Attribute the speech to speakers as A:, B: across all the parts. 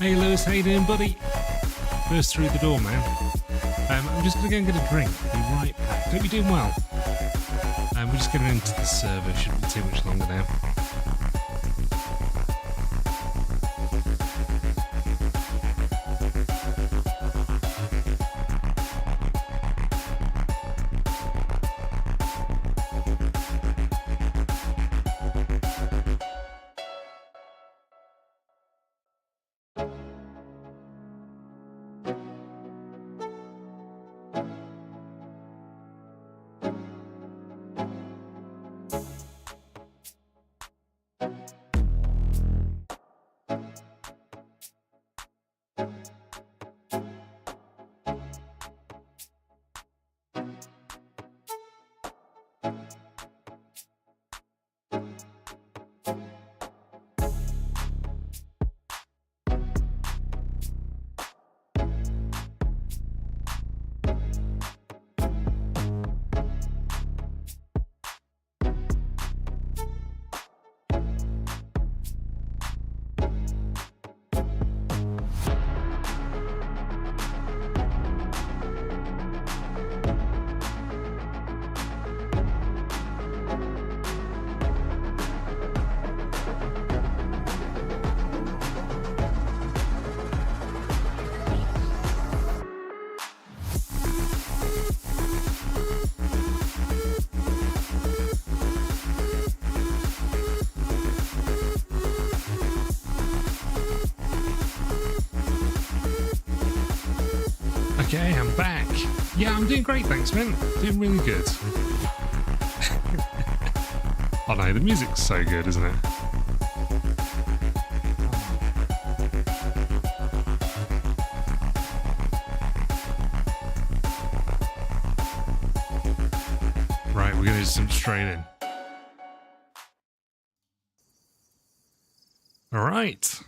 A: Hey Lewis, how you doing, buddy? Burst through the door, man. I'm just going to go and get a drink. Be right back. Hope you're doing well. We're just getting into the server. Shouldn't be too much longer now. Okay, I'm back. Yeah, I'm doing great, thanks, man. Doing really good. Oh no, the music's so good, isn't it? Right, we're gonna do some straight in. Alright.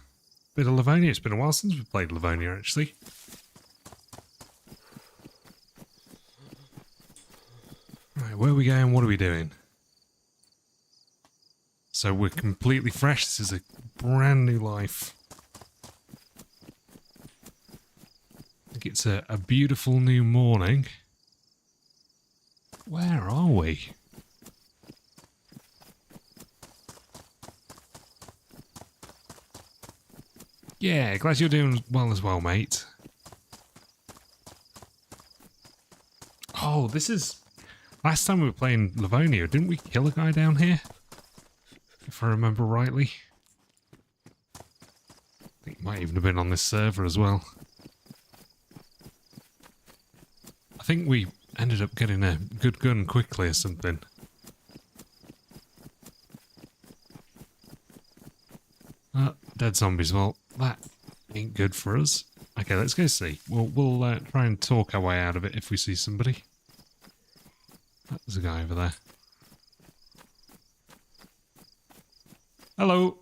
A: Bit of Livonia. It's been a while since we played Livonia, actually. Right, where are we going? What are we doing? So we're completely fresh. This is a brand new life. I think it's a beautiful new morning. Where are we? Yeah, glad you're doing well as well, mate. Oh, this is... Last time we were playing Livonia, didn't we kill a guy down here? If I remember rightly. I think it might even have been on this server as well. I think we ended up getting a good gun quickly or something. Dead zombies. Well, that ain't good for us. Okay, let's go see. We'll try and talk our way out of it if we see somebody. There's a guy over there. Hello.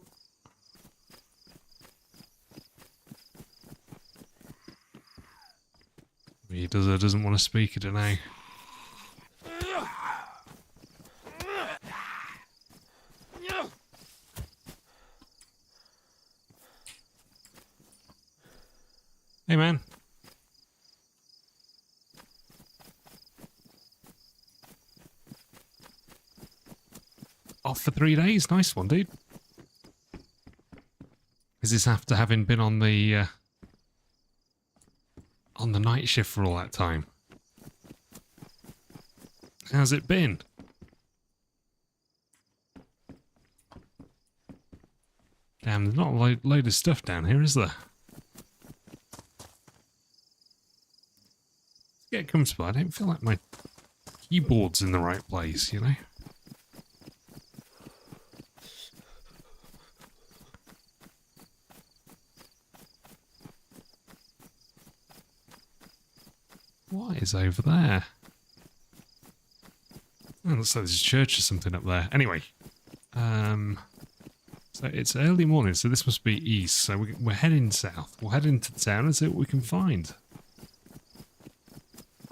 A: He does or doesn't want to speak, I don't know. Hey, man. Off for 3 days. Nice one, dude. Is this after having been on the night shift for all that time? How's it been? Damn, there's not a load of stuff down here, is there? Get comfortable. I don't feel like my keyboard's in the right place, you know? What is over there? Oh, looks like there's a church or something up there. Anyway, so it's early morning, so this must be east. So we're heading south. We'll head into town and see what we can find.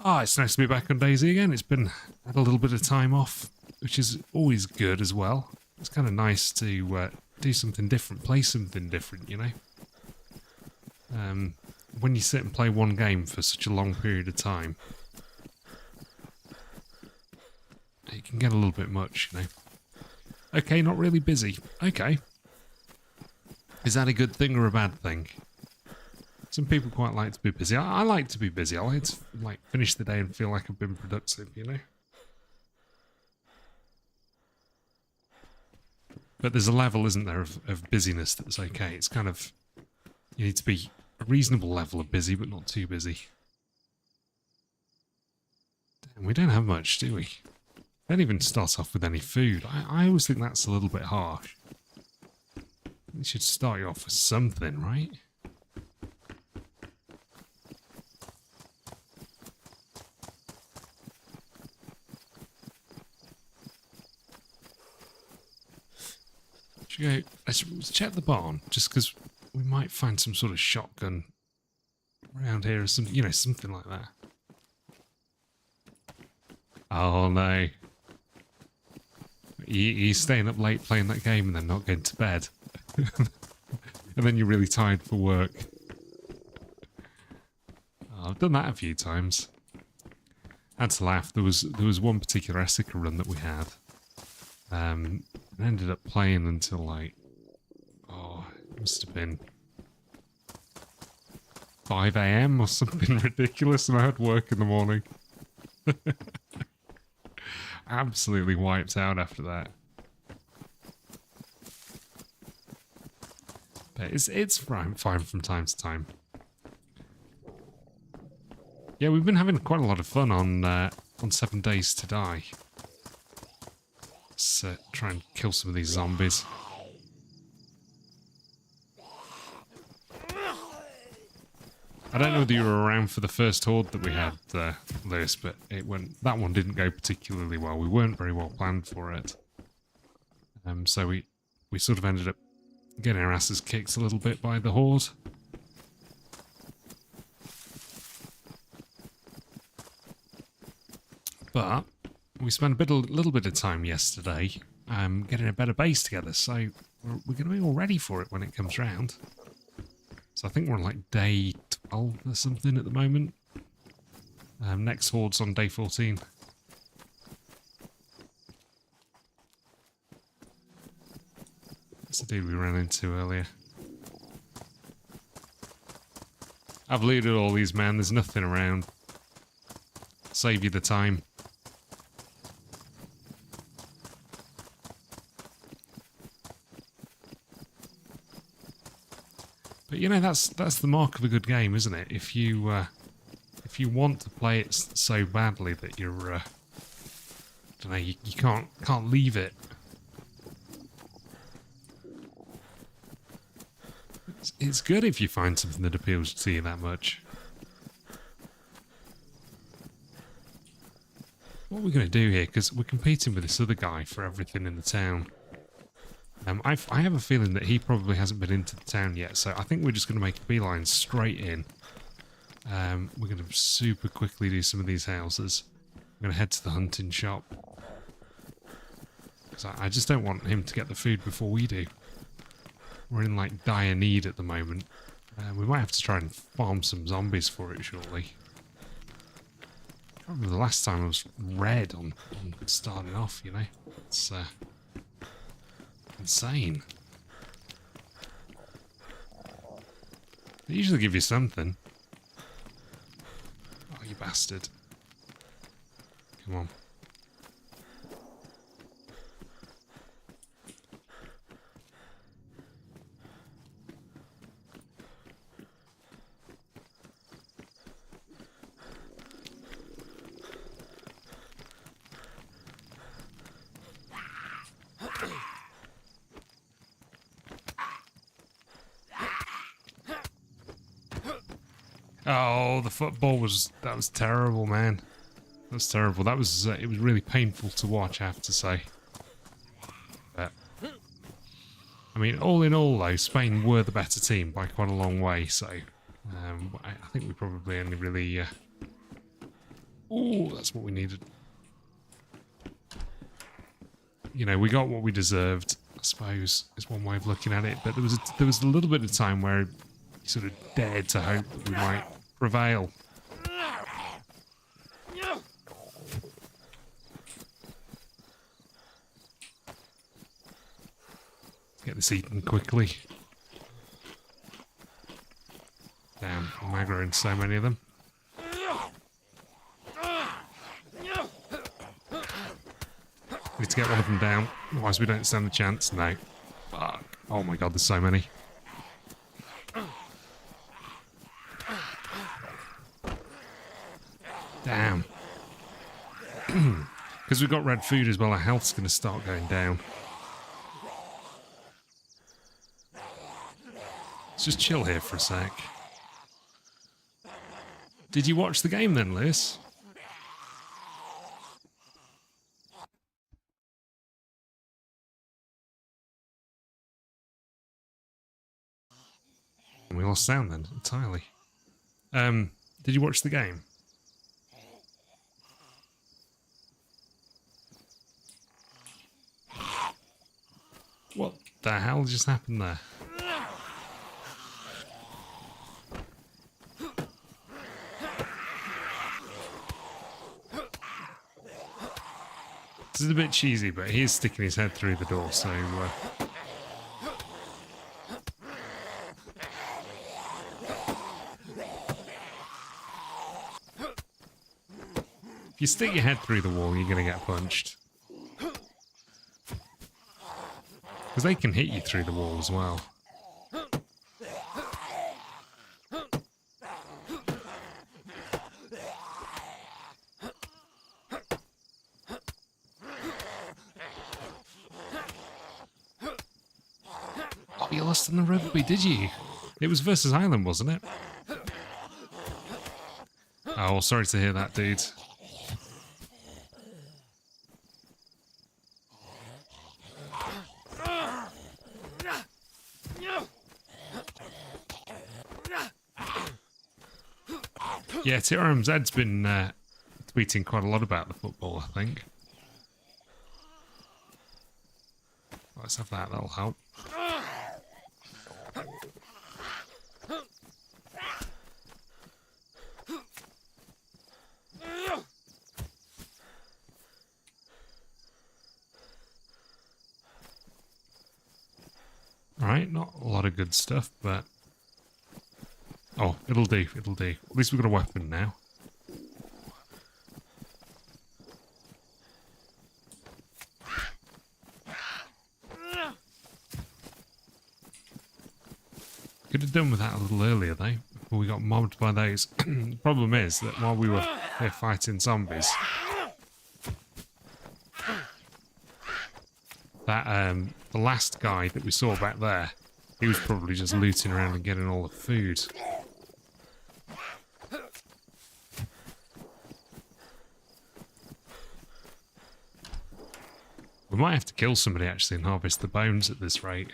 A: Ah, it's nice to be back on DayZ again. It's been had a little bit of time off, which is always good as well. It's kind of nice to do something different, play something different, you know. When you sit and play one game for such a long period of time, it can get a little bit much, you know. Okay, not really busy. Okay. Is that a good thing or a bad thing? Some people quite like to be busy. I like to be busy. I like to finish the day and feel like I've been productive, you know? But there's a level, isn't there, of busyness that's okay. It's kind of... You need to be a reasonable level of busy, but not too busy. Damn, we don't have much, do we? Don't even start off with any food. I always think that's a little bit harsh. You should start you off with something, right? Should we go... Let's check the barn, just because we might find some sort of shotgun around here or something, you know, something like that. Oh no. You're staying up late playing that game and then not going to bed. And then you're really tired for work. Oh, I've done that a few times. I had to laugh. There was one particular Essica run that we had. And ended up playing until like... Oh, it must have been 5 AM or something ridiculous, and I had work in the morning. Absolutely wiped out after that. But it's fine from time to time. Yeah, we've been having quite a lot of fun on 7 Days to Die. Let's try and kill some of these zombies. I don't know whether you were around for the first horde that we had, Lewis, but that one didn't go particularly well. We weren't very well planned for it. So we sort of ended up getting our asses kicked a little bit by the horde. But we spent a little bit of time yesterday getting a better base together, so we're going to be all ready for it when it comes round. So I think we're on like day 12 or something at the moment. Next horde's on day 14. That's the dude we ran into earlier. I've looted all these, man. There's nothing around. Save you the time. But you know, that's the mark of a good game, isn't it? If you want to play it so badly that you're, I don't know, you can't leave it. It's good if you find something that appeals to you that much. What we're going to do here, because we're competing with this other guy for everything in the town. I have a feeling that he probably hasn't been into the town yet, so I think we're just going to make a beeline straight in. We're going to super quickly do some of these houses. We're going to head to the hunting shop. Because I just don't want him to get the food before we do. We're in like dire need at the moment. We might have to try and farm some zombies for it shortly. I remember the last time I was red on starting off, you know. It's insane. They usually give you something. Oh, you bastard. Come on. Oh, the football that was terrible, man. That was terrible. That was it was really painful to watch, I have to say. But I mean, all in all, though, Spain were the better team by quite a long way. So I think we probably only really. Oh, that's what we needed. You know, we got what we deserved, I suppose, is one way of looking at it. But there was a little bit of time where You sort of dared to hope that we might prevail. Get this eaten quickly. Damn, I'm aggroing so many of them. Need to get one of them down, otherwise we don't stand a chance. No. Fuck. Oh my god, there's so many. Damn. Because we've got red food as well, our health's going to start going down. Let's just chill here for a sec. Did you watch the game then, Lewis? We lost sound then, entirely. Did you watch the game? What the hell just happened there? This is a bit cheesy, but he is sticking his head through the door, so... if you stick your head through the wall, you're going to get punched. Because they can hit you through the wall as well. Oh, you lost in the rugby, did you? It was versus Ireland, wasn't it? Oh, sorry to hear that, dude. Yeah, TRMZ's been tweeting quite a lot about the football, I think. Let's have that, that'll help. Alright, not a lot of good stuff, but... oh, it'll do, it'll do. At least we've got a weapon now. Could have done with that a little earlier, though, before we got mobbed by those. The problem is that while we were here fighting zombies, that, the last guy that we saw back there, he was probably just looting around and getting all the food. We might have to kill somebody actually and harvest the bones at this rate.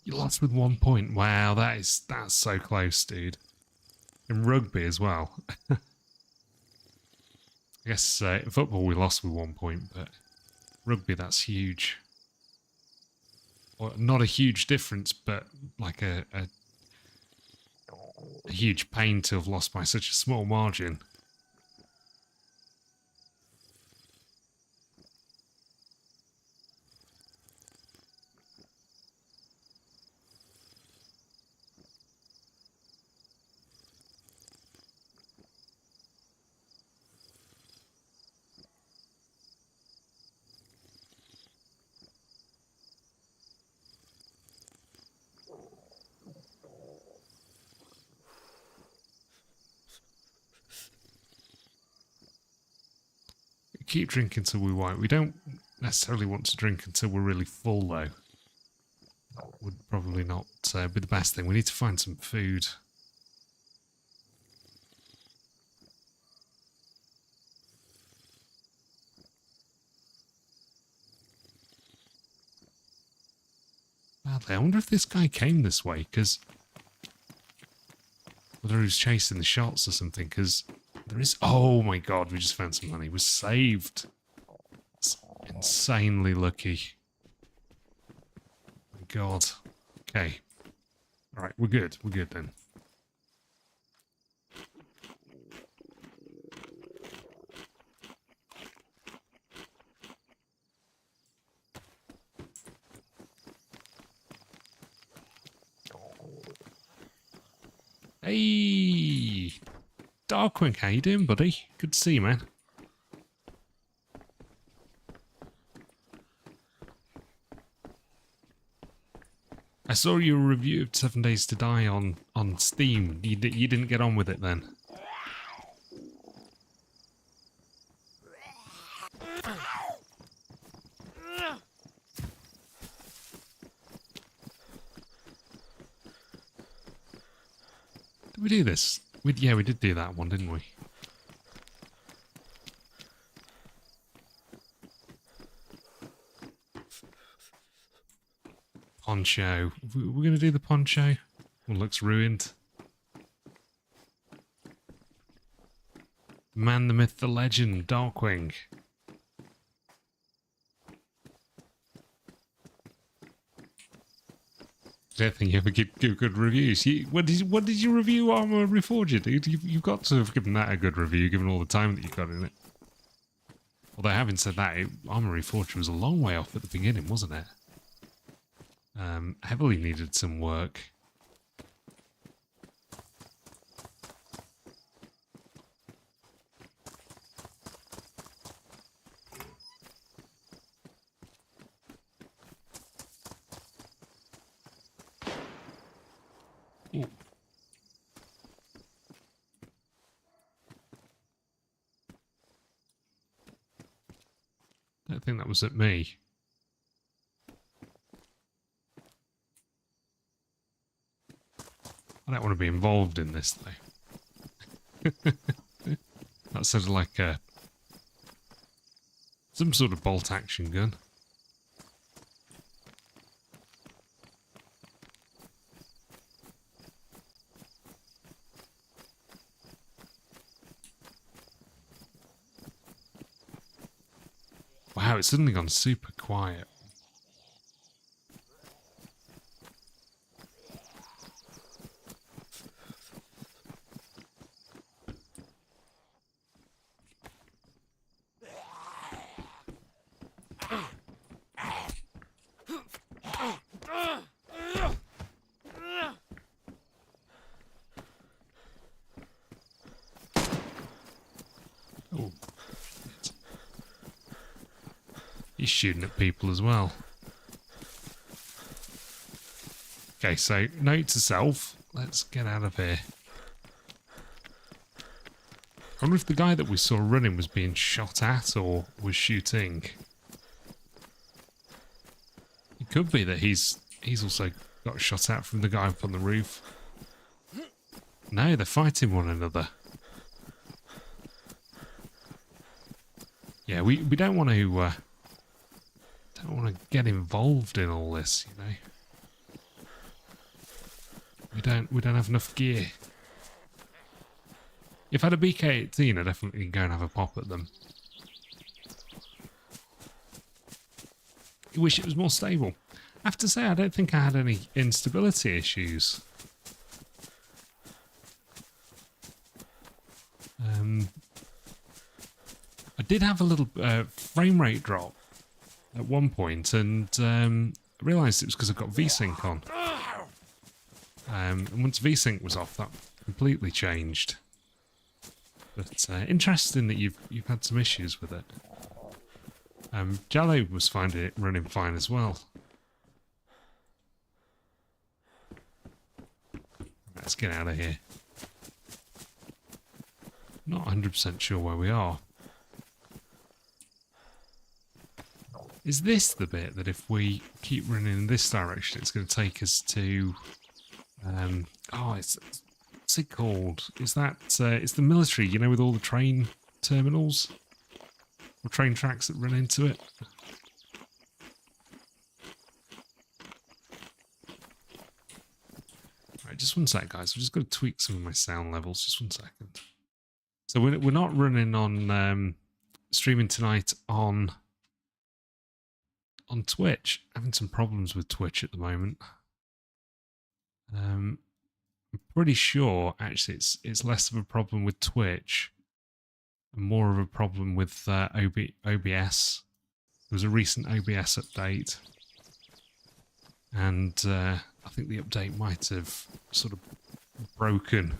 A: You lost with 1 point. Wow, that's so close, dude. In rugby as well. I guess in football we lost with 1 point, but rugby, that's huge. Well, not a huge difference, but like a huge pain to have lost by such a small margin. Keep drinking till we white. We don't necessarily want to drink until we're really full, though. That would probably not be the best thing. We need to find some food. Badly. I wonder if this guy came this way, because Whether he was chasing the shots or something, because there is... Oh my god, we just found some money. We're saved. It's insanely lucky. My god. Okay. Alright, we're good. We're good then. Hey! Darkwing, how you doing, buddy? Good to see you, man. I saw your review of 7 Days to Die on Steam. You didn't get on with it then? Did we do this? Yeah, we did do that one, didn't we? Poncho. We're going to do the poncho. One looks ruined. Man, the myth, the legend, Darkwing. I don't think you ever give good reviews. What did you review Armour Reforged, dude? You've got to have given that a good review, given all the time that you've got in it. Although, having said that, Armour Reforged was a long way off at the beginning, wasn't it? Heavily needed some work. Ooh. I don't think that was at me. I don't want to be involved in this, though. That sounded like some sort of bolt action gun. Wow, it's suddenly gone super quiet. Oh. He's shooting at people as well. Okay, so note to self, let's get out of here. I wonder if the guy that we saw running was being shot at or was shooting. It could be that he's also got shot at from the guy up on the roof. No, they're fighting one another. Yeah, we don't want to get involved in all this, you know. We don't have enough gear. If I had a BK-18, I'd definitely go and have a pop at them. I wish it was more stable. I have to say, I don't think I had any instability issues. I did have a little frame rate drop at one point, and I realised it was because I've got VSync on. And once VSync was off, that completely changed. But interesting that you've had some issues with it. Jallo was finding it running fine as well. Let's get out of here. Not 100% sure where we are. Is this the bit that if we keep running in this direction, it's going to take us to... what's it called? Is that... it's the military, you know, with all the train terminals? Or train tracks that run into it? Right, just just one sec, guys. I've just got to tweak some of my sound levels. Just one second. So we're not running on streaming tonight on Twitch. Having some problems with Twitch at the moment. I'm pretty sure actually it's less of a problem with Twitch and more of a problem with OBS. There was a recent OBS update, and I think the update might have sort of broken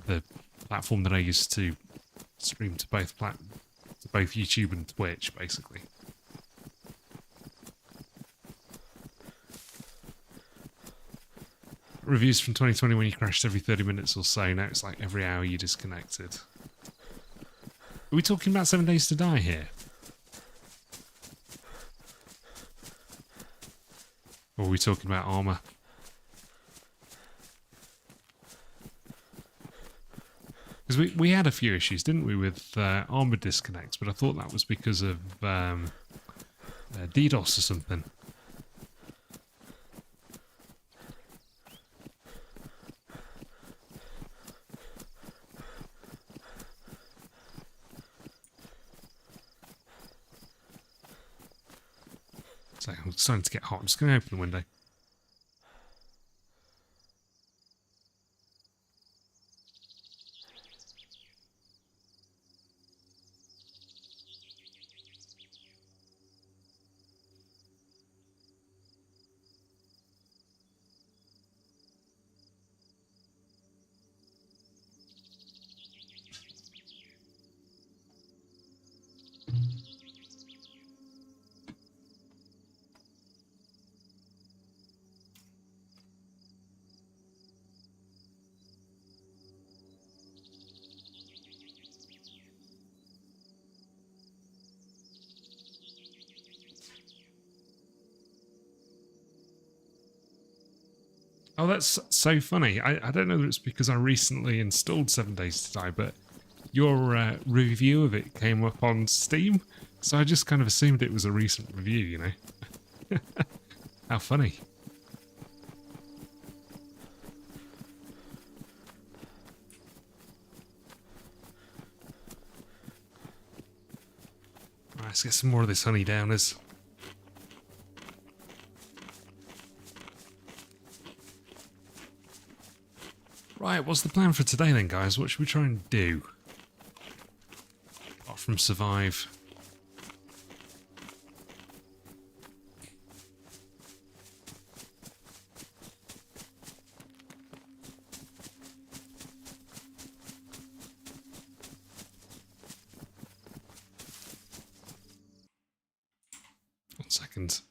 A: the platform that I used to stream to both YouTube and Twitch, basically. Reviews from 2020 when you crashed every 30 minutes or so. Now it's like every hour you disconnected. Are we talking about 7 Days to Die here? Or are we talking about Armour? Because we had a few issues, didn't we, with Armour disconnects, but I thought that was because of DDoS or something. So it's starting to get hot. I'm just going to open the window. Oh, that's so funny. I don't know that it's because I recently installed 7 Days to Die, but your review of it came up on Steam, so I just kind of assumed it was a recent review, you know? How funny. Right, let's get some more of this honey downers. Right, what's the plan for today then, guys? What should we try and do? Apart from survive. One second.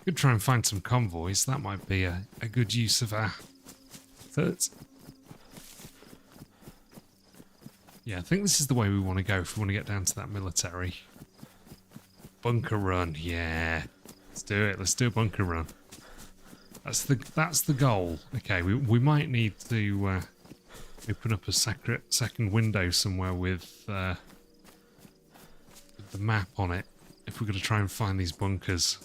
A: Could try and find some convoys. That might be a good use of our efforts. Yeah, I think this is the way we want to go if we want to get down to that military. Bunker run, yeah. Let's do it. Let's do a bunker run. That's the goal. Okay, we might need to open up a second window somewhere with the map on it if we're going to try and find these bunkers.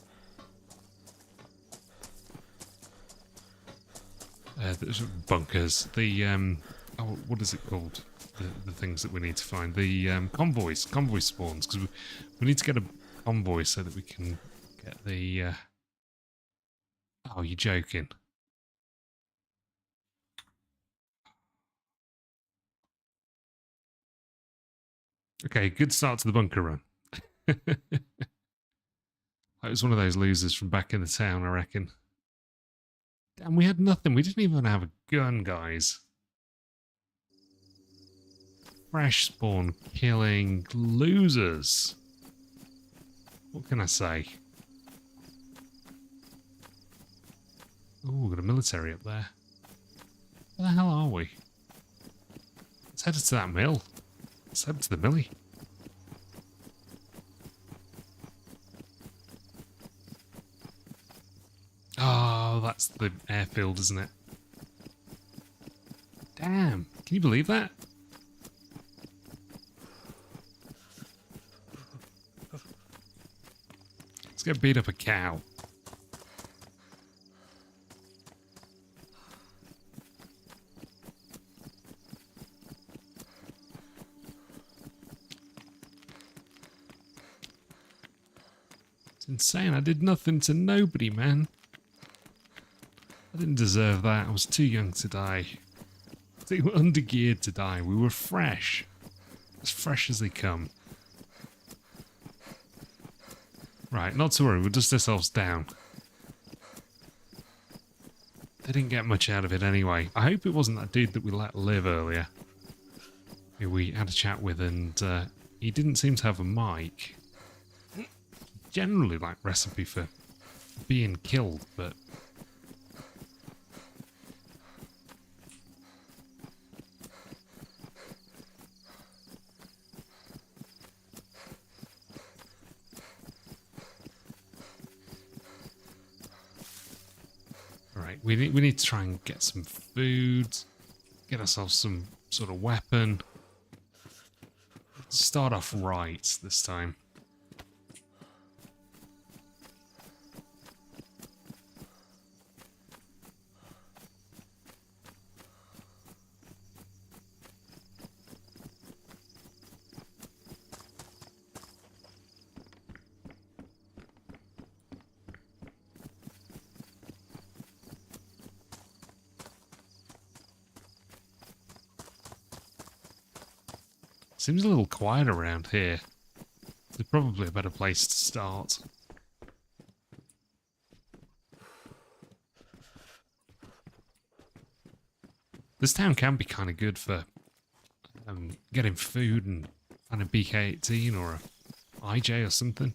A: Bunkers. The oh, what is it called? The things that we need to find. The convoy spawns, because we need to get a convoy so that we can get the. Oh, you're joking. Okay, good start to the bunker run. That was one of those losers from back in the town, I reckon. And we had nothing. We didn't even have a gun, guys. Fresh spawn killing losers. What can I say? Oh, we've got a military up there. Where the hell are we? Let's head to that mill. Let's head to the millie. Oh, that's the airfield, isn't it? Damn, can you believe that? Let's go beat up a cow. It's insane. I did nothing to nobody, man. I didn't deserve that. I was too young to die. They were undergeared to die. We were fresh. As fresh as they come. Right, not to worry. We'll dust ourselves down. They didn't get much out of it anyway. I hope it wasn't that dude that we let live earlier. Who we had a chat with, and he didn't seem to have a mic. Generally like recipe for being killed, but... Alright, we need to try and get some food, get ourselves some sort of weapon. Start off right this time. Seems a little quiet around here. There's probably a better place to start. This town can be kind of good for getting food and finding a BK-18 or a IJ or something.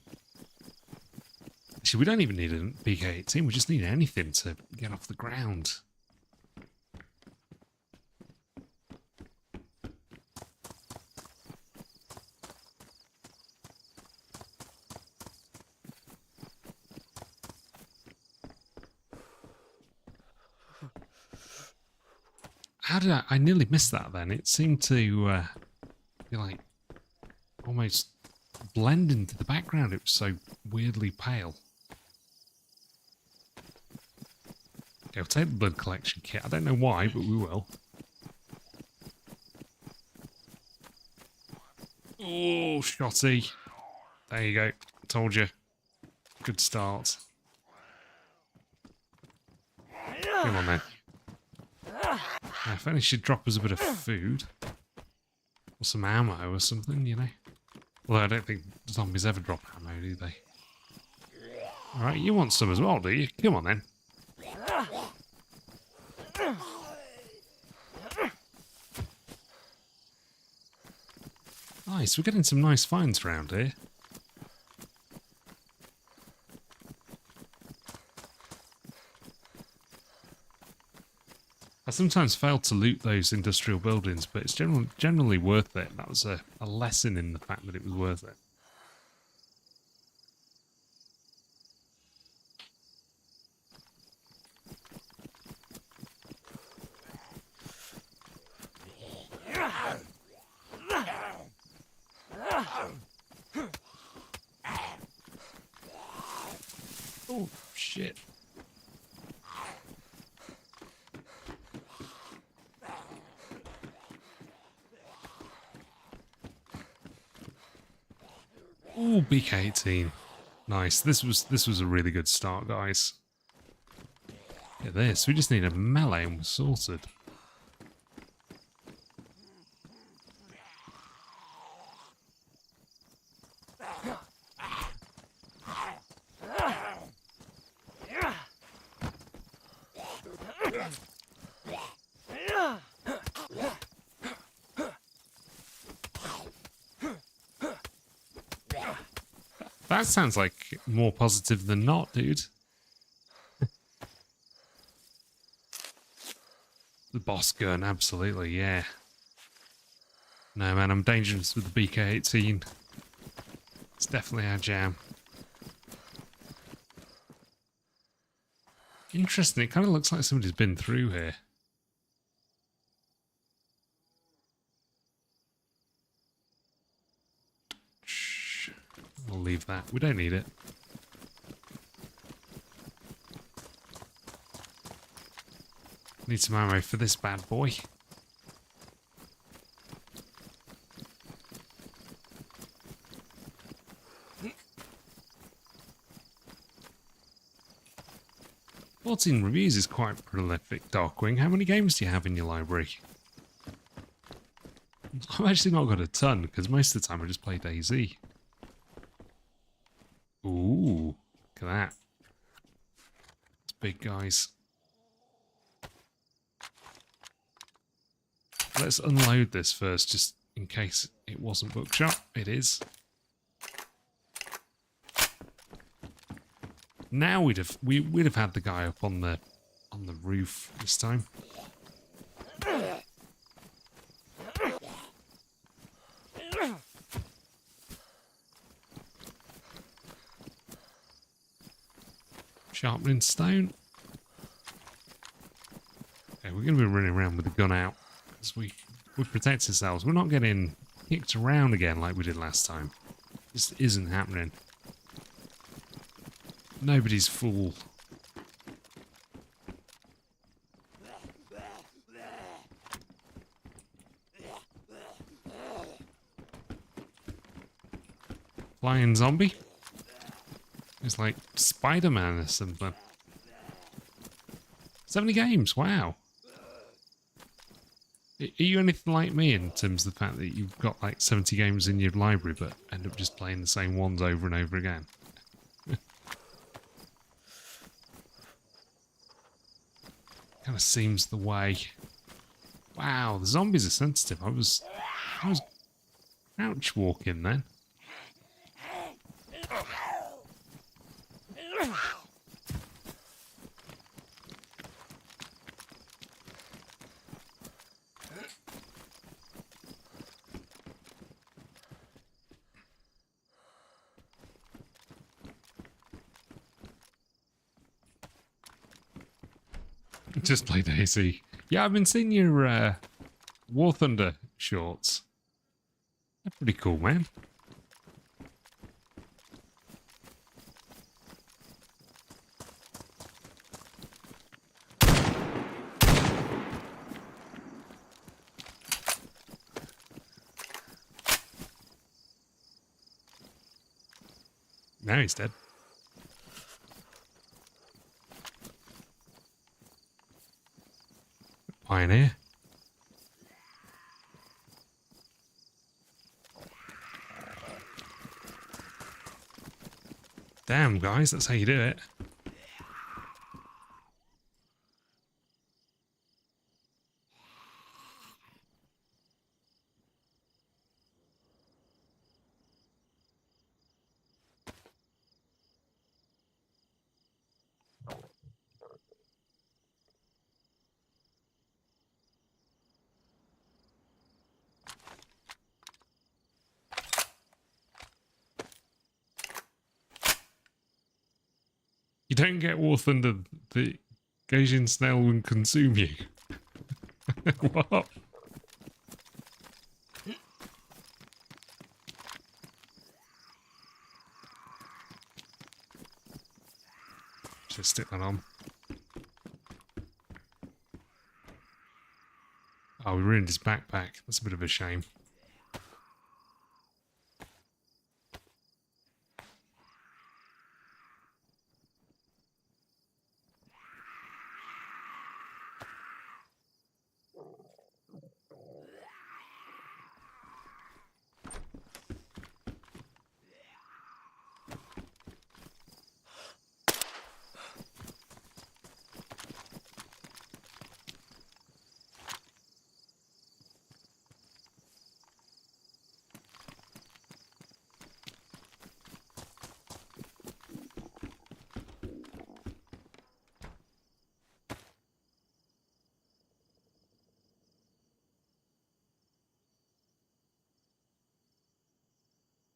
A: Actually, we don't even need a BK-18. We just need anything to get off the ground. How did I nearly missed that then? It seemed to be like almost blend into the background. It was so weirdly pale. Okay, we'll take the blood collection kit. I don't know why, but we will. Oh, shotty. There you go. Told you. Good start. Come on then. If only she'd drop us a bit of food. Or some ammo or something, you know. Although I don't think zombies ever drop ammo, do they? Alright, you want some as well, do you? Come on then. Nice, we're getting some nice finds around here. I sometimes fail to loot those industrial buildings, but it's generally worth it. That was a lesson in the fact that it was worth it. Oh, shit. Ooh, BK-18. Nice. This was a really good start, guys. Look at this. We just need a melee and we're sorted. That sounds like more positive than not, dude. The boss gun, absolutely, yeah. No, man, I'm dangerous with the BK-18. It's definitely our jam. Interesting. It kind of looks like somebody's been through here. Shh. We'll leave that. We don't need it. Need some ammo for this bad boy. 14 reviews is quite prolific, Darkwing. How many games do you have in your library? I've actually not got a ton, because most of the time I just play DayZ. Ooh, look at that. It's big, guys. Let's unload this first, just in case it wasn't bookshop. It is. Now we'd have had the guy up on the roof this time. Sharpening stone. Okay, we're going to be running around with the gun out because we protect ourselves. We're not getting kicked around again like we did last time. This isn't happening. Nobody's fool. Flying zombie? It's like Spider-Man or something. 70 games, wow. Are you anything like me in terms of the fact that you've got like 70 games in your library but end up just playing the same ones over and over again? Kind of seems the way. Wow, the zombies are sensitive. I was crouch walking then. Just play DayZ. Yeah, I've been seeing your War Thunder shorts. They're pretty cool, man. Now he's dead. Pioneer. Damn, guys, that's how you do it. You don't get War Thunder, the Gaijin snail will consume you. What? Should stick that on. Oh, we ruined his backpack. That's a bit of a shame.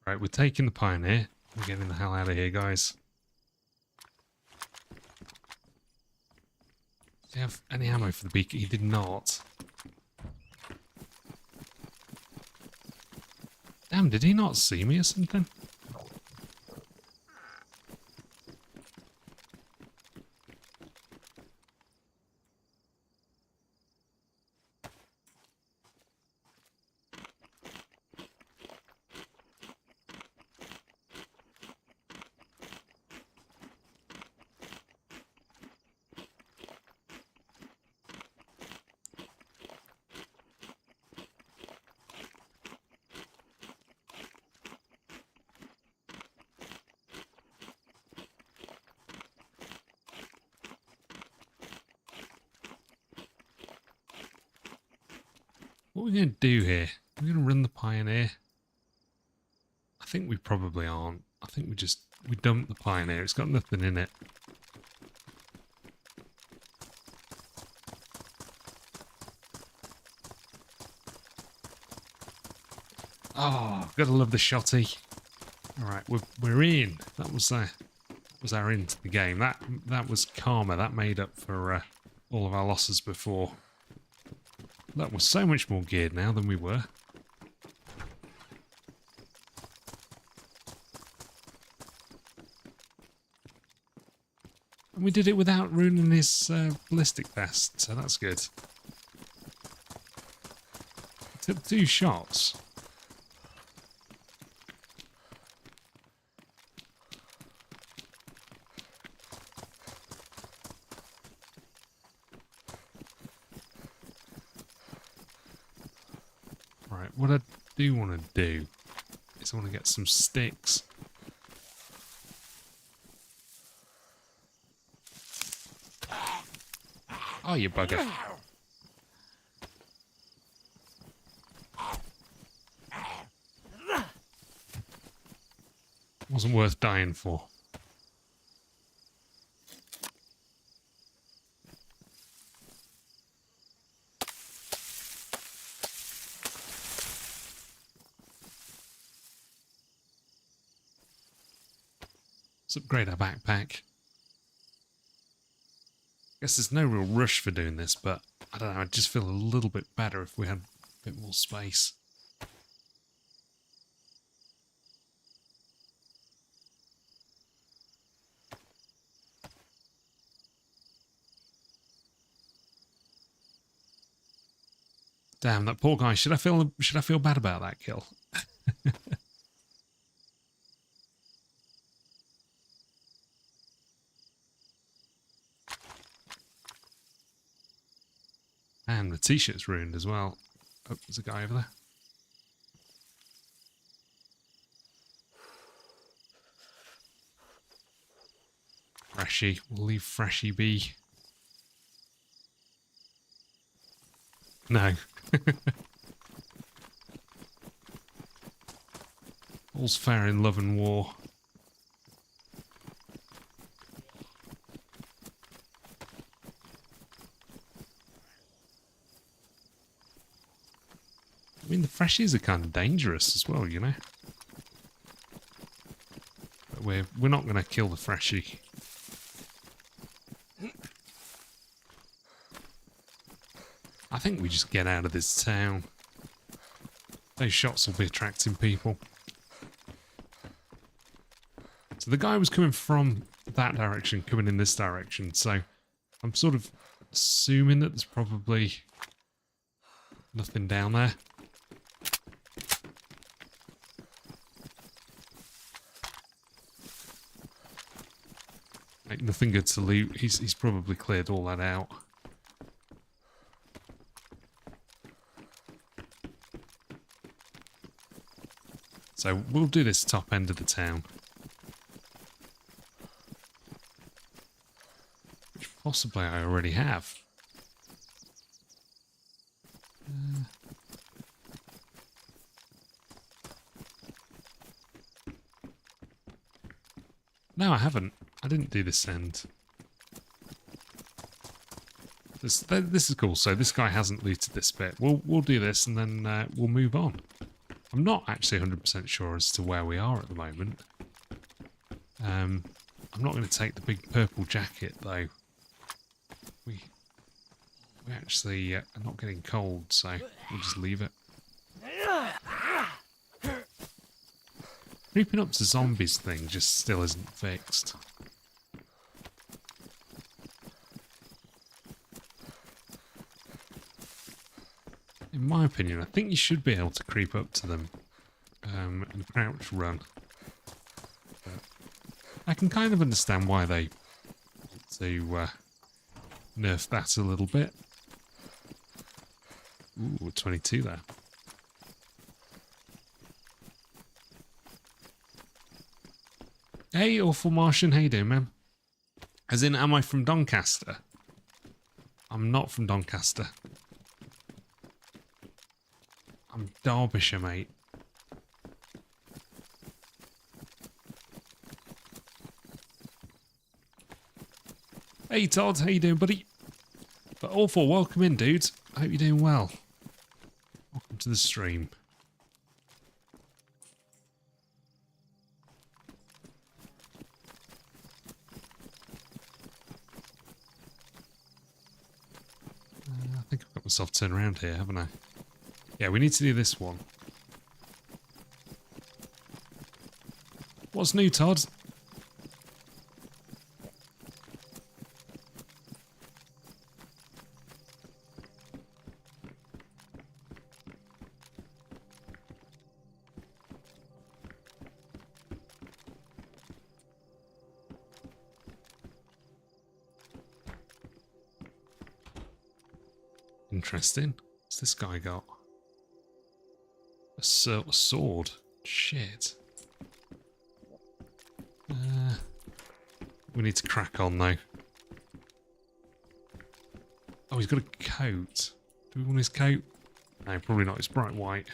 A: Right, we're taking the Pioneer. We're getting the hell out of here, guys. Did he have any ammo for the beacon? He did not. Damn, did he not see me or something? What are we going to do here? We're going to run the Pioneer. I think we probably aren't. I think we dump the Pioneer. It's got nothing in it. Oh, gotta love the shotty. All right, we're in. That was our into the game. That was karma. That made up for all of our losses before. That was so much more geared now than we were. And we did it without ruining his ballistic vest, so that's good. It took 2 shots. Right, what I do want to do is I want to get some sticks. Oh, you bugger. Wasn't worth dying for. Let's upgrade our backpack. Guess there's no real rush for doing this, but I don't know, I'd just feel a little bit better if we had a bit more space. Damn, that poor guy. Should I feel bad about that kill? And the t-shirt's ruined as well. Oh, there's a guy over there. Freshy. We'll leave Freshy be. No. All's fair in love and war. I mean, the Freshies are kind of dangerous as well, you know? But we're not going to kill the Freshie. I think we just get out of this town. Those shots will be attracting people. So the guy was coming from that direction, coming in this direction, so I'm sort of assuming that there's probably nothing down there. Like, nothing good to loot. He's probably cleared all that out. So we'll do this top end of the town. Which possibly I already have. No, I haven't. I didn't do this end. This is cool. So this guy hasn't looted this bit. We'll do this and then we'll move on. I'm not actually 100% sure as to where we are at the moment. I'm not going to take the big purple jacket though. We actually are not getting cold, so we'll just leave it. Creeping up to zombies thing just still isn't fixed. In my opinion, I think you should be able to creep up to them and crouch run. But I can kind of understand why they want to nerf that a little bit. Ooh, 22 there. Hey, Awful Martian, how you doing, man? As in, am I from Doncaster? I'm not from Doncaster. I'm Derbyshire, mate. Hey, Todd, how you doing, buddy? But Awful, welcome in, dudes. I hope you're doing well. Welcome to the stream. I think I've got myself turned around here, haven't I? Yeah, we need to do this one. What's new, Todd? Interesting. What's this guy got? A sword. Shit. We need to crack on though. Oh, he's got a coat. Do we want his coat? No, probably not. It's bright white.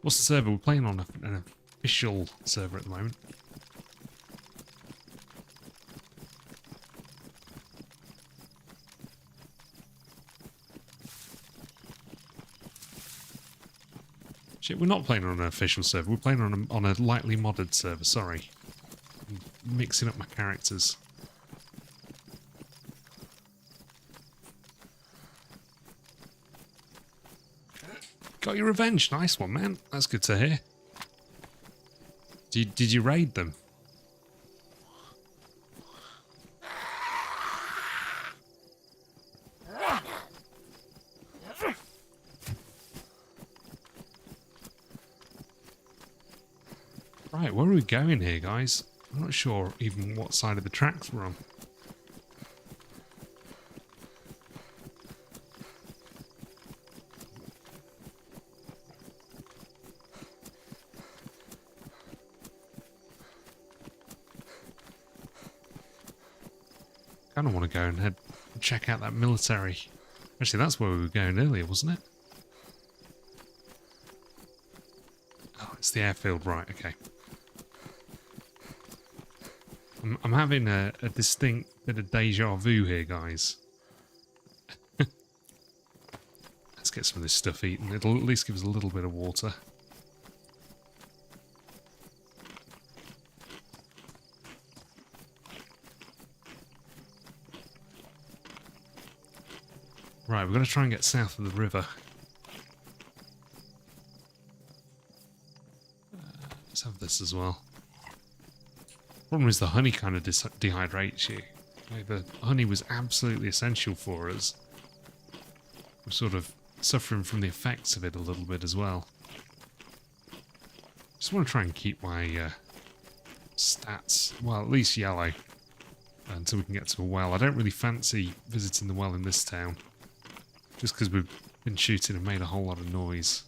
A: What's the server? We're playing on an official server at the moment. Shit, we're not playing on an official server. We're playing on a lightly modded server. Sorry. I'm mixing up my characters. Got your revenge. Nice one, man. That's good to hear. Did you raid them? Right, where are we going here, guys? I'm not sure even what side of the tracks we're on. I kind of want to go and check out that military. Actually, that's where we were going earlier, wasn't it? Oh, it's the airfield, right, okay. I'm having a distinct bit of deja vu here, guys. Let's get some of this stuff eaten. It'll at least give us a little bit of water. Right, we've got to try and get south of the river. Let's have this as well. Problem is the honey kind of dehydrates you. Like the honey was absolutely essential for us. We're sort of suffering from the effects of it a little bit as well. Just want to try and keep my stats, well, at least yellow, until we can get to a well. I don't really fancy visiting the well in this town, just because we've been shooting and made a whole lot of noise.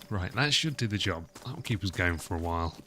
A: Right, that should do the job. That'll keep us going for a while.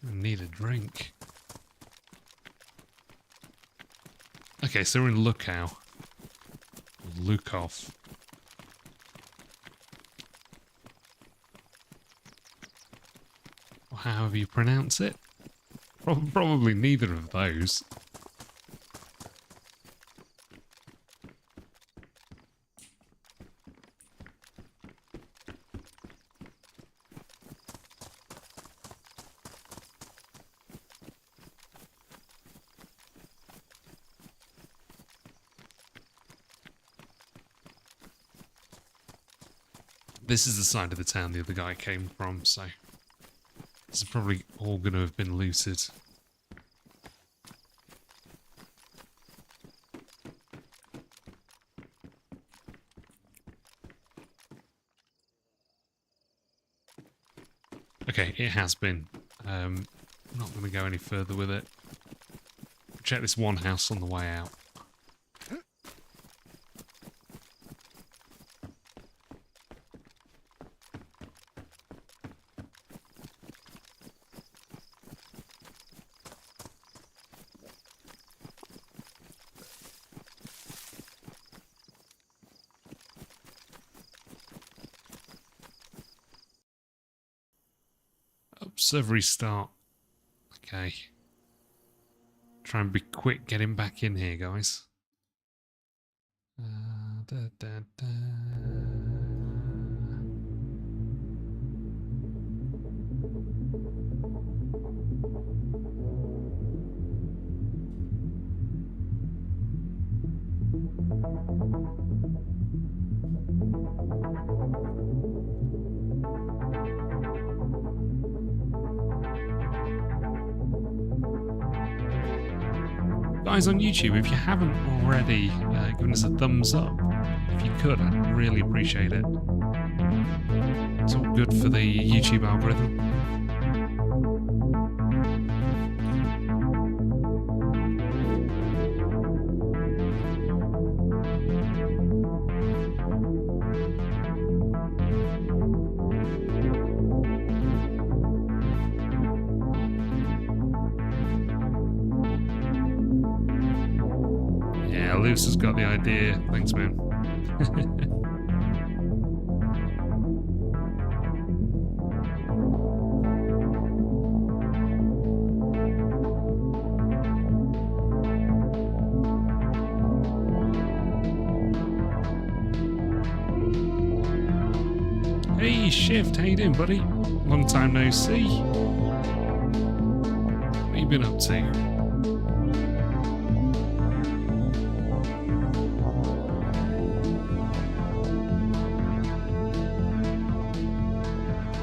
A: I need a drink. Okay, so we're in Lookow. Lukov. Or however you pronounce it. Probably neither of those. This is the side of the town the other guy came from, so this is probably all going to have been looted. Okay, it has been. I'm not going to go any further with it. Check this one house on the way out. Server restart. Okay. Try and be quick getting back in here, guys. Da, da, da. Guys on YouTube, if you haven't already given us a thumbs up, if you could, I'd really appreciate it. It's all good for the YouTube algorithm. Lewis has got the idea. Thanks, man. Hey, Shift. How you doing, buddy? Long time no see. What have you been up to?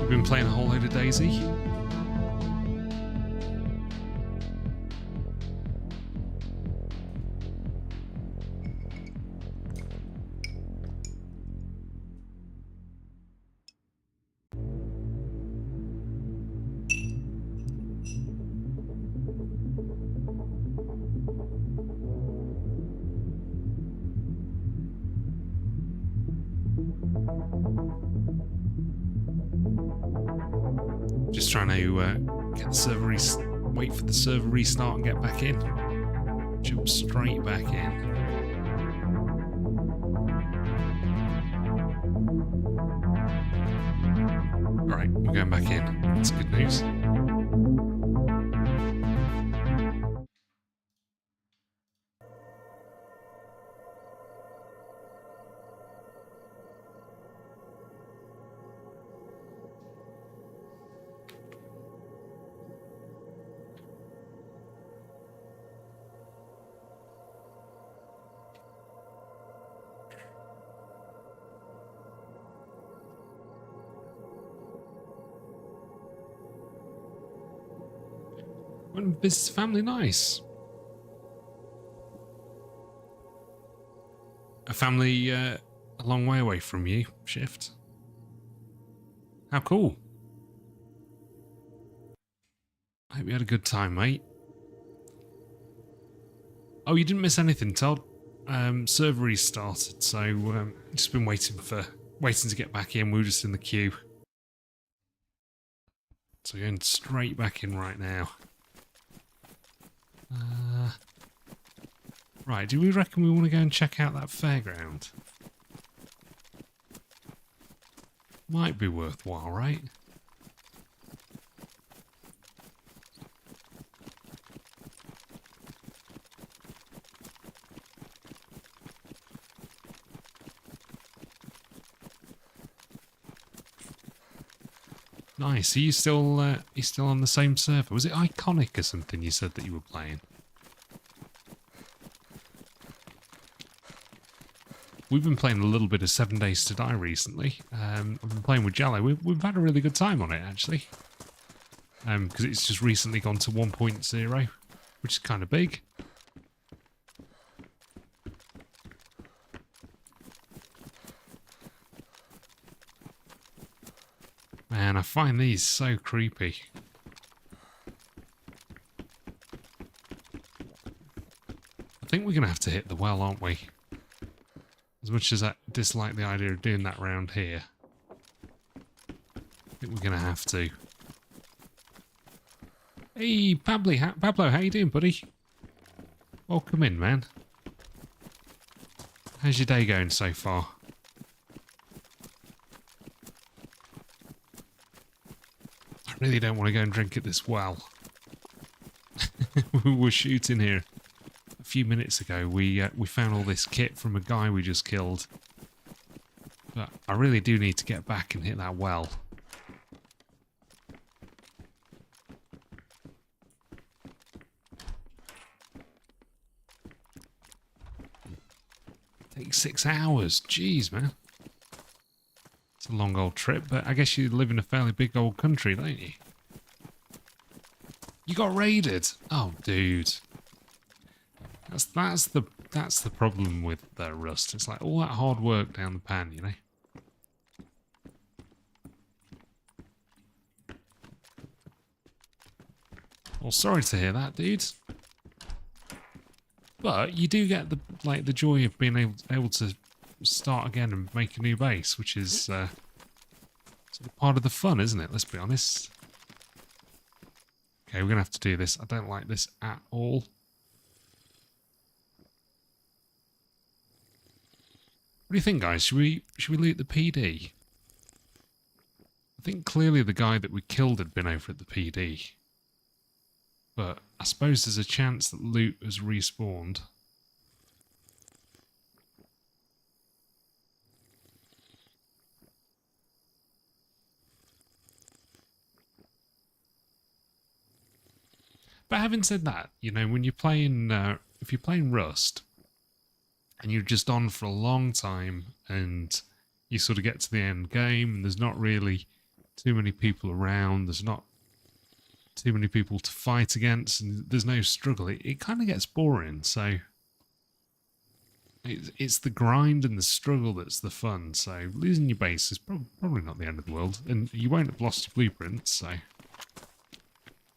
A: Been playing a whole load of DayZ. Just trying to get the server wait for the server restart and get back in. Jump straight back in. Alright, we're going back in. That's good news. Went to visit family, nice. A family a long way away from you, Shift. How cool. I hope you had a good time, mate. Oh, you didn't miss anything, Todd. Server restarted, so just been waiting to get back in. We were just in the queue. So we're going straight back in right now. Right, do we reckon we want to go and check out that fairground? Might be worthwhile, right? Nice. Are you still on the same server? Was it Iconic or something you said that you were playing? We've been playing a little bit of 7 Days to Die recently. I've been playing with Jello. We've had a really good time on it, actually. Because it's just recently gone to 1.0, which is kind of big. Man, I find these so creepy. I think we're going to have to hit the well, aren't we? As much as I dislike the idea of doing that round here, I think we're going to have to. Hey, Pablo, how you doing, buddy? Welcome in, man. How's your day going so far? I really don't want to go and drink at this well. We were shooting here a few minutes ago. We found all this kit from a guy we just killed. But I really do need to get back and hit that well. Takes 6 hours. Jeez, man. It's a long old trip, but I guess you live in a fairly big old country, don't you? You got raided. Oh, dude. That's the problem with Rust. It's like all that hard work down the pan, you know. Well, sorry to hear that, dude. But you do get the joy of being able to start again and make a new base, which is sort of part of the fun, isn't it? Let's be honest. Okay, we're gonna have to do this. I don't like this at all. What do you think, guys? Should we loot the PD? I think clearly the guy that we killed had been over at the PD. But I suppose there's a chance that loot has respawned. But having said that, you know, when you're playing, if you're playing Rust, and you're just on for a long time, and you sort of get to the end game, and there's not really too many people around, there's not too many people to fight against, and there's no struggle, it kind of gets boring. So it's the grind and the struggle that's the fun. So losing your base is probably not the end of the world, and you won't have lost your blueprints. So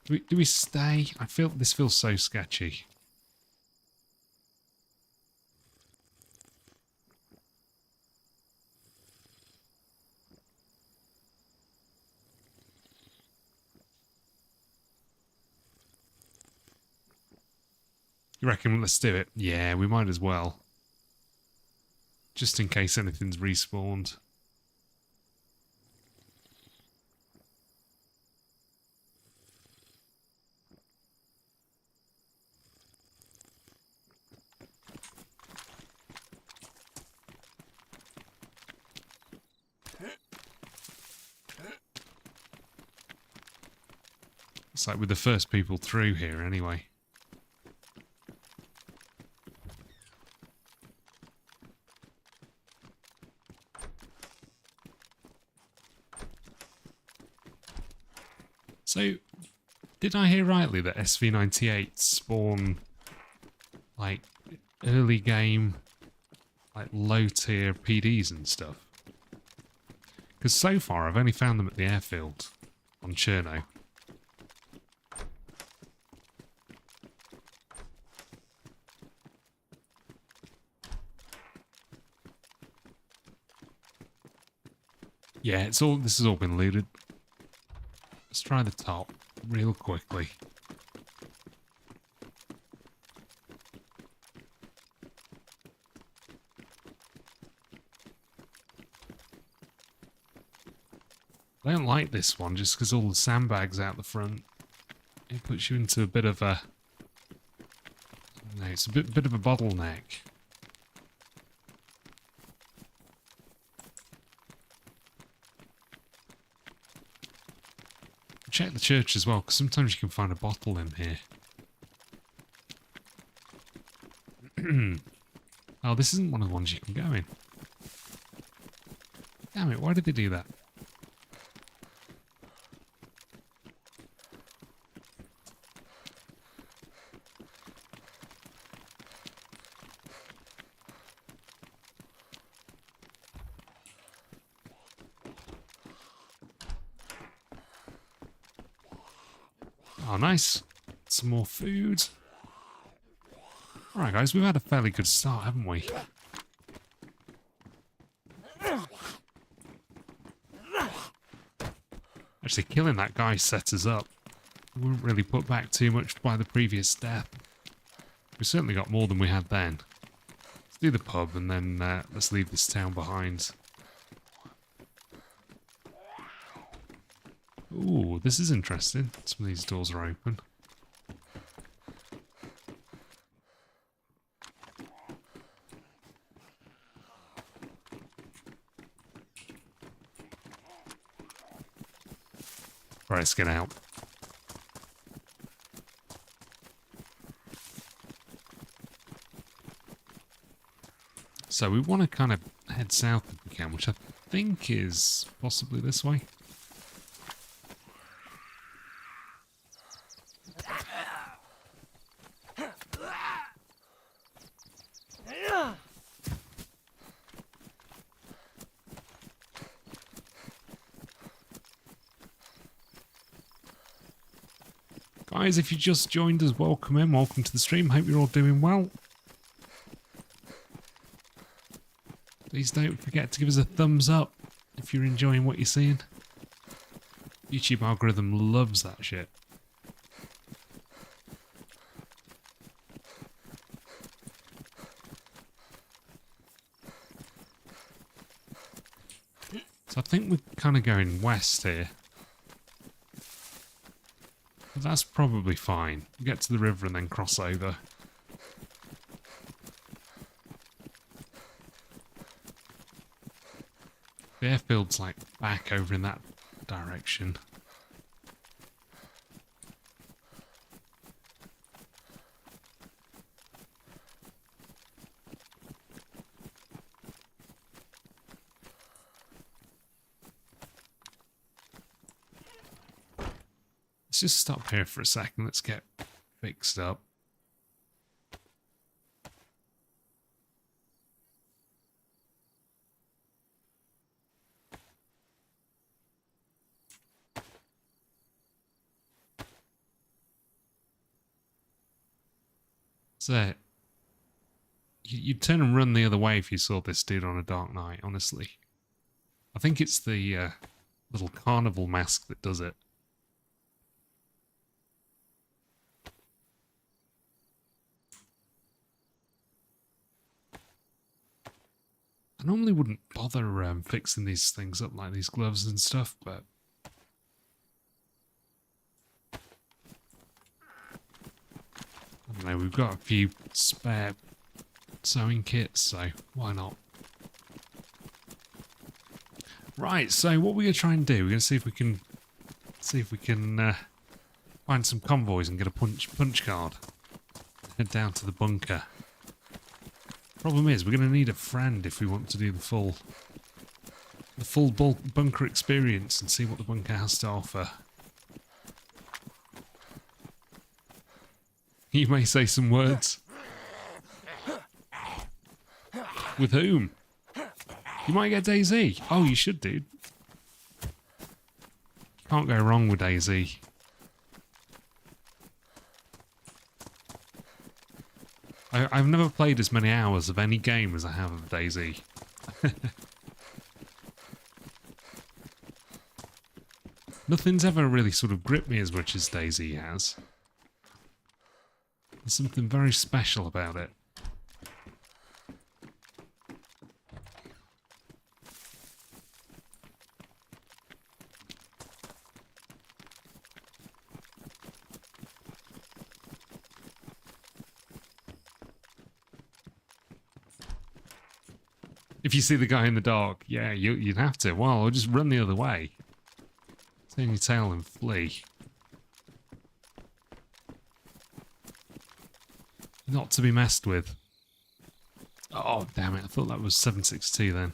A: do we stay? This feels so sketchy. You reckon let's do it? Yeah, we might as well. Just in case anything's respawned. It's like we're the first people through here anyway. So, did I hear rightly that SV98 spawn, like, early game, like, low-tier PDs and stuff? Because so far, I've only found them at the airfield on Cherno. Yeah, this has all been looted. Let's try the top real quickly. I don't like this one just because all the sandbags out the front. It puts you into a bit of a... No, it's a bit of a bottleneck. Check the church as well, because sometimes you can find a bottle in here. Oh, this isn't one of the ones you can go in. Damn it, why did they do that? Oh, nice. Some more food. Alright, guys, we've had a fairly good start, haven't we? Actually, killing that guy set us up. We weren't really put back too much by the previous death. We certainly got more than we had then. Let's do the pub and then let's leave this town behind. Ooh, this is interesting. Some of these doors are open. Right, let's get out. So we want to kind of head south if we can, which I think is possibly this way. Guys, if you just joined us, welcome in, welcome to the stream. Hope you're all doing well. Please don't forget to give us a thumbs up if you're enjoying what you're seeing. YouTube algorithm loves that shit. So I think we're kind of going west here. But that's probably fine. Get to the river and then cross over. The airfield's like back over in that direction. Let's just stop here for a second. Let's get fixed up. So, you'd turn and run the other way if you saw this dude on a dark night, honestly. I think it's the little carnival mask that does it. I normally wouldn't bother fixing these things up like these gloves and stuff, but... I don't know, we've got a few spare sewing kits, so why not? Right, so what we're going to try and do, we're going to see if we can find some convoys and get a punch card. Head down to the bunker. Problem is, we're going to need a friend if we want to do the full bunker experience and see what the bunker has to offer. You may say some words. With whom? You might get DayZ. Oh, you should, dude. Can't go wrong with DayZ. I've never played as many hours of any game as I have of DayZ. Nothing's ever really sort of gripped me as much as DayZ has. There's something very special about it. If you see the guy in the dark, yeah, you'd have to. Well, or just run the other way. Turn your tail and flee. Not to be messed with. Oh, damn it. I thought that was 762 then.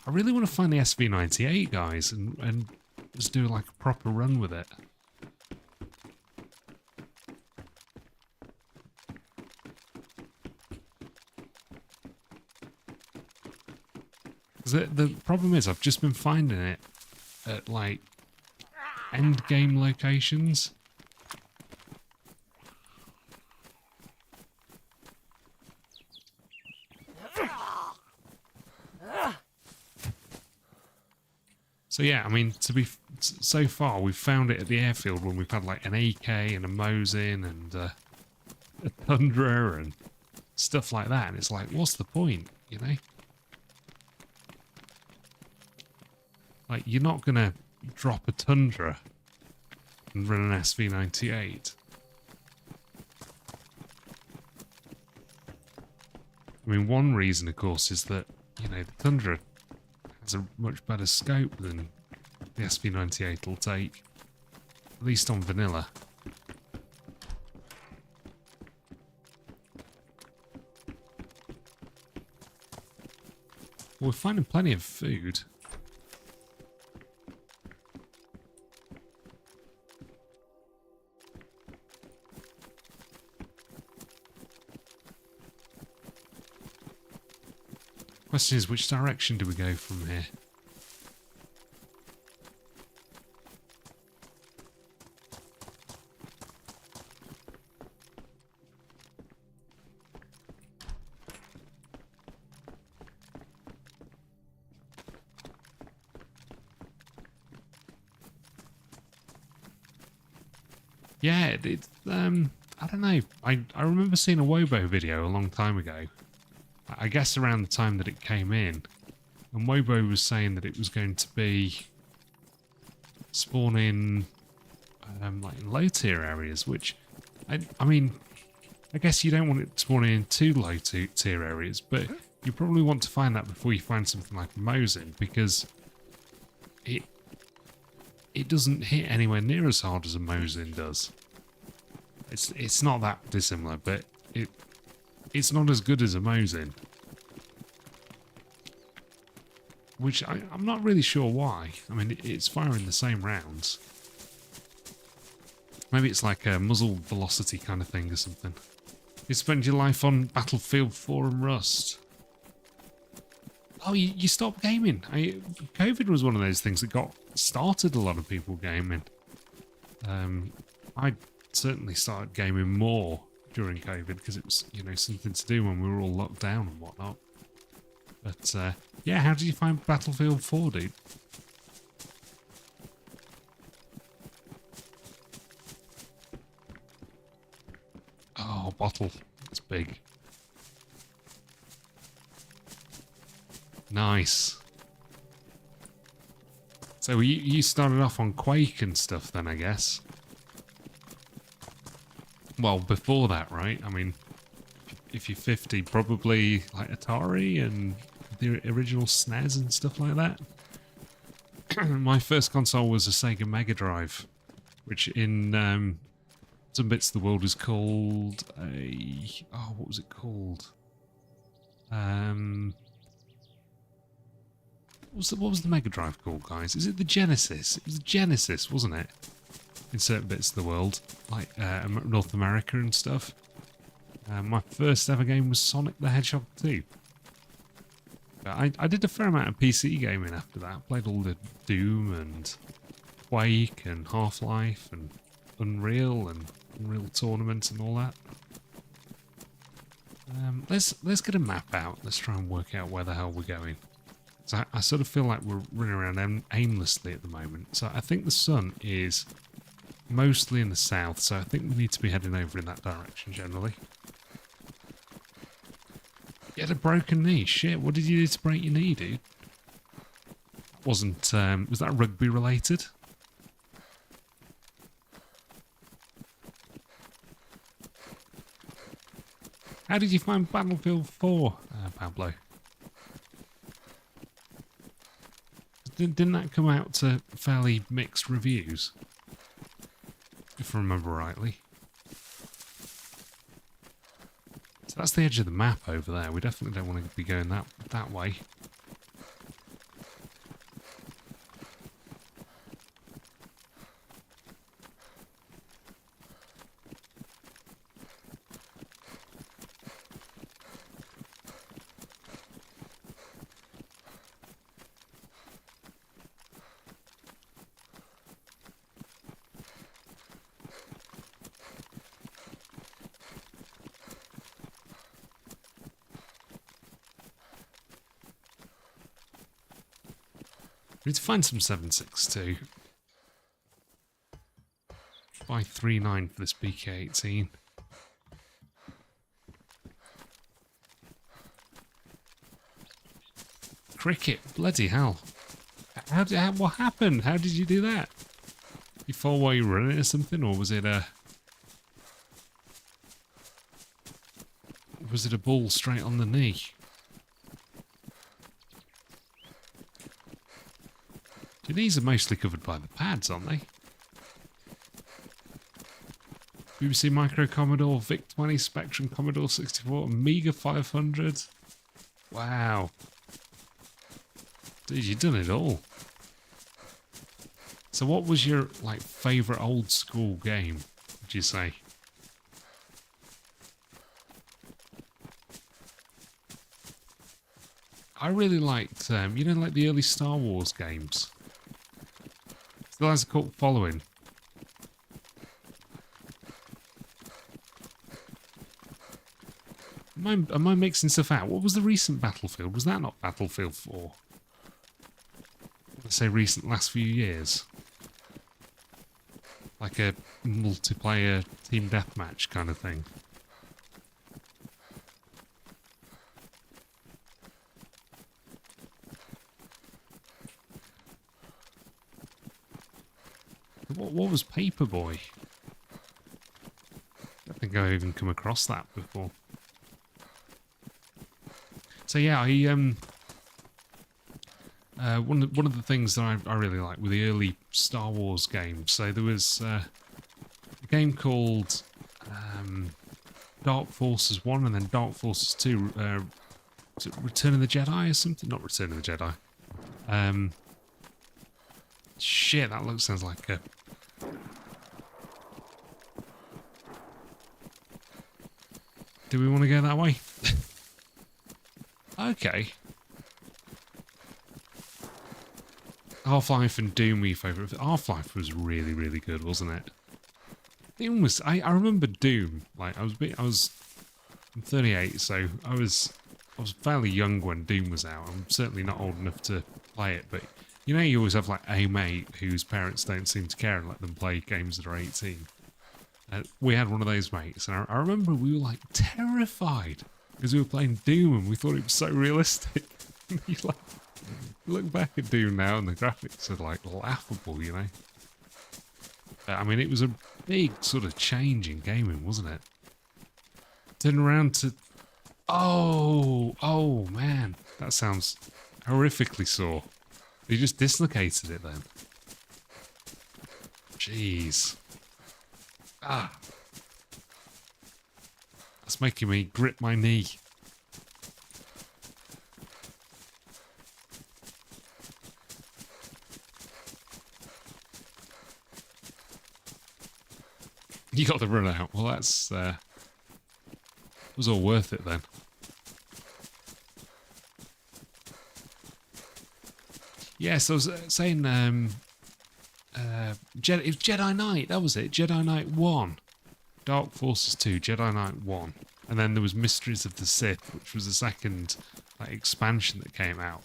A: I really want to find the SV98, guys, and just do like a proper run with it. The problem is I've just been finding it at like end game locations. So yeah, I mean, so far we've found it at the airfield when we've had like an AK and a Mosin and a Tundra and stuff like that, and it's like, what's the point, you know? Like, you're not going to drop a Tundra and run an SV98. I mean, one reason, of course, is that, you know, the Tundra has a much better scope than the SV98 will take, at least on vanilla. Well, we're finding plenty of food. Question is, which direction do we go from here? Yeah, I don't know. I remember seeing a Wobo video a long time ago. I guess around the time that it came in. And Wobo was saying that it was going to be spawning like in low tier areas, which, I mean, I guess you don't want it spawning in too low tier areas, but you probably want to find that before you find something like Mosin, because it doesn't hit anywhere near as hard as a Mosin does. It's not that dissimilar, but it's not as good as a Mosin. Which I'm not really sure why. I mean, it's firing the same rounds. Maybe it's like a muzzle velocity kind of thing or something. You spend your life on Battlefield 4 and Rust. Oh, you stopped gaming. COVID was one of those things that got started a lot of people gaming. I certainly started gaming more during COVID because it was, you know, something to do when we were all locked down and whatnot. But yeah, how did you find Battlefield 4, dude? Oh, bottle. It's big. Nice. So you started off on Quake and stuff then, I guess? Well, before that, right? I mean, if you're 50, probably like Atari and the original SNES and stuff like that. My first console was a Sega Mega Drive, which in some bits of the world is called a... Oh, what was it called? What was the Mega Drive called, guys? Is it the Genesis? It was the Genesis, wasn't it? In certain bits of the world, like North America and stuff. My first ever game was Sonic the Hedgehog 2. I did a fair amount of PC gaming after that. I played all the Doom and Quake and Half-Life and Unreal and Unreal Tournament and all that. Let's get a map out. Let's try and work out where the hell we're going. So I sort of feel like we're running around aimlessly at the moment. So I think the sun is mostly in the south, so I think we need to be heading over in that direction generally. You had a broken knee. Shit, what did you do to break your knee, dude? Wasn't, was that rugby related? How did you find Battlefield 4, Pablo? Didn't that come out to fairly mixed reviews? If I remember rightly. So that's the edge of the map over there. We definitely don't want to be going that way. We need to find some 7.62. Buy 3.9 for this BK-18. Cricket, bloody hell. What happened? How did you do that? You fall while you were running or something, or was it a... Was it a ball straight on the knee? These are mostly covered by the pads, aren't they? BBC Micro Commodore, VIC-20, Spectrum Commodore 64, Amiga 500. Wow. Dude, you've done it all. So what was your, like, favourite old school game, would you say? I really liked, you know, like the early Star Wars games. Still has a cult following. Am I mixing stuff out? What was the recent Battlefield? Was that not Battlefield 4? Let's say recent, last few years. Like a multiplayer team deathmatch kind of thing. What was Paperboy? I don't think I've even come across that before. So yeah, one of the things that I really like were the early Star Wars games. So there was a game called Dark Forces 1 and then Dark Forces 2. Was it Return of the Jedi or something? Not Return of the Jedi. Shit, that sounds like a... Do we want to go that way? Okay. Half-Life and Doom were your favourite. Half-Life was really, really good, wasn't it? Doom was... I remember Doom. Like, I'm 38, so I was fairly young when Doom was out. I'm certainly not old enough to play it, but you know you always have like a mate whose parents don't seem to care and let them play games that are 18. We had one of those mates, and I remember we were like terrified because we were playing Doom and we thought it was so realistic. You like look back at Doom now and the graphics are like laughable, you know. I mean, it was a big sort of change in gaming, wasn't it? Turn around to... Oh man, that sounds horrifically sore. You just dislocated it then. Jeez. Ah. That's making me grip my knee. You got the run out. Well, that's was all worth it then. Yes, I was saying it was Jedi Knight, that was it. Jedi Knight 1. Dark Forces 2, Jedi Knight 1. And then there was Mysteries of the Sith, which was the second like, expansion that came out.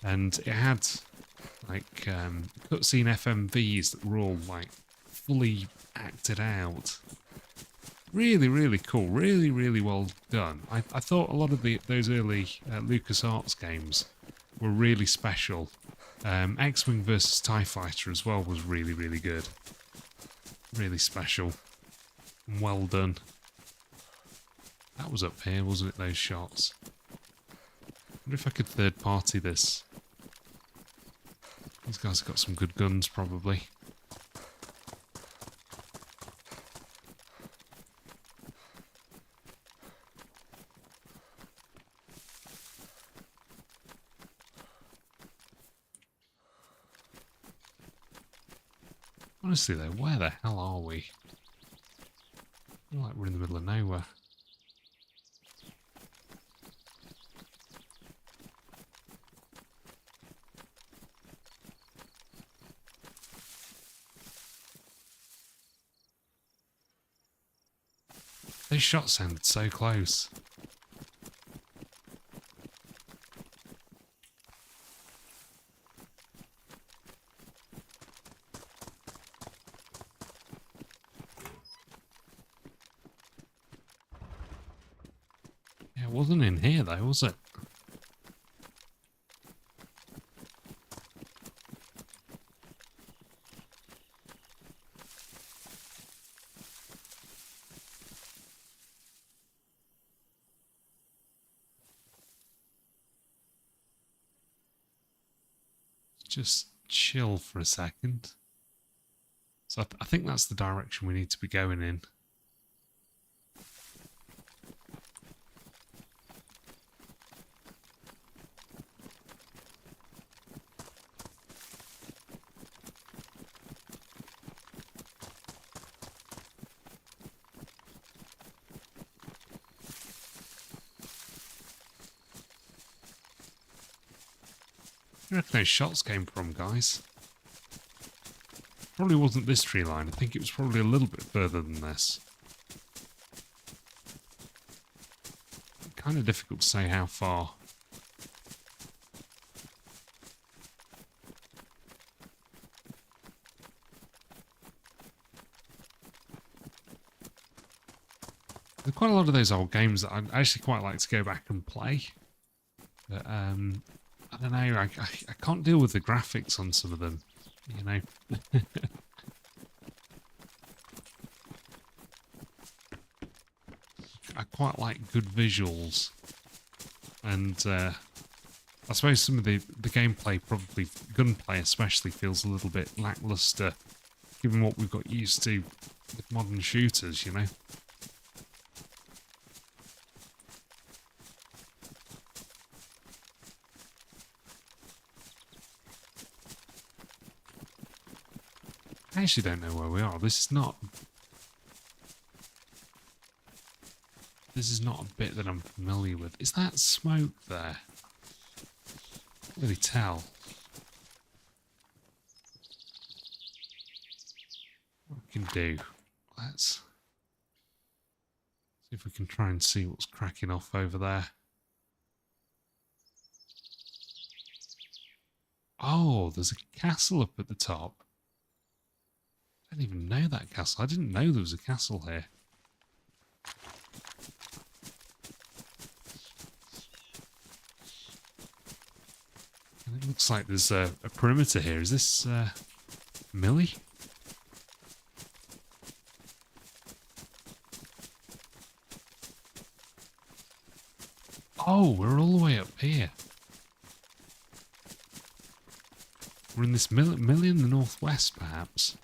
A: And it had like cutscene FMVs that were all like fully acted out. Really, really cool. Really, really well done. I thought a lot of those early LucasArts games were really special. X-Wing versus TIE Fighter as well was really, really good. Really special. And well done. That was up here, wasn't it, those shots? I wonder if I could third party this. These guys have got some good guns, probably. Honestly, though, where the hell are we? I feel like we're in the middle of nowhere. Those shots sounded so close. Yeah, it wasn't in here though, was it? Just chill for a second. So I think that's the direction we need to be going in. Where do those shots came from, guys? Probably wasn't this tree line. I think it was probably a little bit further than this. Kind of difficult to say how far. There's quite a lot of those old games that I'd actually quite like to go back and play. But, I don't know, I can't deal with the graphics on some of them, you know. I quite like good visuals. And I suppose some of the gameplay, probably gunplay especially, feels a little bit lackluster, given what we've got used to with modern shooters, you know. I actually don't know where we are. This is not a bit that I'm familiar with. Is that smoke there? Can't really tell. What we can do? Let's see if we can try and see what's cracking off over there. Oh, there's a castle up at the top. I didn't even know that castle. I didn't know there was a castle here. And it looks like there's a perimeter here. Is this Millie? Oh, we're all the way up here. We're in this mill in the northwest, perhaps.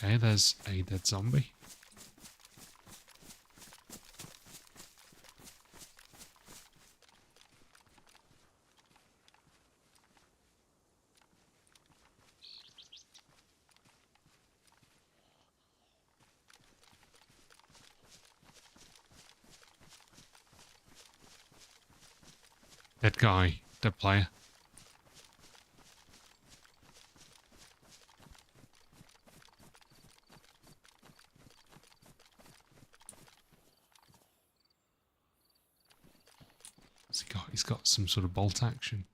A: Okay, there's a dead zombie. Dead guy, dead player. What's he got? He's got some sort of bolt action.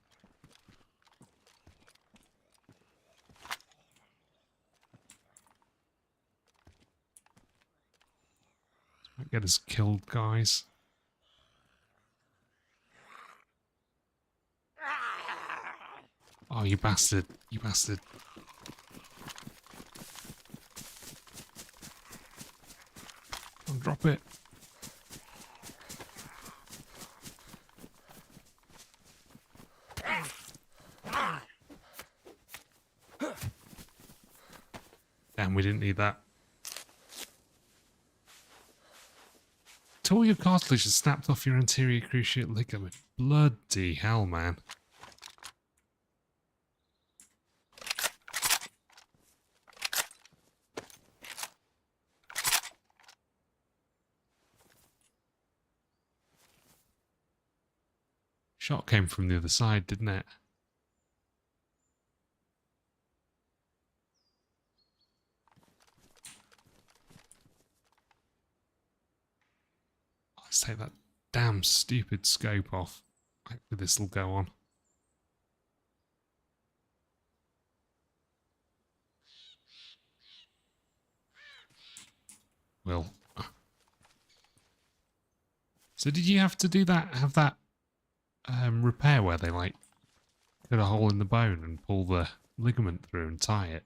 A: Might get us killed, guys. Oh, you bastard. You bastard. Don't drop it. Damn, we didn't need that. Tore your cartilage and snapped off your anterior cruciate ligament. Bloody hell, man. Shot came from the other side, didn't it? Let's take that damn stupid scope off. Hopefully this will go on. Well. So did you have to do that, have that repair where they like cut a hole in the bone and pull the ligament through and tie it?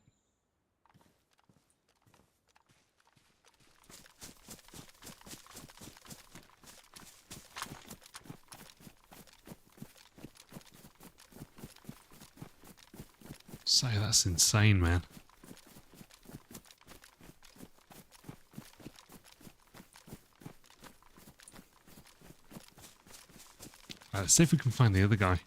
A: So that's insane, man. Let's see if we can find the other guy.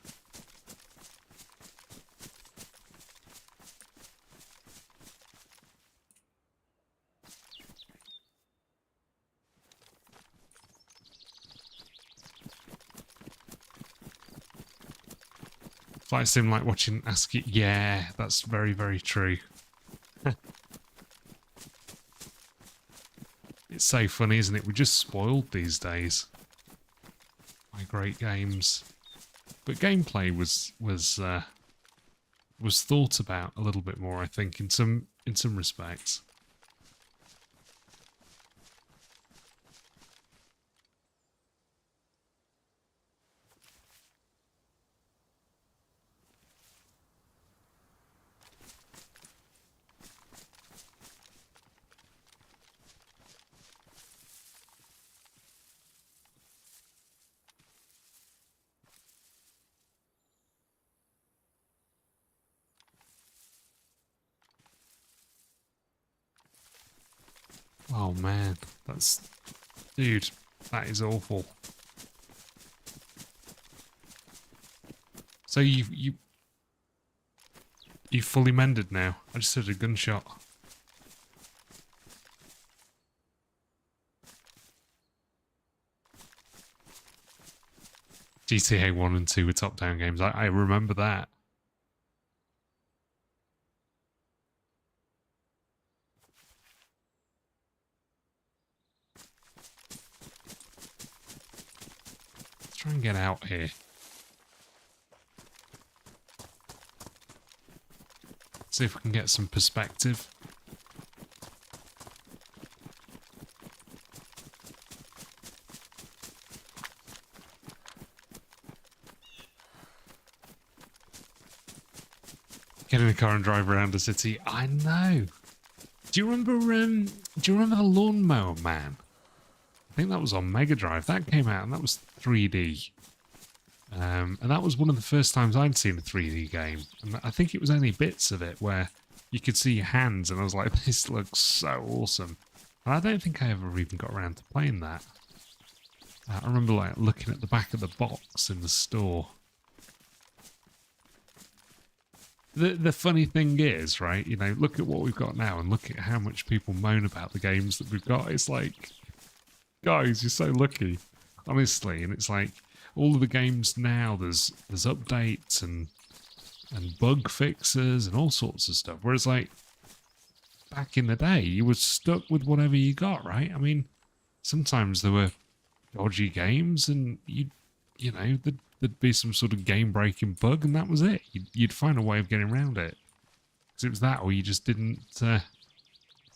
A: Flight sim like watching ASCII. Yeah, that's very, very true. It's so funny, isn't it? We're just spoiled these days by great games. But gameplay was thought about a little bit more, I think, in some respects. Oh man, dude, that is awful. So you fully mended now? I just heard a gunshot. GTA 1 and 2 were top-down games. I remember that. Let's try and get out here. See if we can get some perspective. Get in a car and drive around the city. I know. Do you remember the Lawnmower Man? I think that was on Mega Drive. That came out and that was 3D. And that was one of the first times I'd seen a 3D game. And I think it was only bits of it where you could see your hands and I was like, this looks so awesome. And I don't think I ever even got around to playing that. I remember like looking at the back of the box in the store. The funny thing is, right, you know, look at what we've got now and look at how much people moan about the games that we've got. It's like, guys, you're so lucky, honestly. And it's like, all of the games now, there's updates and bug fixes and all sorts of stuff. Whereas, like, back in the day, you were stuck with whatever you got, right? I mean, sometimes there were dodgy games and you you know, there'd be some sort of game-breaking bug, and that was it. You'd find a way of getting around it. Because it was that, or you just didn't,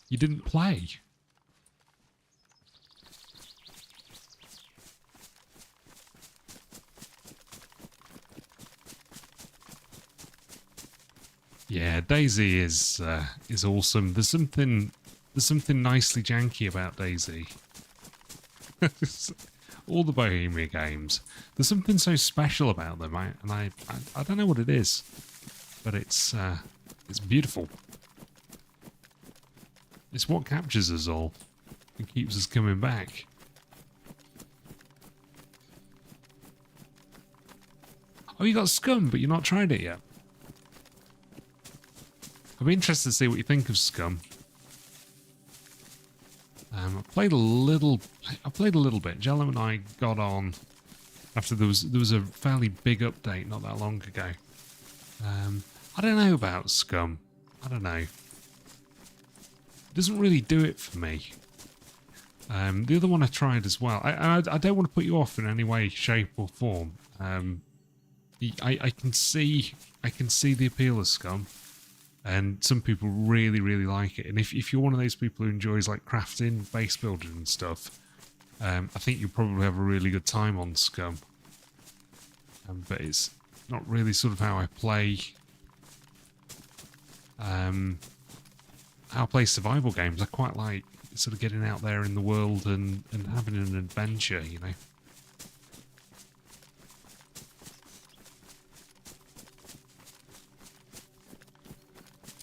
A: you didn't play. Yeah, DayZ is awesome. There's something nicely janky about DayZ. All the Bohemia games. There's something so special about them, I don't know what it is, but it's beautiful. It's what captures us all and keeps us coming back. Oh, you got Scum, but you've not tried it yet. I'd be interested to see what you think of Scum. I played a little bit. Jello and I got on after there was a fairly big update not that long ago. I don't know about Scum. I don't know. It doesn't really do it for me. The other one I tried as well. I don't want to put you off in any way, shape, or form. I can see the appeal of Scum. And some people really, really like it. And if you're one of those people who enjoys like crafting, base building and stuff, I think you'll probably have a really good time on Scum. But it's not really sort of how I play survival games. I quite like sort of getting out there in the world and having an adventure, you know.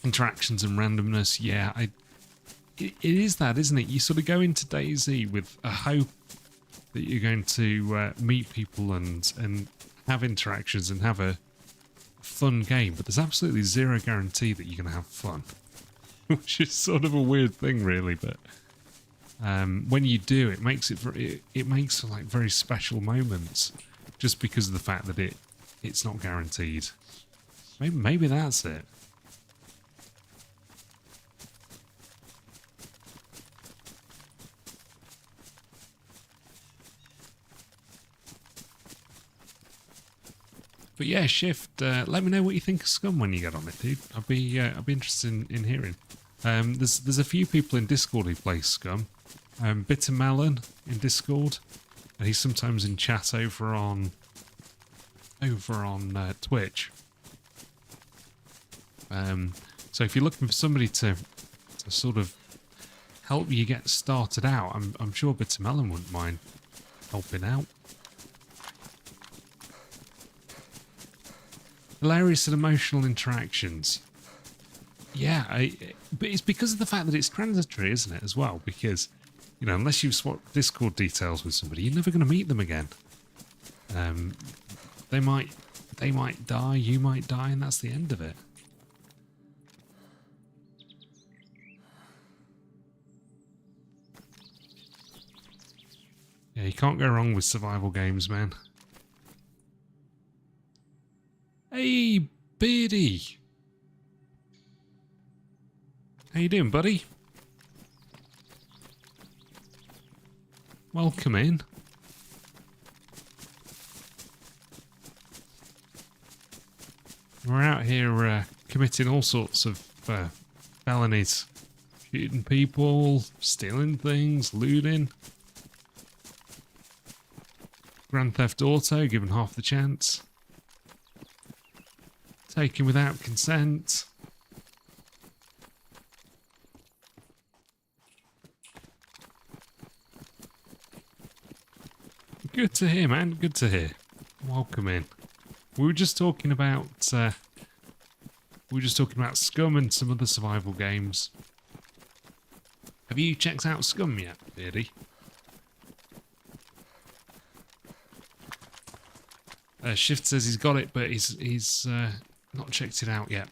A: Interactions and randomness, yeah, it is that, isn't it? You sort of go into DayZ with a hope that you're going to meet people and have interactions and have a fun game, but there's absolutely zero guarantee that you're going to have fun, which is sort of a weird thing, really. But when you do, it makes it makes for like very special moments, just because of the fact that it's not guaranteed. Maybe that's it. But yeah, Shift. Let me know what you think of Scum when you get on it, dude. I'd be interested in hearing. There's a few people in Discord who play Scum. Bitter Melon in Discord, and he's sometimes in chat over on Twitch. So if you're looking for somebody to sort of help you get started out, I'm sure Bitter Melon wouldn't mind helping out. Hilarious and emotional interactions. Yeah, but it's because of the fact that it's transitory, isn't it, as well? Because, you know, unless you've swapped Discord details with somebody, you're never going to meet them again. They might die, you might die, and that's the end of it. Yeah, you can't go wrong with survival games, man. Hey, Beardy. How you doing, buddy? Welcome in. We're out here committing all sorts of felonies. Shooting people, stealing things, looting. Grand Theft Auto, given half the chance. Taken without consent. Good to hear, man. Good to hear. Welcome in. We were just talking about Scum and some other survival games. Have you checked out Scum yet, Beardy? Shift says he's got it, but he's not checked it out yet.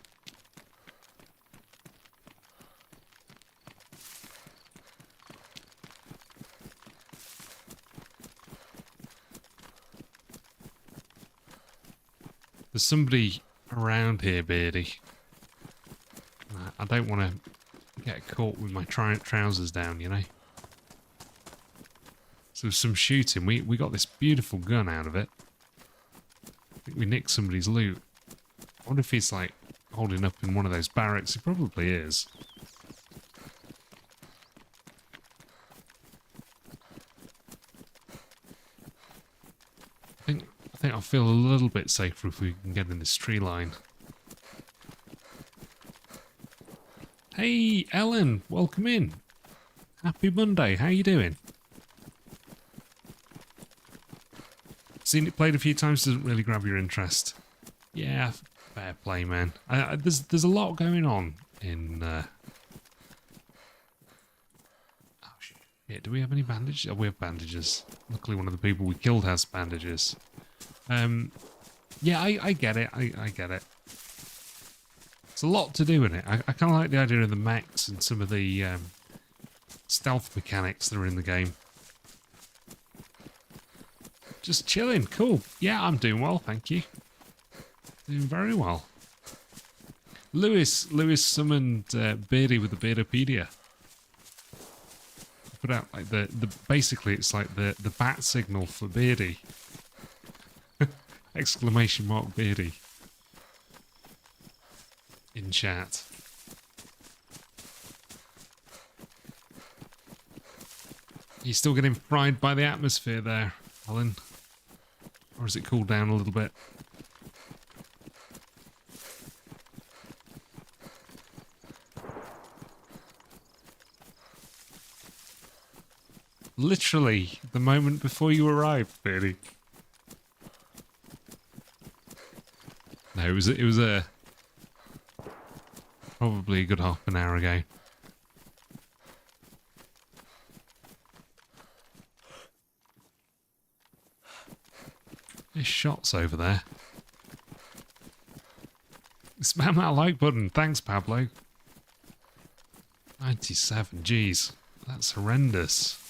A: There's somebody around here, Beardy. I don't want to get caught with my trousers down, you know. So some shooting. We got this beautiful gun out of it. think we nicked somebody's loot. I wonder if he's like holding up in one of those barracks. He probably is. I think I'll feel a little bit safer if we can get in this tree line. Hey, Ellen, welcome in. Happy Monday. How you doing? Seen it played a few times. Doesn't really grab your interest. Yeah, fair play, man. There's a lot going on in. Oh shit! Do we have any bandages? Oh, we have bandages. Luckily, one of the people we killed has bandages. Yeah, I get it. I get it. It's a lot to do in it. I kind of like the idea of the mechs and some of the stealth mechanics that are in the game. Just chilling. Cool. Yeah, I'm doing well, thank you. Doing very well. Lewis summoned Beardy with the Beardopedia. Put out like the basically it's like the bat signal for Beardy. Exclamation mark Beardy. In chat. You're still getting fried by the atmosphere there, Alan? Or has it cooled down a little bit? Literally, the moment before you arrived, Beardy. No, it was a probably a good half an hour ago. There's shots over there. Spam that like button. Thanks, Pablo. 97. Jeez. That's horrendous.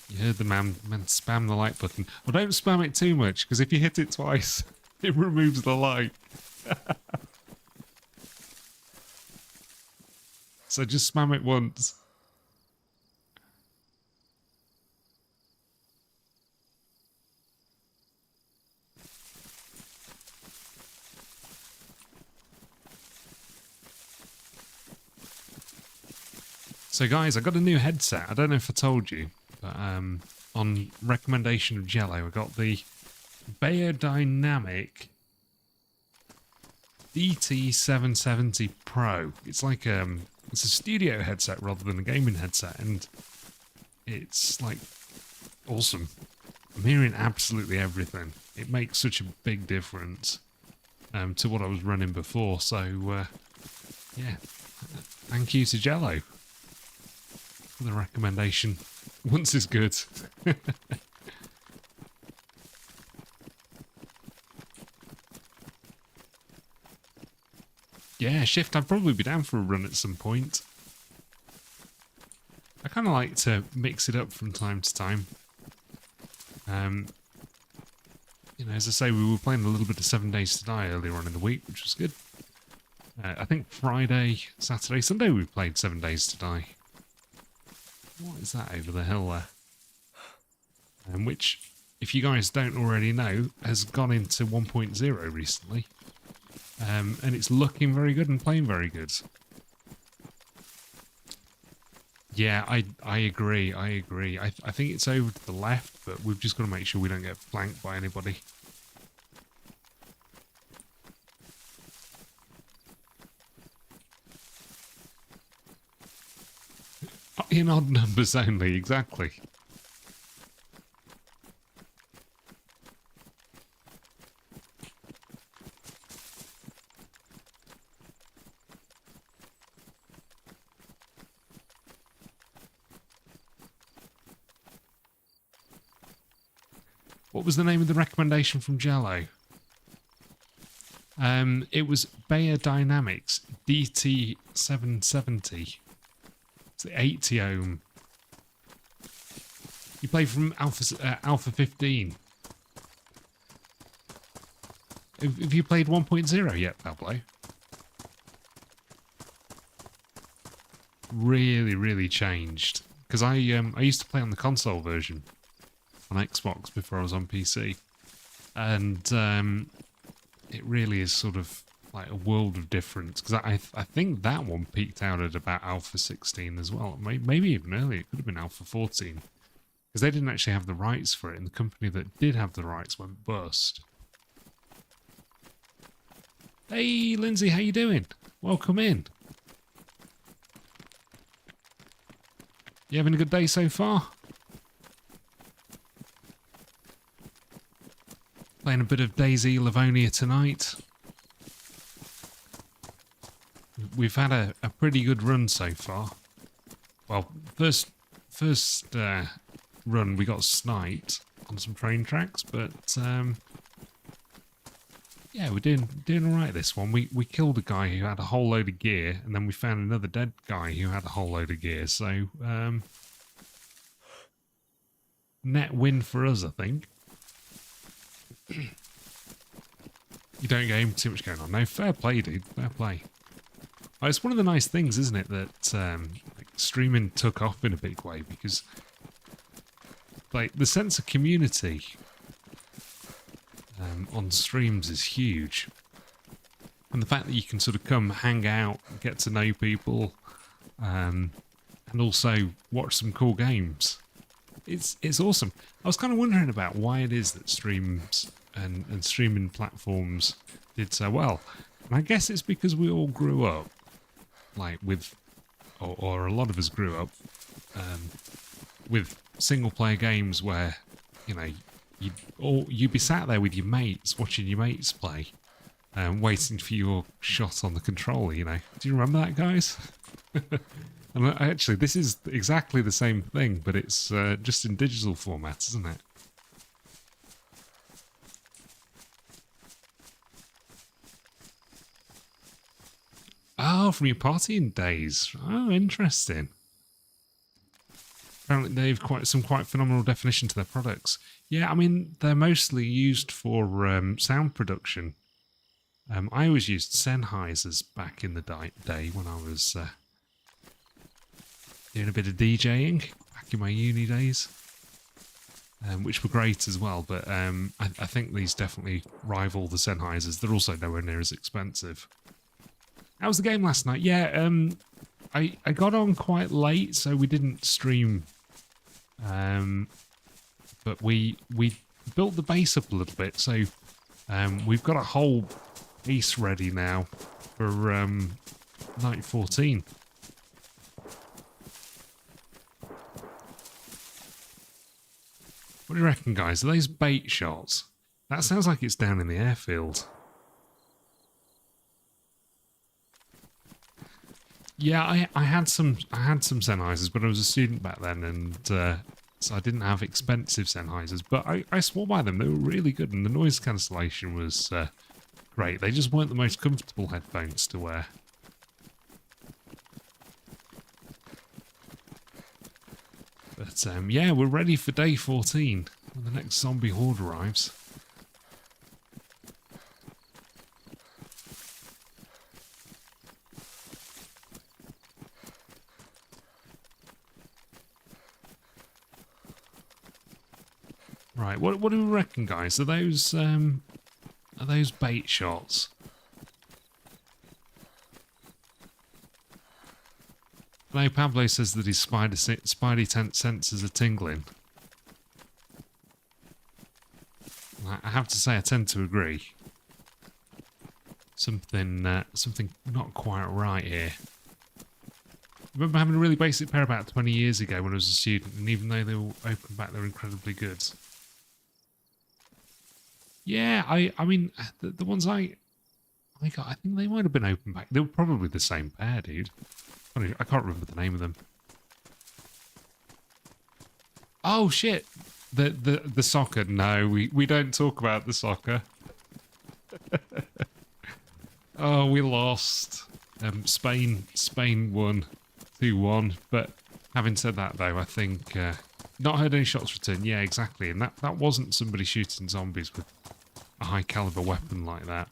A: You heard the man spam the like button. Well, don't spam it too much, because if you hit it twice, it removes the like. So just spam it once. So guys, I got a new headset. I don't know if I told you, but on recommendation of Jello, I got the Beyerdynamic DT770 Pro. It's like it's a studio headset rather than a gaming headset, and it's like awesome. I'm hearing absolutely everything. It makes such a big difference to what I was running before. So yeah, thank you to Jello for the recommendation. Once is good. Yeah, Shift, I'd probably be down for a run at some point. I kind of like to mix it up from time to time. You know, as I say, we were playing a little bit of 7 Days to Die earlier on in the week, which was good. I think Friday, Saturday, Sunday we played 7 Days to Die. What is that over the hill there? Which, if you guys don't already know, has gone into 1.0 recently. And it's looking very good and playing very good. Yeah, I agree, I think it's over to the left, but we've just got to make sure we don't get flanked by anybody. In odd numbers only, exactly. What was the name of the recommendation from Jello? It was Beyerdynamics DT770. It's the 80 ohm. You play from Alpha 15. Have you played 1.0 yet, Pablo? Really changed. Because I used to play on the console version. on Xbox before I was on PC. And it really is sort of like a world of difference, because I think that one peaked out at about Alpha 16 as well. Maybe even earlier. It could have been Alpha 14. Because they didn't actually have the rights for it, and the company that did have the rights went bust. Hey, Lindsay, how you doing? Welcome in. You having a good day so far? Playing a bit of DayZ Livonia tonight. We've had a pretty good run so far. Well, first run we got sniped on some train tracks, but yeah, we're doing all right this one. We killed a guy who had a whole load of gear, and then we found another dead guy who had a whole load of gear. So net win for us, I think. You don't get too much going on. No, fair play, dude. Fair play. Oh, it's one of the nice things, isn't it, that like streaming took off in a big way, because like the sense of community on streams is huge, and the fact that you can sort of come hang out, get to know people, and also watch some cool games. It's awesome. I was kind of wondering about why it is that streams and streaming platforms did so well, and I guess it's because we all grew up like with, or a lot of us grew up with single player games where, you know, you'd be sat there with your mates watching your mates play, waiting for your shot on the controller. You know, do you remember that, guys? And actually, this is exactly the same thing, but it's just in digital format, isn't it? Oh, from your partying days. Oh, interesting. Apparently they've some quite phenomenal definition to their products. Yeah, I mean, they're mostly used for sound production. I always used Sennheisers back in the day when I was doing a bit of DJing back in my uni days, which were great as well. But I think these definitely rival the Sennheisers. They're also nowhere near as expensive. How was the game last night? Yeah, I got on quite late, so we didn't stream. But we built the base up a little bit, so we've got a whole base ready now for night 14. What do you reckon, guys? Are those bait shots? That sounds like it's down in the airfield. Yeah, I had some Sennheisers, but I was a student back then, and so I didn't have expensive Sennheisers. But I swore by them; they were really good, and the noise cancellation was great. They just weren't the most comfortable headphones to wear. But yeah, we're ready for day 14 when the next zombie horde arrives. Right, what do we reckon, guys? Are those bait shots? I know Pablo says that his spidey sensors are tingling. I have to say I tend to agree. Something not quite right here. I remember having a really basic pair about 20 years ago when I was a student, and even though they were open back, they were incredibly good. Yeah, I mean, the ones I got, I think they might have been open back. They were probably the same pair, dude. I can't remember the name of them. Oh shit! The soccer. No, we don't talk about the soccer. Oh, we lost. Spain won 2-1. But having said that, though, I think not heard any shots returned. Yeah, exactly. And that wasn't somebody shooting zombies with a high caliber weapon like that.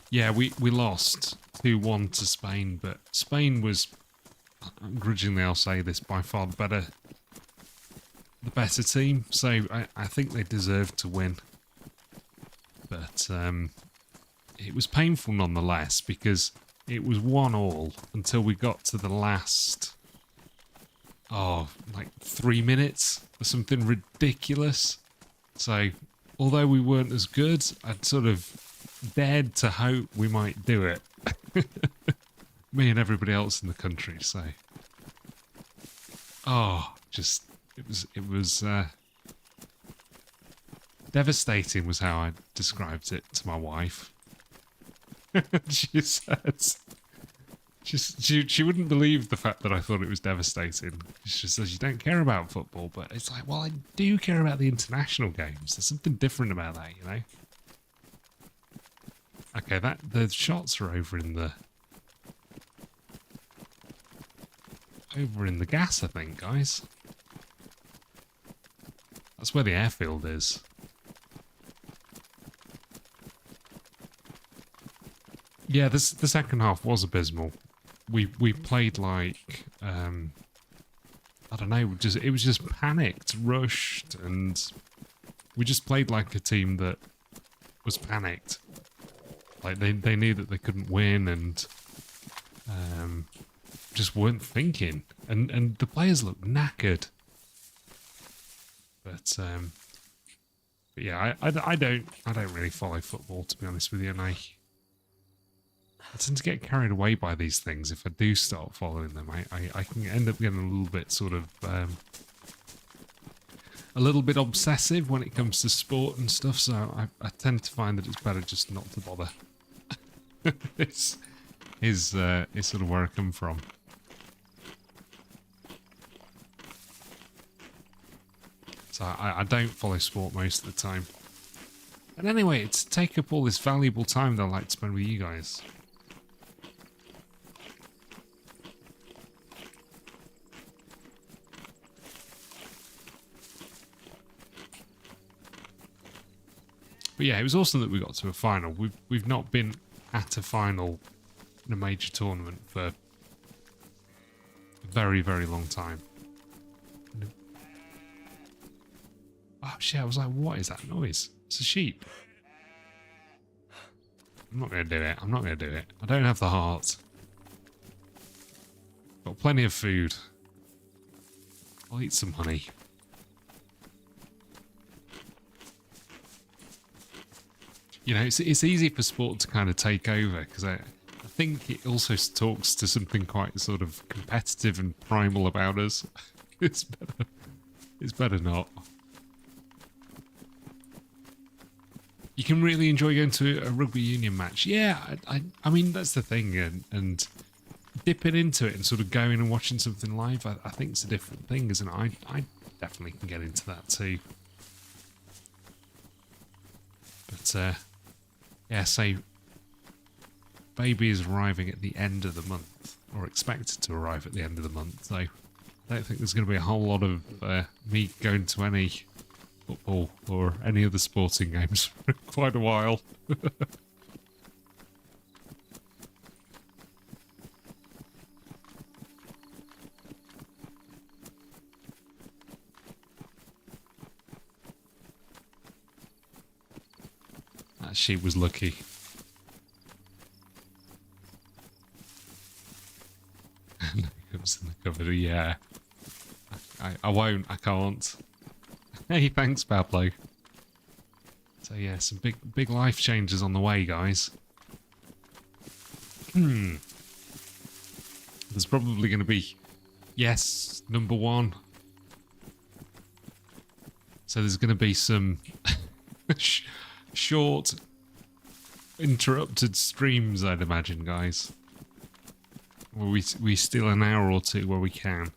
A: Yeah, we lost 2-1 to Spain, but Spain was, grudgingly I'll say this, by far the better the better team, so I think they deserved to win. But it was painful nonetheless, because it was 1-1 until we got to the last, like 3 minutes or something ridiculous. So, although we weren't as good, I'd sort of dared to hope we might do it. Me and everybody else in the country, so. It was devastating was how I described it to my wife. She says, she wouldn't believe the fact that I thought it was devastating. She says, you don't care about football, but it's like, well, I do care about the international games. There's something different about that, you know? Okay, the shots are over in the gas, I think, guys. That's where the airfield is. Yeah, the second half was abysmal. We played like I don't know, it was just panicked, rushed, and we just played like a team that was panicked. Like they knew that they couldn't win, and just weren't thinking, and the players looked knackered. But yeah, I don't really follow football, to be honest with you, and I tend to get carried away by these things. If I do start following them, I can end up getting a little bit sort of a little bit obsessive when it comes to sport and stuff. So I tend to find that it's better just not to bother. It's sort of where I come from. So I don't follow sport most of the time. And anyway, it's to take up all this valuable time that I like to spend with you guys. But yeah, it was awesome that we got to a final. We've not been at a final in a major tournament for a very, very long time. Oh shit, I was like, what is that noise? It's a sheep. I'm not going to do it. I'm not going to do it. I don't have the heart. Got plenty of food. I'll eat some honey. You know, it's easy for sport to kind of take over, because I think it also talks to something quite sort of competitive and primal about us. It's better not. You can really enjoy going to a rugby union match. Yeah, I mean, that's the thing, and dipping into it and sort of going and watching something live, I think it's a different thing, isn't it? I definitely can get into that too. But, yeah, so baby is arriving at the end of the month, or expected to arrive at the end of the month, so I don't think there's going to be a whole lot of me going to any football or any other sporting games for quite a while. That sheep was lucky. No, it was in the cupboard, yeah. I won't, I can't. Hey, thanks, Pablo. So yeah, some big life changes on the way, guys. There's probably going to be, yes, number 1. So there's going to be some short, interrupted streams, I'd imagine, guys. Where we steal an hour or two where we can.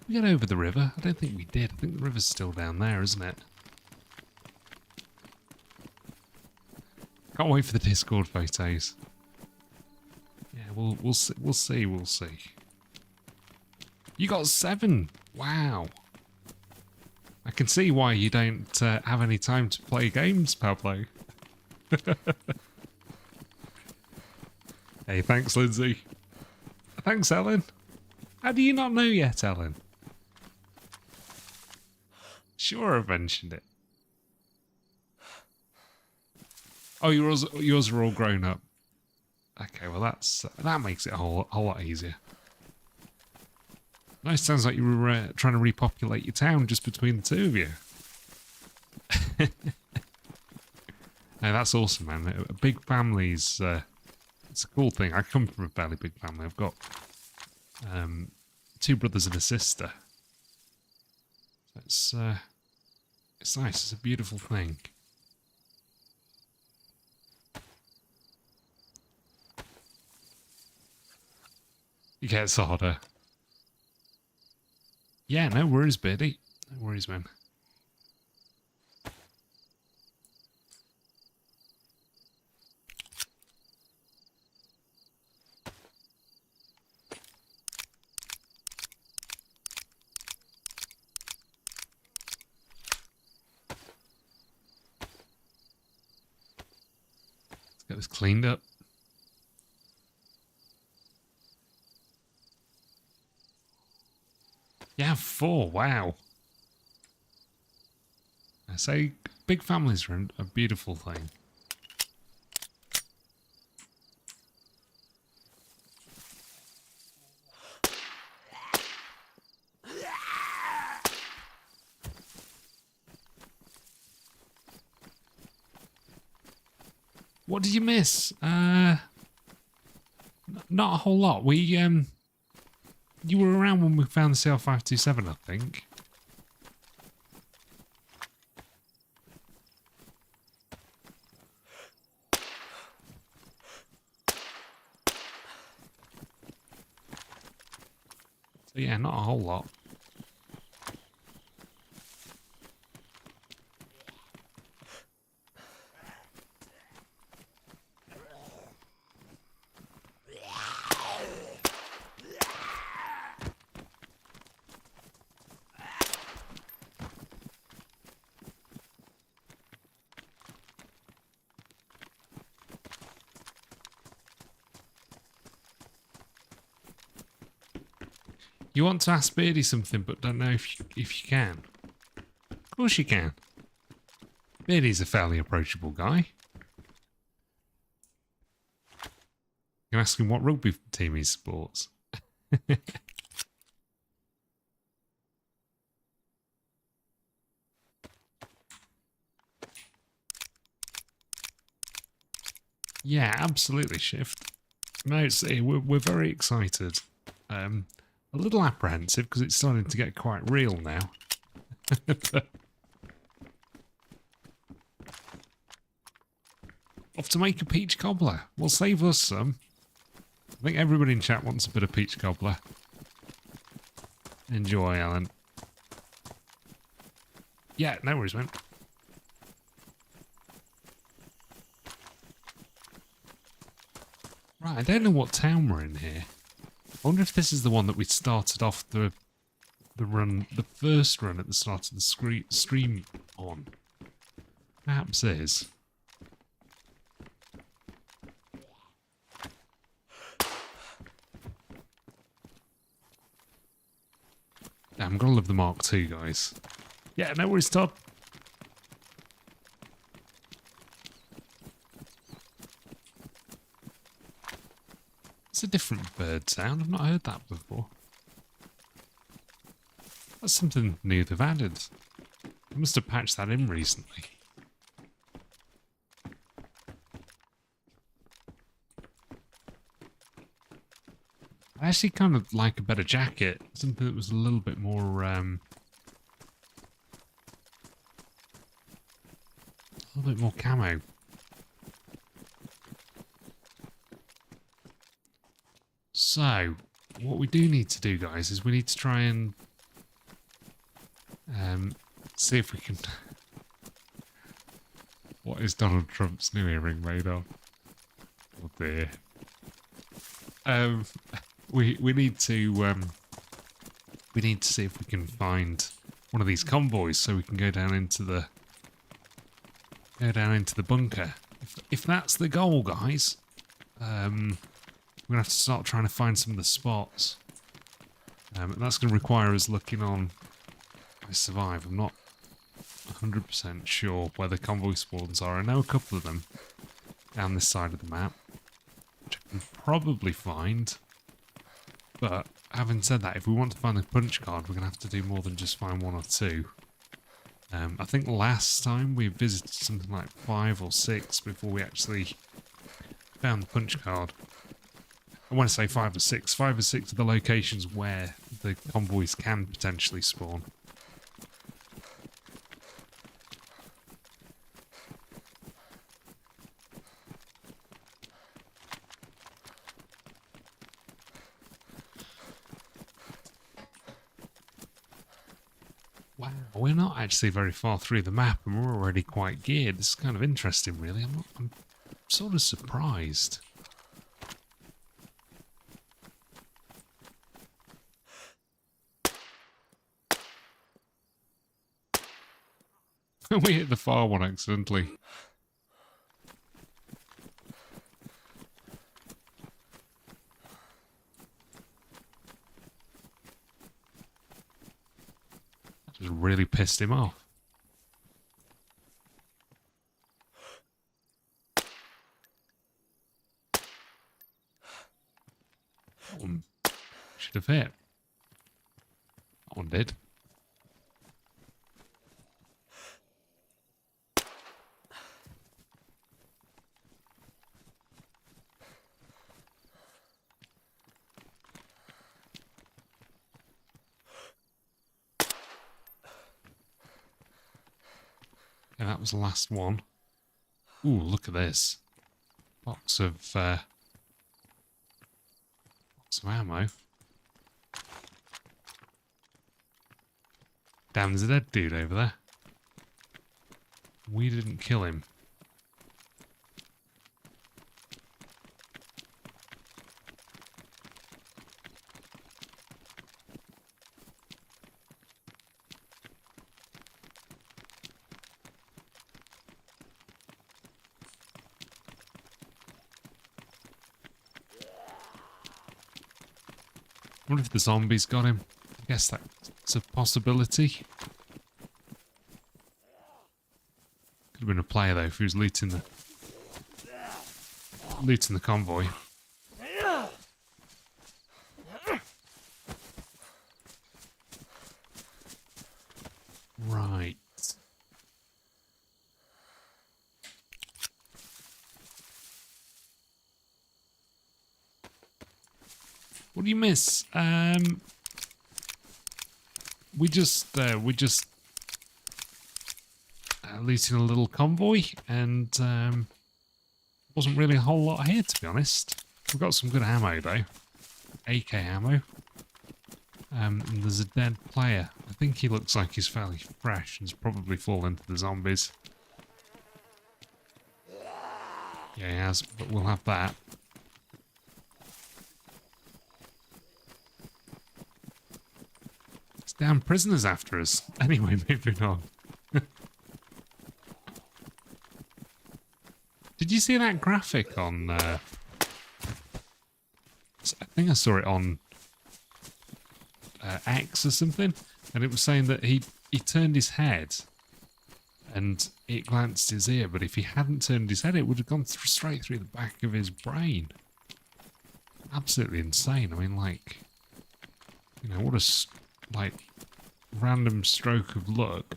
A: We get over the river? I don't think we did. I think the river's still down there, isn't it? Can't wait for the Discord photos. Yeah, we'll see. You got 7. Wow. I can see why you don't have any time to play games, Pablo. Hey, thanks, Lindsay. Thanks, Ellen. How do you not know yet, Ellen? Sure, I've mentioned it. Oh, yours are all grown up. Okay, well that makes it a whole lot easier. Nice, sounds like you were trying to repopulate your town just between the two of you. Hey, that's awesome, man. A big family's it's a cool thing. I come from a fairly big family. I've got 2 brothers and a sister. It's nice. It's a beautiful thing. It gets harder. Yeah, no worries, Birdie. No worries, man. Let's get this cleaned up. Yeah, 4. Wow. I say big families are a beautiful thing. What did you miss? Not a whole lot. You were around when we found the CL527, I think. So yeah, not a whole lot. You want to ask Beardy something, but don't know if you can. Of course you can. Beardy's a fairly approachable guy. You can ask him what rugby team he supports. Yeah, absolutely, Shift. No, we're very excited. A little apprehensive because it's starting to get quite real now. Off to make a peach cobbler. We'll save us some. I think everybody in chat wants a bit of peach cobbler. Enjoy, Alan. Yeah, no worries, man. Right, I don't know what town we're in here. I wonder if this is the one that we started off the first run at the start of the stream on. Perhaps is. I'm gonna love the Mark II, guys. Yeah, no worries, Todd. It's a different bird sound. I've not heard that before. That's something new they've added. I must have patched that in recently. I actually kind of like a better jacket. Something that was a little bit more, camo. So, what we do need to do, guys, is we need to try and see if we can... What is Donald Trump's new earring made of? Oh dear. We need to see if we can find one of these convoys so we can go down into the bunker. If that's the goal, guys. We're going to have to start trying to find some of the spots. And that's going to require us looking on I Survive. I'm not 100% sure where the convoy spawns are. I know a couple of them down this side of the map, which I can probably find. But having said that, if we want to find the punch card, we're going to have to do more than just find one or two. I think last time we visited something like 5 or 6 before we actually found the punch card. I want to say 5 or 6. 5 or 6 are the locations where the convoys can potentially spawn. Wow, we're not actually very far through the map and we're already quite geared. This is kind of interesting, really. I'm sort of surprised. We hit the far one accidentally. Just really pissed him off. That one should have hit. That one did. Yeah, that was the last one. Ooh, look at this. Box of ammo. Damn, there's a dead dude over there. We didn't kill him. I wonder if the zombies got him. I guess that's a possibility. Could have been a player though if he was looting the convoy. Right. What do you miss? We just looting a little convoy, and wasn't really a whole lot here, to be honest. We've got some good ammo though, AK ammo. And there's a dead player. I think he looks like he's fairly fresh and has probably fallen into the zombies. Yeah, he has, but we'll have that. Damn prisoners after us. Anyway, moving on. Did you see that graphic on... I think I saw it on X or something, and it was saying that he turned his head and it glanced his ear, but if he hadn't turned his head, it would have gone straight through the back of his brain. Absolutely insane. I mean, like, you know, what a... like, random stroke of luck.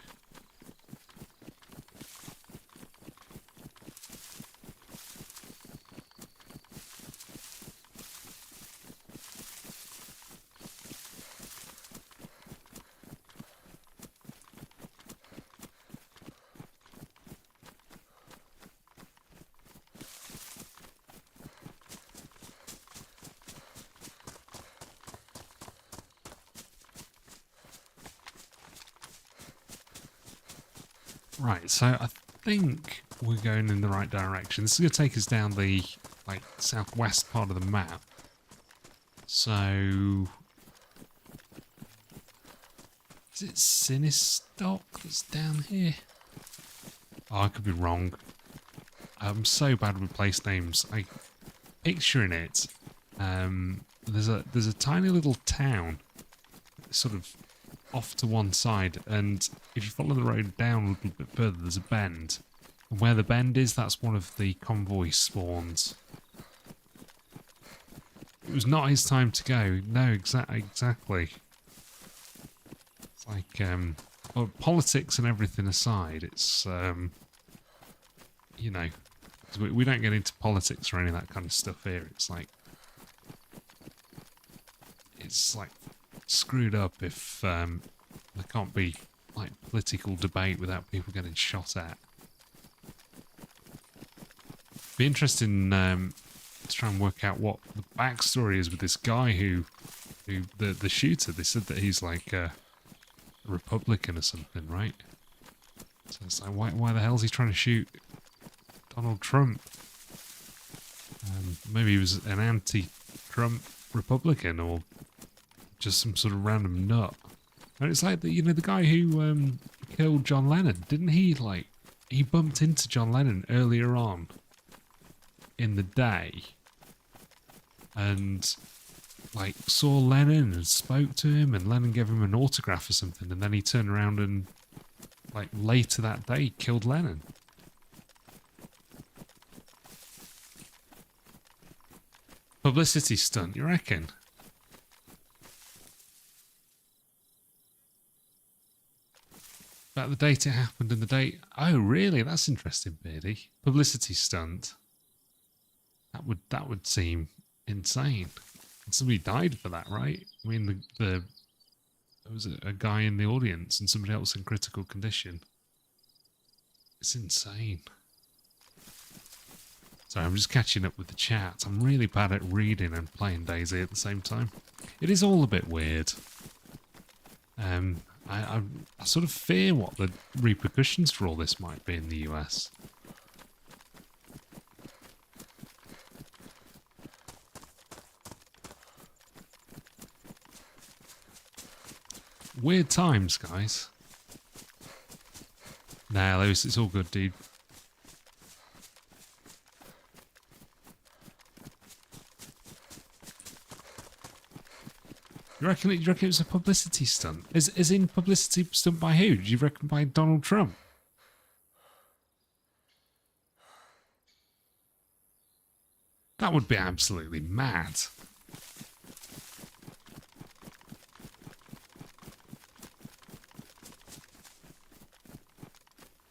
A: Right, so I think we're going in the right direction. This is going to take us down the, like, southwest part of the map. So... is it Sinistock that's down here? Oh, I could be wrong. I'm so bad with place names. Picturing it, There's a tiny little town, sort of off to one side, and if you follow the road down a little bit further, there's a bend. And where the bend is, that's one of the convoy spawns. It was not his time to go. No, exactly. It's like, well, politics and everything aside, it's, you know, we don't get into politics or any of that kind of stuff here. It's like screwed up if there can't be like political debate without people getting shot at. Be interesting to try and work out what the backstory is with this guy who the shooter. They said that he's like a Republican or something, right? So it's like, why the hell is he trying to shoot Donald Trump? Maybe he was an anti-Trump Republican or just some sort of random nut. And it's like the guy who killed John Lennon, didn't he? Like, he bumped into John Lennon earlier on in the day and like saw Lennon and spoke to him, and Lennon gave him an autograph or something, and then he turned around and like later that day killed Lennon. Publicity stunt, you reckon? About the date it happened and the date. Oh, really? That's interesting, Beardy. Publicity stunt. That would seem insane. And somebody died for that, right? I mean, there was a guy in the audience and somebody else in critical condition. It's insane. Sorry, I'm just catching up with the chat. I'm really bad at reading and playing DayZ at the same time. It is all a bit weird. I sort of fear what the repercussions for all this might be in the US. Weird times, guys. Nah, Lewis, it's all good, dude. You reckon it was a publicity stunt? Is in publicity stunt by who? Do you reckon by Donald Trump? That would be absolutely mad.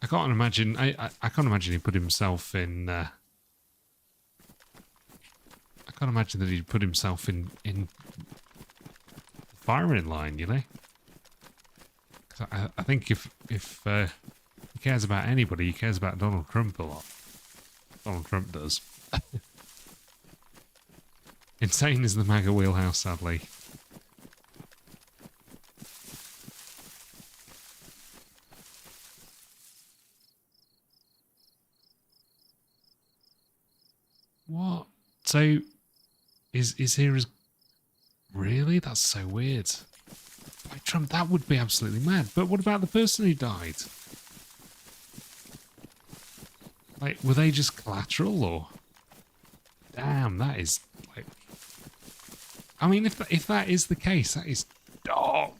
A: I can't imagine. I can't imagine he put himself in. I can't imagine that he'd put himself in firing line, you know. I think if he cares about anybody, he cares about Donald Trump a lot. Donald Trump does. Insane is the MAGA wheelhouse, sadly. What? So, is here as... Really? That's so weird. By Trump, that would be absolutely mad. But what about the person who died? Like, were they just collateral, or... Damn, that is, like... I mean, if that is the case, that is dog.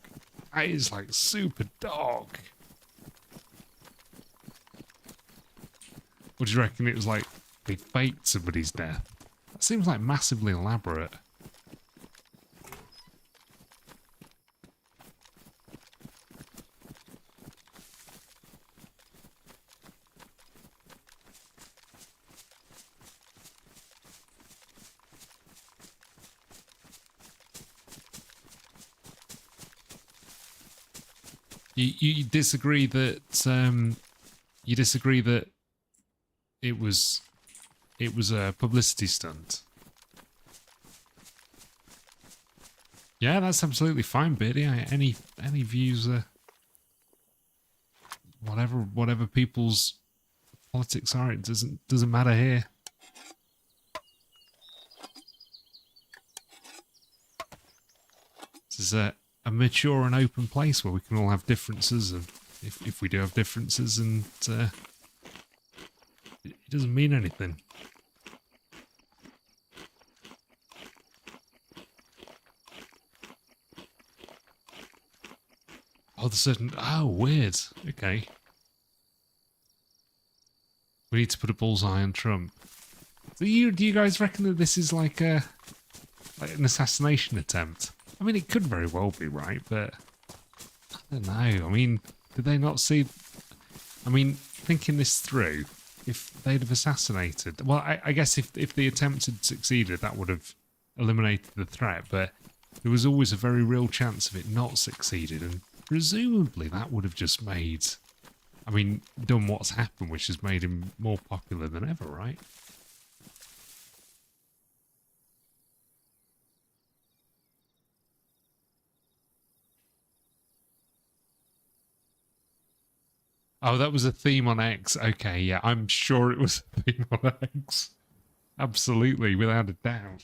A: That is, like, super dog. What do you reckon? It was like they faked somebody's death? That seems like massively elaborate. You disagree that it was a publicity stunt? Yeah, that's absolutely fine, Beardy. Any views are whatever people's politics are. It doesn't matter here. This is a mature and open place where we can all have differences, and if we do have differences, and it doesn't mean anything. Oh, the certain... Oh, weird. Okay. We need to put a bullseye on Trump. So do you guys reckon that this is like an assassination attempt? I mean, it could very well be, right? But I don't know. I mean, did they not see... I mean, thinking this through, if they'd have assassinated... Well, I guess if the attempt had succeeded, that would have eliminated the threat, but there was always a very real chance of it not succeeded, and presumably that would have just made... I mean, done what's happened, which has made him more popular than ever, right? Oh, that was a theme on X. Okay, yeah, I'm sure it was a theme on X. Absolutely, without a doubt.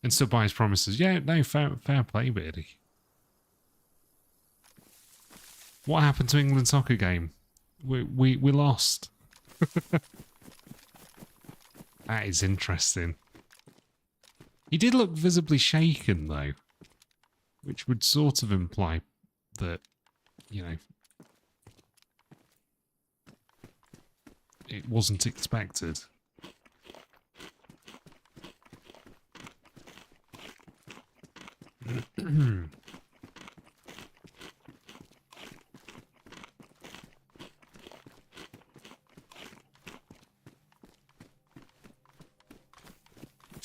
A: And still by his promises. Yeah, no, fair play, Beardy. What happened to England soccer game? We lost. That is interesting. He did look visibly shaken, though, which would sort of imply that, you know, it wasn't expected.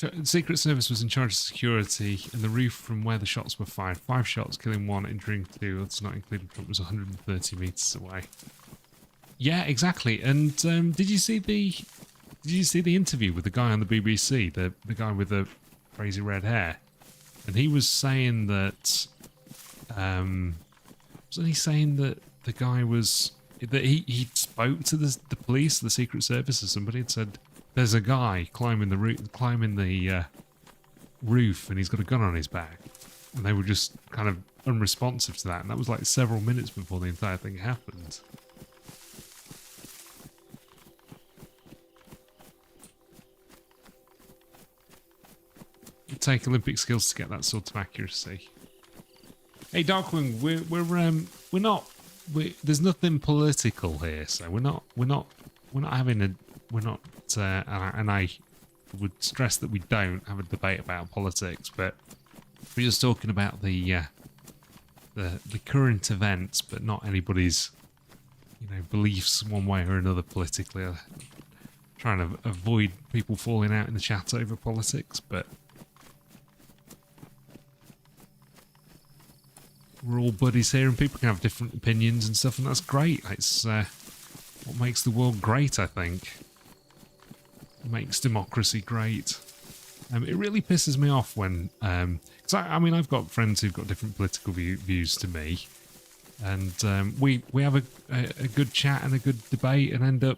A: The Secret Service was in charge of security, and the roof from where the shots were fired. 5 shots, killing 1, injuring 2. That's not including Trump. Was 130 meters away. Yeah, exactly. And did you see the interview with the guy on the BBC, the guy with the crazy red hair? And he was saying that wasn't he saying that the guy was that he spoke to the police, the Secret Service, or somebody, and said, there's a guy climbing the roof, and he's got a gun on his back, and they were just kind of unresponsive to that, and that was like several minutes before the entire thing happened. It'd take Olympic skills to get that sort of accuracy. Hey, Darkwing, we're not. There's nothing political here, so we're not having a. We're not, and I would stress that we don't have a debate about politics, but we're just talking about the current events, but not anybody's, you know, beliefs one way or another politically. Trying to avoid people falling out in the chat over politics, but we're all buddies here, and people can have different opinions and stuff, and that's great. It's what makes the world great, I think. Makes democracy great. It really pisses me off when, because I mean, I've got friends who've got different political views to me, and we have a good chat and a good debate, and end up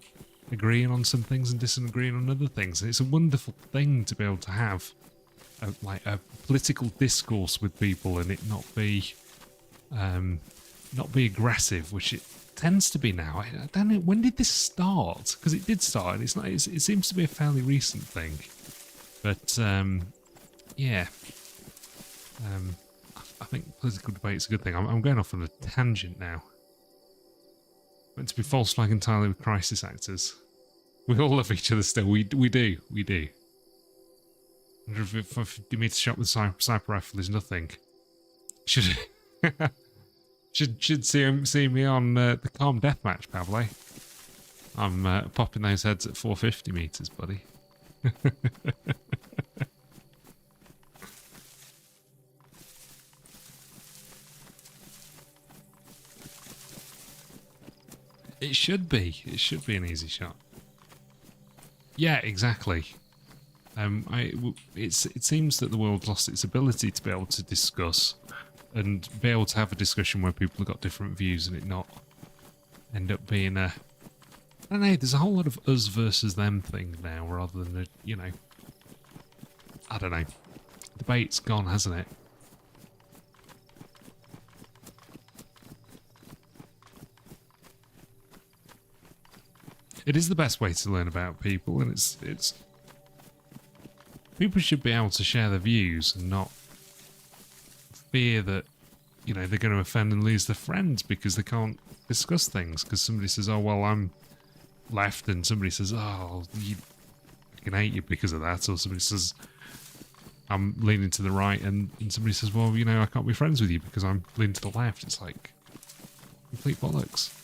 A: agreeing on some things and disagreeing on other things. And it's a wonderful thing to be able to have a political discourse with people, and it not be aggressive, which it tends to be now. I don't know, when did this start? Because it did start, and it seems to be a fairly recent thing. But yeah, I think political debate's a good thing. I'm going off on a tangent now. Meant to be false flag entirely with crisis actors. We all love each other still. We do. I wonder if 50 meter shot with sniper rifle is nothing. Should see me on the Calm Deathmatch, Pavle. I'm popping those heads at 450 meters, buddy. It should be. It should be an easy shot. Yeah, exactly. It seems that the world lost its ability to be able to discuss and be able to have a discussion where people have got different views, and it not end up being a... I don't know, there's a whole lot of us versus them thing now, rather than, you know... I don't know. Debate's gone, hasn't it? It is the best way to learn about people, and it's... People should be able to share their views and not fear that, you know, they're going to offend and lose their friends because they can't discuss things. Because somebody says, oh, well, I'm left, and somebody says, oh, I can hate you because of that. Or somebody says, I'm leaning to the right, and somebody says, well, you know, I can't be friends with you because I'm leaning to the left. It's like complete bollocks.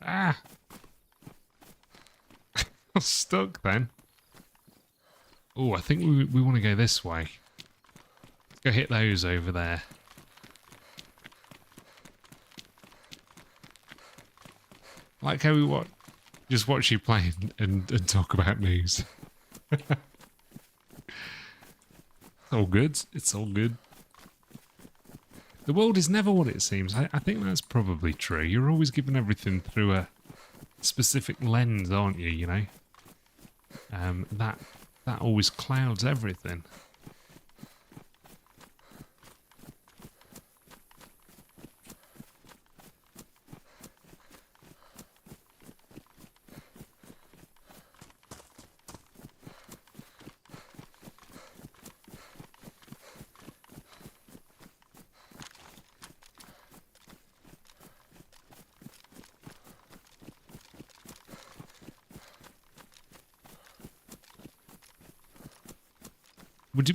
A: Ah! I'm stuck then. Oh, I think we want to go this way. Let's go hit those over there. I like how we just watch you play and talk about news. It's all good. It's all good. The world is never what it seems. I think that's probably true. You're always given everything through a specific lens, aren't you, you know? That always clouds everything.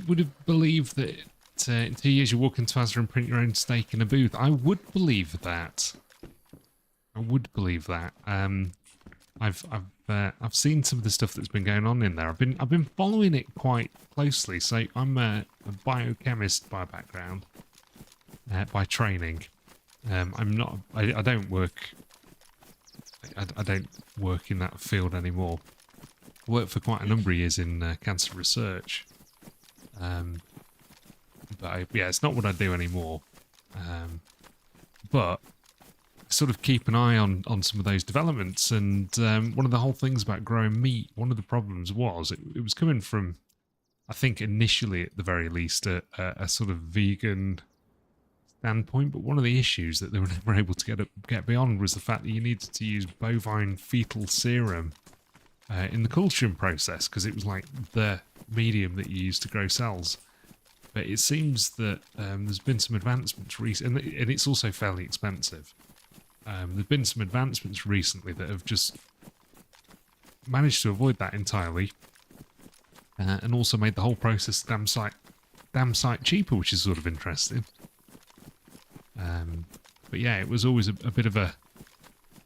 A: Would you believe that in 2 years you walk into Asda and print your own steak in a booth? I would believe that. I would believe that. I've seen some of the stuff that's been going on in there. I've been following it quite closely. So I'm a biochemist by background, by training. I'm not. I don't work. I don't work in that field anymore. I worked for quite a number of years in cancer research. But yeah, it's not what I do anymore. But I sort of keep an eye on some of those developments. And one of the whole things about growing meat, one of the problems was it was coming from, I think initially at the very least, a sort of vegan standpoint. But one of the issues that they were never able to get beyond was the fact that you needed to use bovine fetal serum in the culturing process, because it was like the medium that you use to grow cells. But it seems that there's been some advancements recently, and it's also fairly expensive. There's been some advancements recently that have just managed to avoid that entirely, and also made the whole process damn sight cheaper, which is sort of interesting. But yeah, it was always a bit of a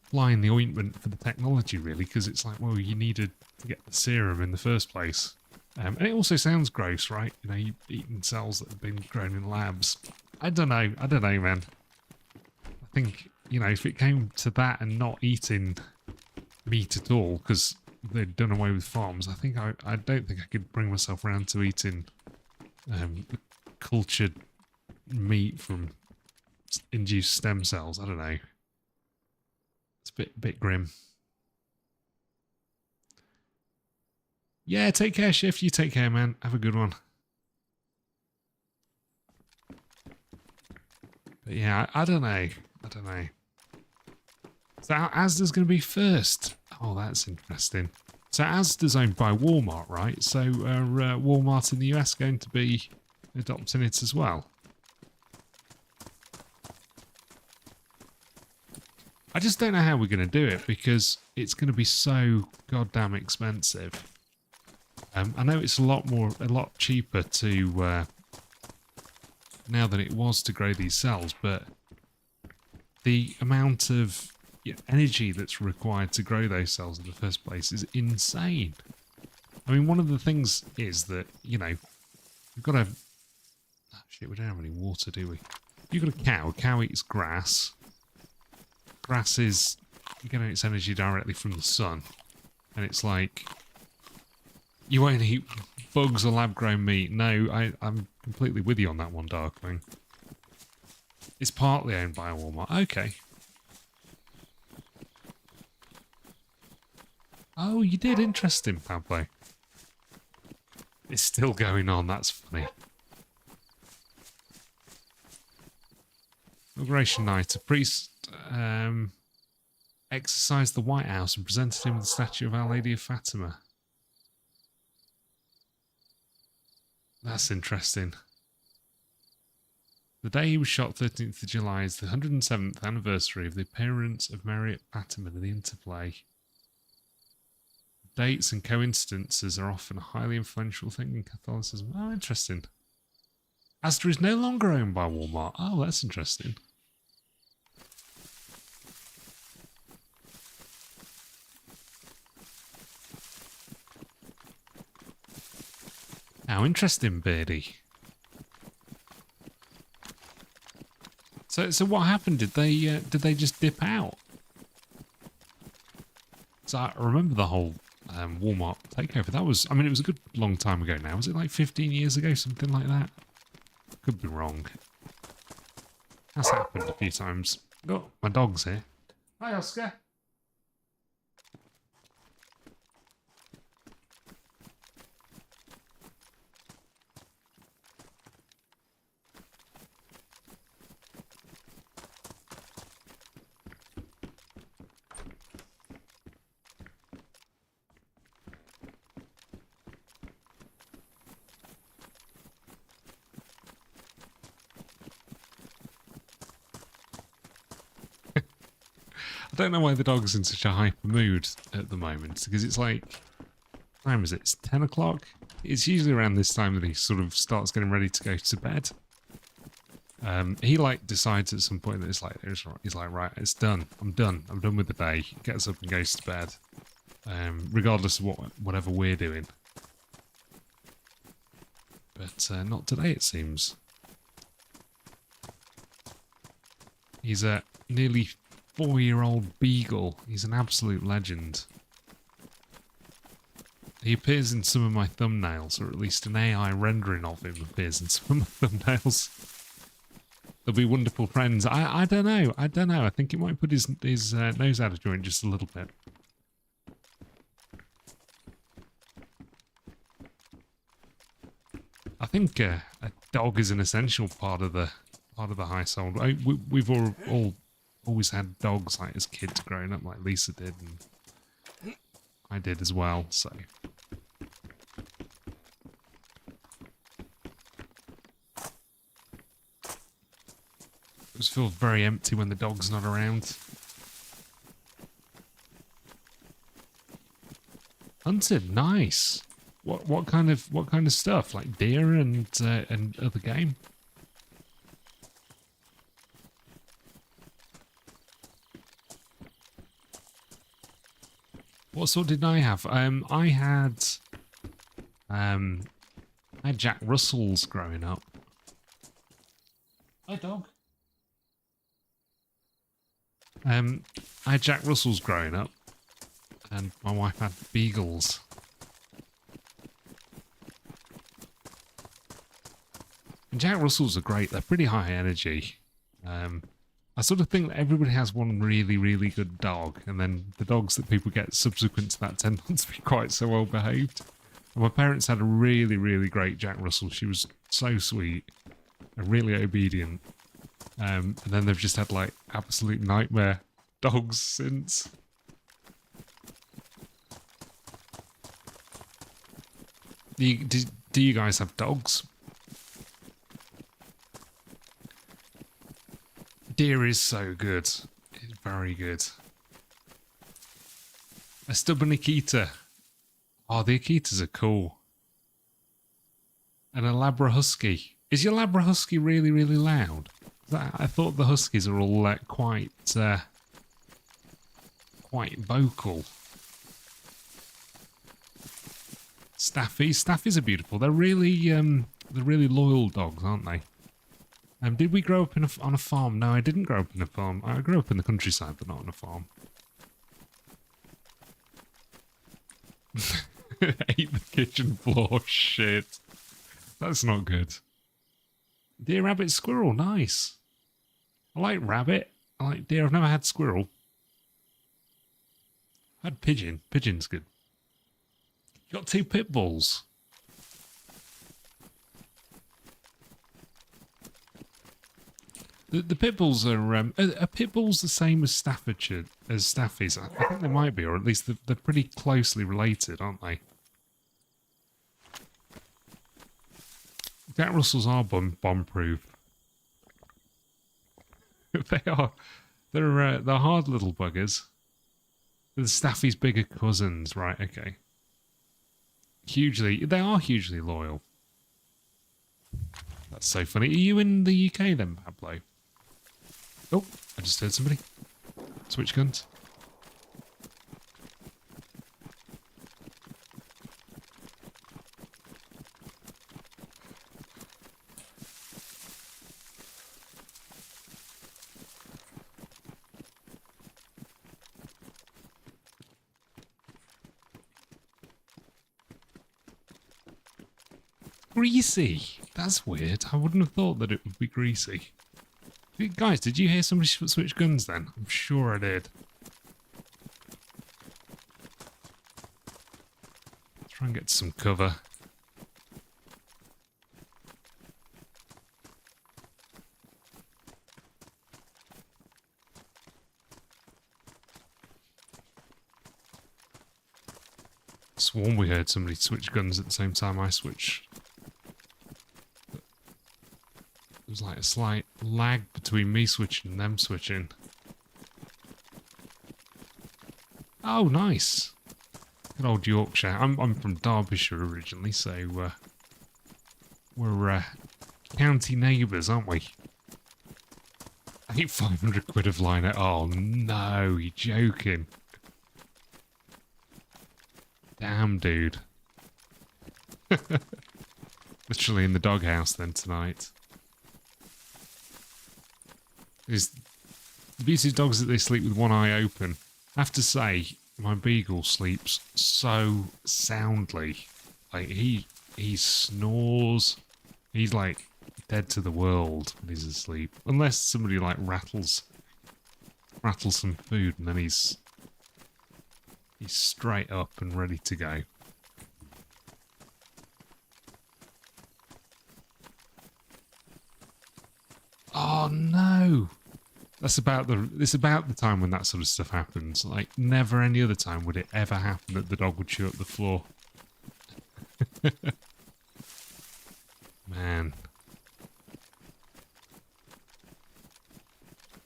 A: fly in the ointment for the technology, really, because it's like, well, you needed to get the serum in the first place. And it also sounds gross, right? You know, you're eating cells that have been grown in labs. I don't know, man. I think, you know, if it came to that and not eating meat at all, because they'd done away with farms, I don't think I could bring myself around to eating cultured meat from induced stem cells. I don't know. It's a bit grim. Yeah, take care, Shift. You take care, man. Have a good one. But yeah, I don't know. So Asda's going to be first. Oh, that's interesting. So Asda's owned by Walmart, right? So Walmart in the US going to be adopting it as well? I just don't know how we're going to do it, because it's going to be so goddamn expensive. I know it's a lot cheaper to now than it was to grow these cells, but the amount of energy that's required to grow those cells in the first place is insane. I mean, one of the things is that, you know, we've got a... Oh, shit, we don't have any water, do we? You've got a cow. A cow eats grass. Grass is getting its energy directly from the sun. And it's like... You won't eat bugs or lab-grown meat. No, I'm completely with you on that one, Darkwing. It's partly owned by Walmart. Okay. Oh, you did. Interesting, Pablo. It's still going on. That's funny. Inauguration night. A priest exorcised the White House and presented him with the statue of Our Lady of Fatima. That's interesting. The day he was shot, 13th of July, is the 107th anniversary of the appearance of Mary at Fatima in the interplay. Dates and coincidences are often a highly influential thing in Catholicism. Oh, interesting. Asda is no longer owned by Walmart. Oh, that's interesting. How interesting, Birdie. So what happened? Did they just dip out? So I remember the whole Walmart takeover. That was, I mean, it was a good long time ago now. Was it like 15 years ago, something like that? Could be wrong. That's happened a few times. Oh, my dog's here. Hi, Oscar. I don't know why the dog's in such a hyper mood at the moment, because it's like, what time is it? It's 10 o'clock? It's usually around this time that he sort of starts getting ready to go to bed. He like decides at some point that it's like, he's like, right, it's done. I'm done with the day. Gets up and goes to bed. Regardless of whatever we're doing. But not today, it seems. He's a nearly 4-year-old beagle. He's an absolute legend. He appears in some of my thumbnails, or at least an AI rendering of him appears in some of my thumbnails. They'll be wonderful friends. I don't know. I think it might put his nose out of joint just a little bit. I think a dog is an essential part of the household. We've all always had dogs like as kids growing up, like Lisa did, and I did as well. So it just feels very empty when the dog's not around. Hunted, nice. What kind of stuff? Like deer and other game? What sort did I have? I had Jack Russells growing up. Hi, dog. I had Jack Russells growing up, and my wife had beagles. And Jack Russells are great. They're pretty high energy. I sort of think that everybody has one really, really good dog, and then the dogs that people get subsequent to that tend not to be quite so well behaved. And my parents had a really, really great Jack Russell. She was so sweet and really obedient. And then they've just had like absolute nightmare dogs since. Do you guys have dogs? Deer is so good. It's very good. A stubborn Akita. Oh, the Akitas are cool. And a Labra Husky. Is your Labra Husky really, really loud? I thought the Huskies are all quite vocal. Staffies are beautiful. They're really loyal dogs, aren't they? Did we grow up on a farm? No, I didn't grow up in a farm. I grew up in the countryside, but not on a farm. Ate the kitchen floor. Shit. That's not good. Deer, rabbit, squirrel. Nice. I like rabbit. I like deer. I've never had squirrel. I had pigeon. Pigeon's good. You got 2 pit bulls. The pit bulls are pit bulls the same as Staffordshire as Staffies? I think they might be, or at least they're pretty closely related, aren't they? Jack Russells are bomb-proof. They are. They're hard little buggers. The Staffy's bigger cousins, right? Okay. They are hugely loyal. That's so funny. Are you in the UK then, Pablo? Oh, I just heard somebody. Switch guns. Greasy. That's weird. I wouldn't have thought that it would be greasy. Guys, did you hear somebody switch guns then? I'm sure I did. Try and get some cover. Sworn we heard somebody switch guns at the same time I switched. There was like a slight lag between me switching and them switching. Oh, nice. Good old Yorkshire. I'm from Derbyshire originally, so we're county neighbours, aren't we? I think 500 quid of line. Oh no, you're joking. Damn, dude. Literally in the doghouse then tonight. The beauty of dogs is that they sleep with one eye open. I have to say, my beagle sleeps so soundly. Like, he snores. He's like dead to the world when he's asleep. Unless somebody like rattles some food and then he's straight up and ready to go. Oh no! It's about the time when that sort of stuff happens. Like, never any other time would it ever happen that the dog would chew up the floor. Man.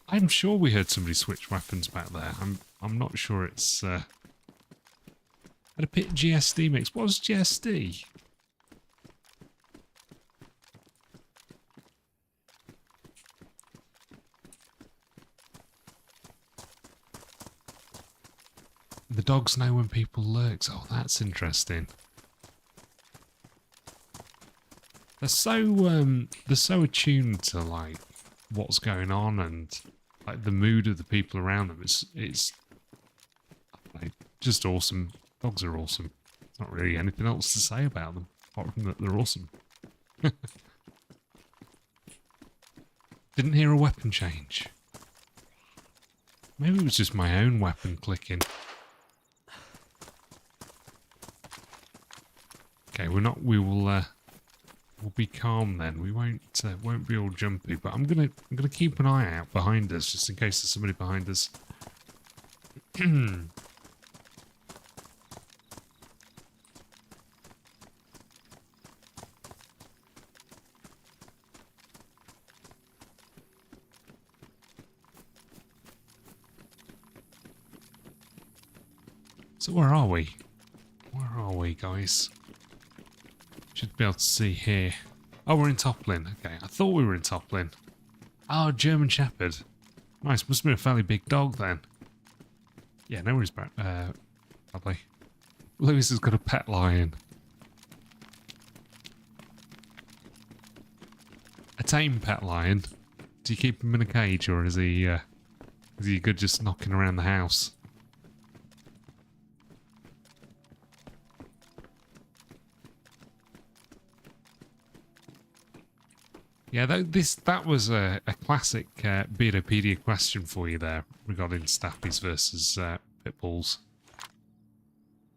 A: I'm sure we heard somebody switch weapons back there. I'm not sure it's had a pit GSD mix. What was GSD? The dogs know when people lurk. Oh, that's interesting. They're so attuned to like what's going on and like the mood of the people around them. It's like, just awesome. Dogs are awesome. There's not really anything else to say about them apart from that they're awesome. Didn't hear a weapon change. Maybe it was just my own weapon clicking. Okay, we'll be calm then. We won't be all jumpy, but I'm gonna keep an eye out behind us just in case there's somebody behind us. So where are we? Where are we, guys? Should be able to see here. Oh, we're in Toplin. Okay, I thought we were in Toplin. Oh, German Shepherd. Nice, must have been a fairly big dog then. Yeah, no worries about probably. Lewis has got a pet lion. A tame pet lion. Do you keep him in a cage or is he good just knocking around the house? Yeah, that was a classic Beardopedia question for you there regarding Staffies versus Pit Bulls.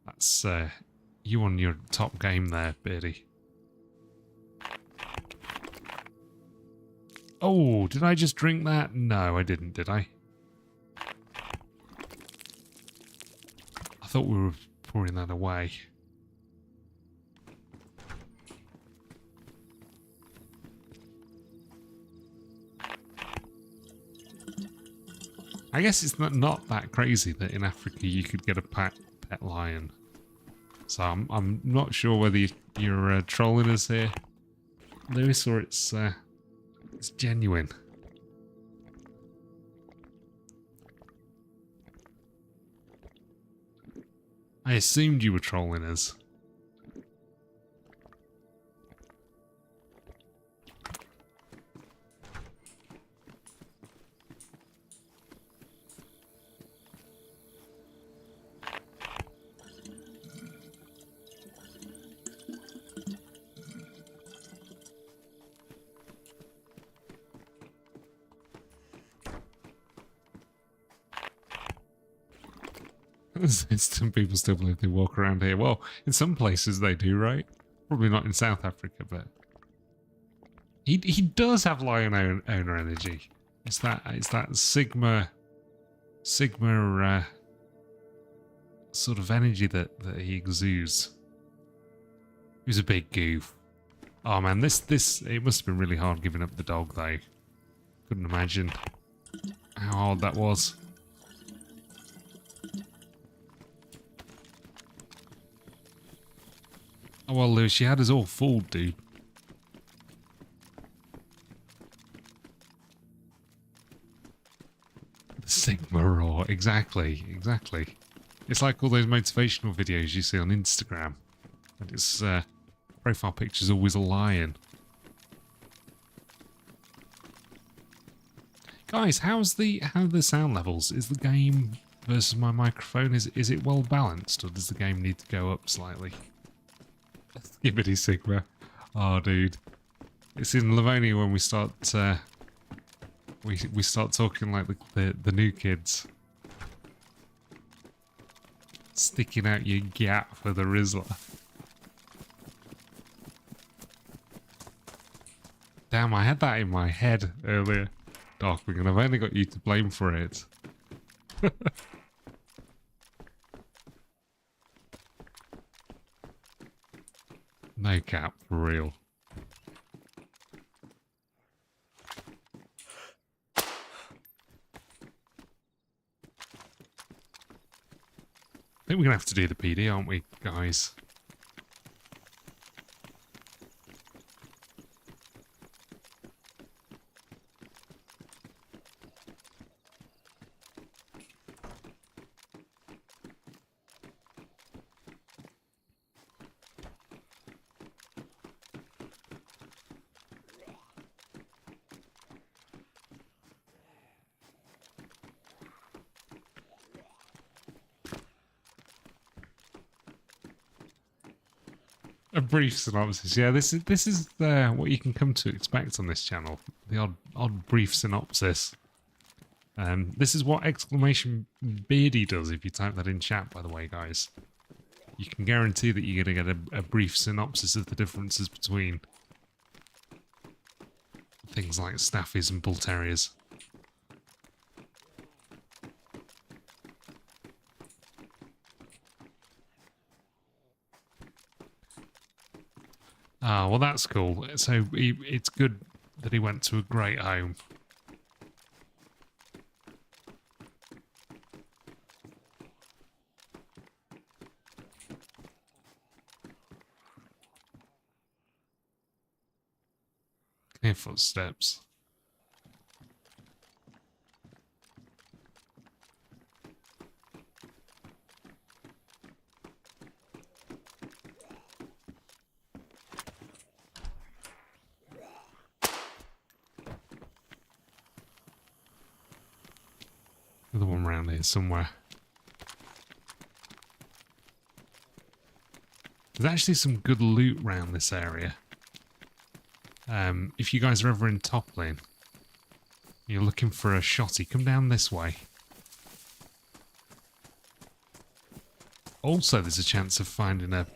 A: That's you on your top game there, Beardy. Oh, did I just drink that? No, I didn't, did I? I thought we were pouring that away. I guess it's not that crazy that in Africa you could get a pet lion. So I'm not sure whether you're trolling us here, Lewis, or it's genuine. I assumed you were trolling us. Some people still believe they walk around here. Well, in some places they do, right? Probably not in South Africa, but he does have lion owner energy. It's that Sigma sort of energy that he exudes. He's a big goof. Oh man, this it must have been really hard giving up the dog though. Couldn't imagine how hard that was. Oh well, Lewis, she had us all fooled, dude. The Sigma Raw, exactly. It's like all those motivational videos you see on Instagram. And its profile picture's always a lion. Guys, how are the sound levels? Is the game versus my microphone, is it well balanced, or does the game need to go up slightly? Skibbity Sigma. Oh, dude. It's in Livonia when we start we start talking like the new kids. Sticking out your gap for the Rizzler. Damn, I had that in my head earlier, Darkwing, and I've only got you to blame for it. No cap, for real. I think we're gonna have to do the PD, aren't we, guys? A brief synopsis. Yeah, this is what you can come to expect on this channel. The odd brief synopsis. This is what exclamation beardy does if you type that in chat, by the way, guys. You can guarantee that you're going to get a brief synopsis of the differences between things like staffies and bull terriers. Ah, well that's cool. So it's good that he went to a great home. Clear footsteps. Another one around here somewhere. There's actually some good loot around this area. If you guys are ever in Toplin, you're looking for a shotty, come down this way. Also, there's a chance of finding a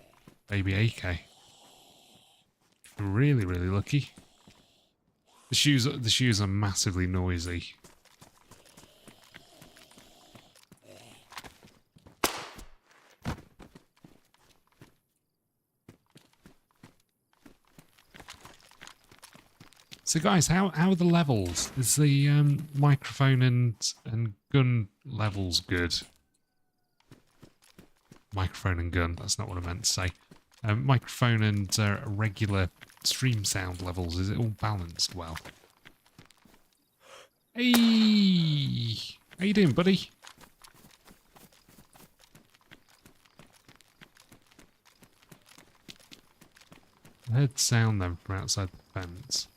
A: baby AK. If you're really, really lucky. The shoes are massively noisy. So guys, how are the levels? Is the microphone and gun levels good? Microphone and gun, that's not what I meant to say. Microphone and regular stream sound levels, is it all balanced well? Hey! How you doing, buddy? I heard sound then from outside the fence.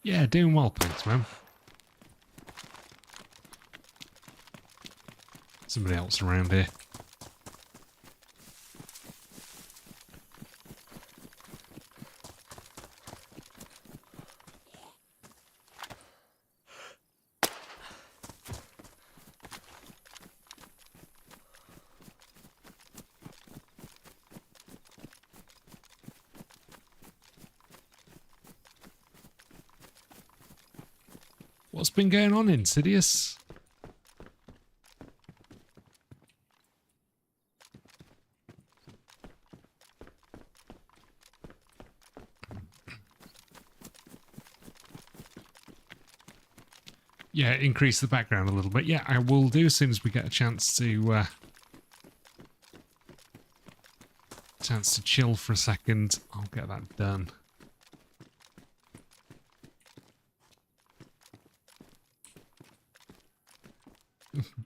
A: Yeah, doing well, thanks, man. Somebody else around here. What's been going on, Insidious? Yeah, increase the background a little bit. Yeah, I will do as soon as we get a chance to chill for a second. I'll get that done.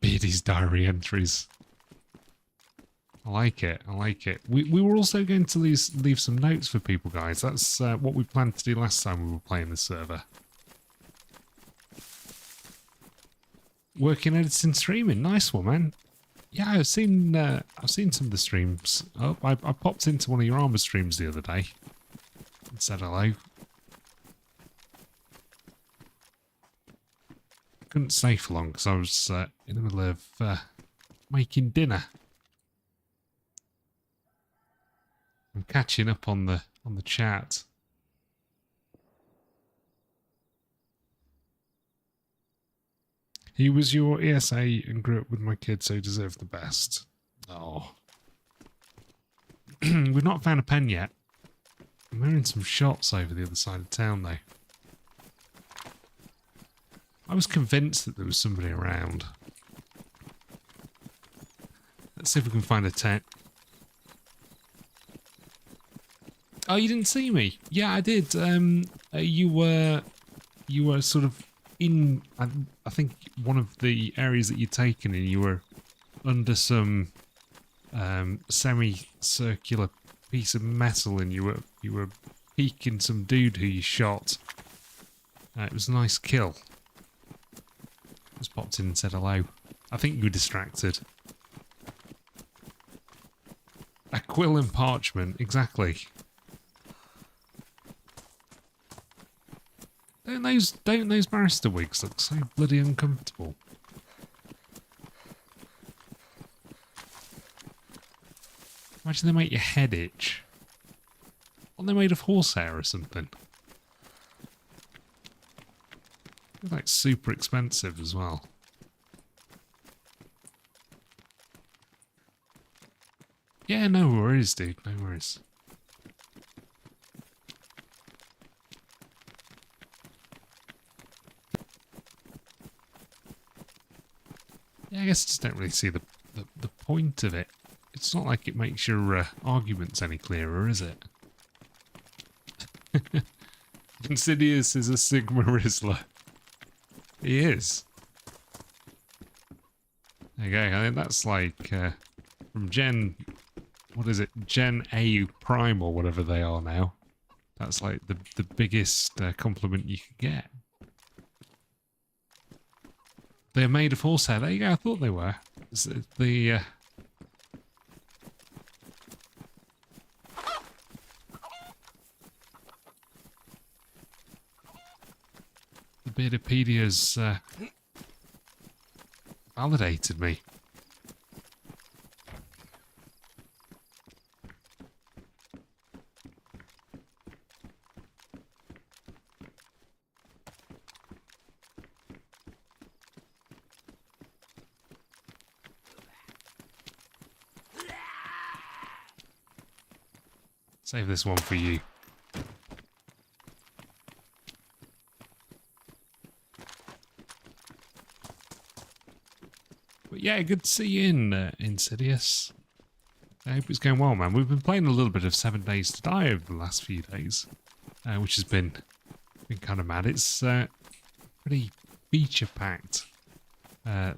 A: Beardy's diary entries. I like it. I like it. We were also going to leave some notes for people, guys. That's what we planned to do last time we were playing the server. Working, editing, streaming. Nice one, man. Yeah, I've seen some of the streams. Oh, I popped into one of your Armour streams the other day and said hello. Couldn't stay for long because I was in the middle of making dinner. I'm catching up on the chat. He was your ESA and grew up with my kids, so he deserved the best. Oh. We've not found a pen yet. I'm hearing some shots over the other side of town, though. I was convinced that there was somebody around. Let's see if we can find a tent. Oh, you didn't see me? Yeah, I did. You were sort of in, I think, one of the areas that you'd taken in. You were under some semi-circular piece of metal, and you were peeking some dude who you shot. It was a nice kill. Just popped in and said hello. I think you were distracted. A quill and parchment, exactly. Don't those barrister wigs look so bloody uncomfortable? Imagine they make your head itch. Aren't they made of horsehair or something? They're like super expensive as well. Yeah, no worries, dude. No worries. Yeah, I guess I just don't really see the point of it. It's not like it makes your arguments any clearer, is it? Insidious is a Sigma Rizzler. He is. There you go. I think that's like from Gen... What is it? Gen A Prime or whatever they are now. That's like the biggest compliment you could get. They're made of horsehair. There you go. I thought they were. It's the Beardopedia's validated me. Save this one for you. But yeah, good to see you in, Insidious. I hope it's going well, man. We've been playing a little bit of 7 Days to Die over the last few days, which has been kind of mad. It's pretty feature-packed. Oh,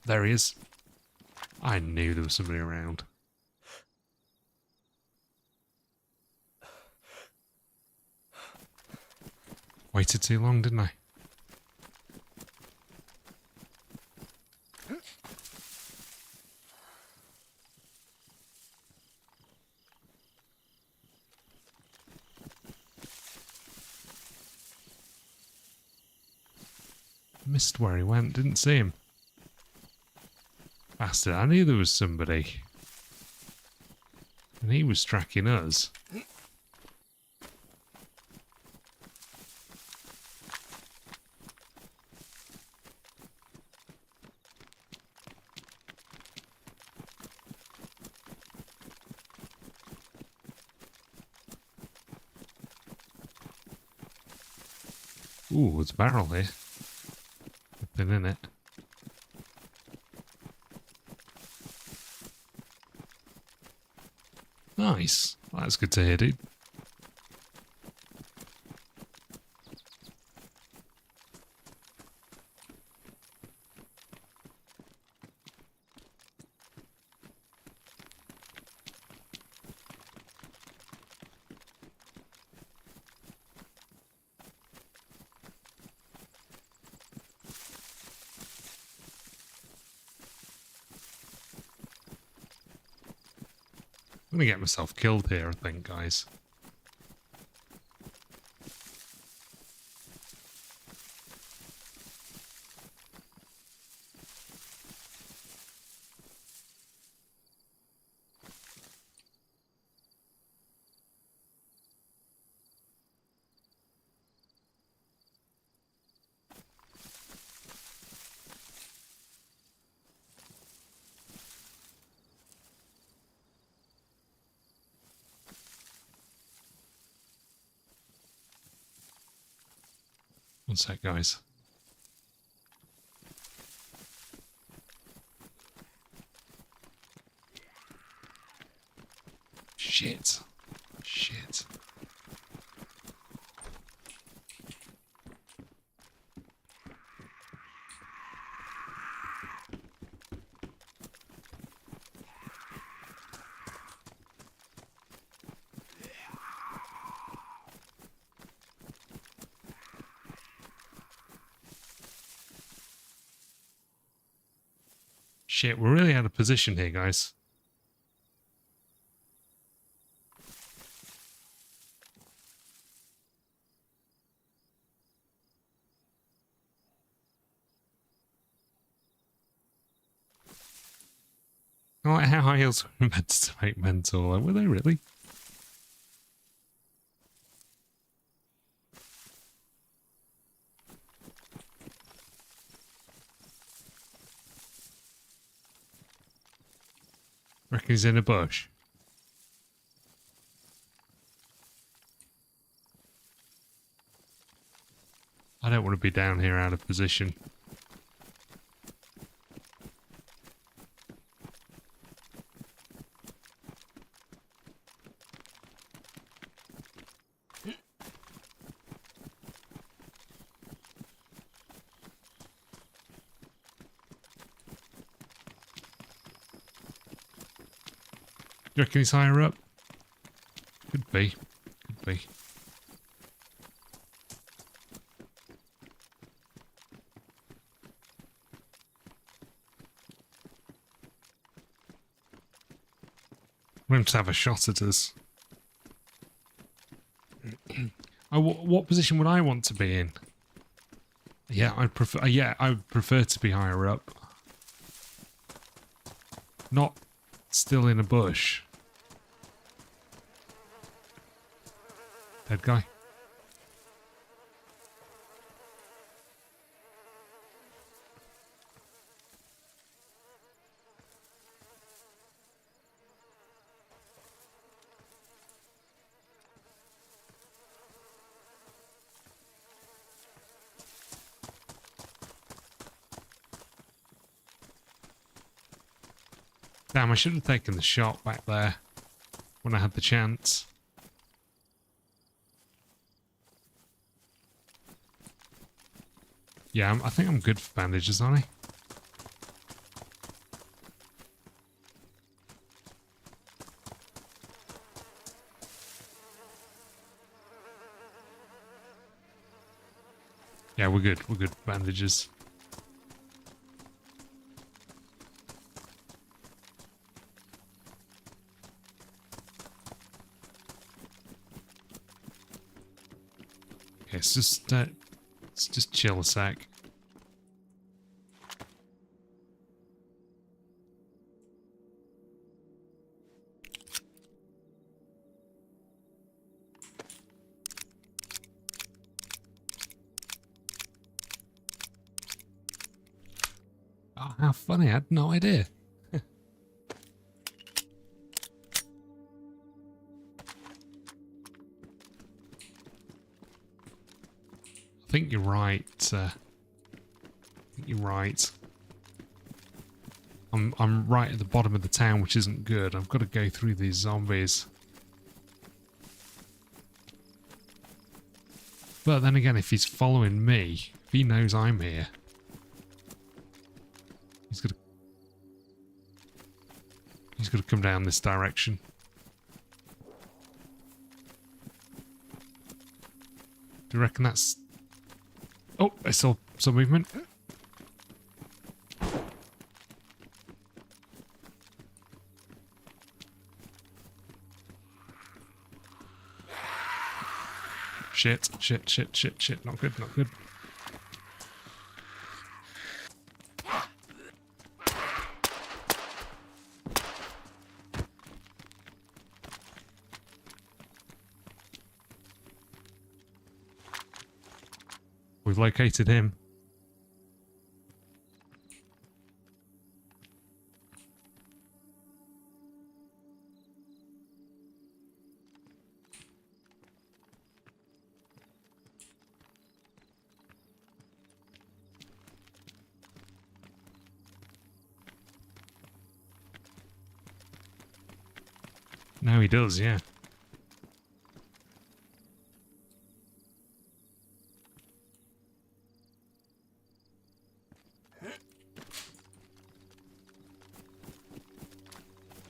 A: there he is. I knew there was somebody around. Waited too long, didn't I? Missed where he went, didn't see him. Bastard, I knew there was somebody. And he was tracking us. Ooh, there's a barrel here. Nothing in it. Nice. That's good to hear, dude. I'm gonna get myself killed here, I think, guys. One sec, guys. Shit. Shit. Shit, we're really out of position here, guys. Oh, how high heels were meant to make mental? Were they really? Reckon he's in a bush. I don't want to be down here out of position. Do you reckon he's higher up? Could be. Could be. Want him to have a shot at us. What position would I want to be in? Yeah, I'd prefer. Yeah, I would prefer to be higher up. Not still in a bush. Dead guy. Damn, I should have taken the shot back there when I had the chance. Yeah, I think I'm good for bandages, aren't I? Yeah, we're good. We're good for bandages. Okay, let's just chill a sec. Oh, how funny. I had no idea. I think you're right. I think you're right. I'm right at the bottom of the town, which isn't good. I've got to go through these zombies. But then again, if he's following me, if he knows I'm here, he's gonna come down this direction. Do you reckon that's... Oh, I saw some movement. Shit, shit, shit, shit, shit. Not good, not good. We've located him. Now he does, yeah.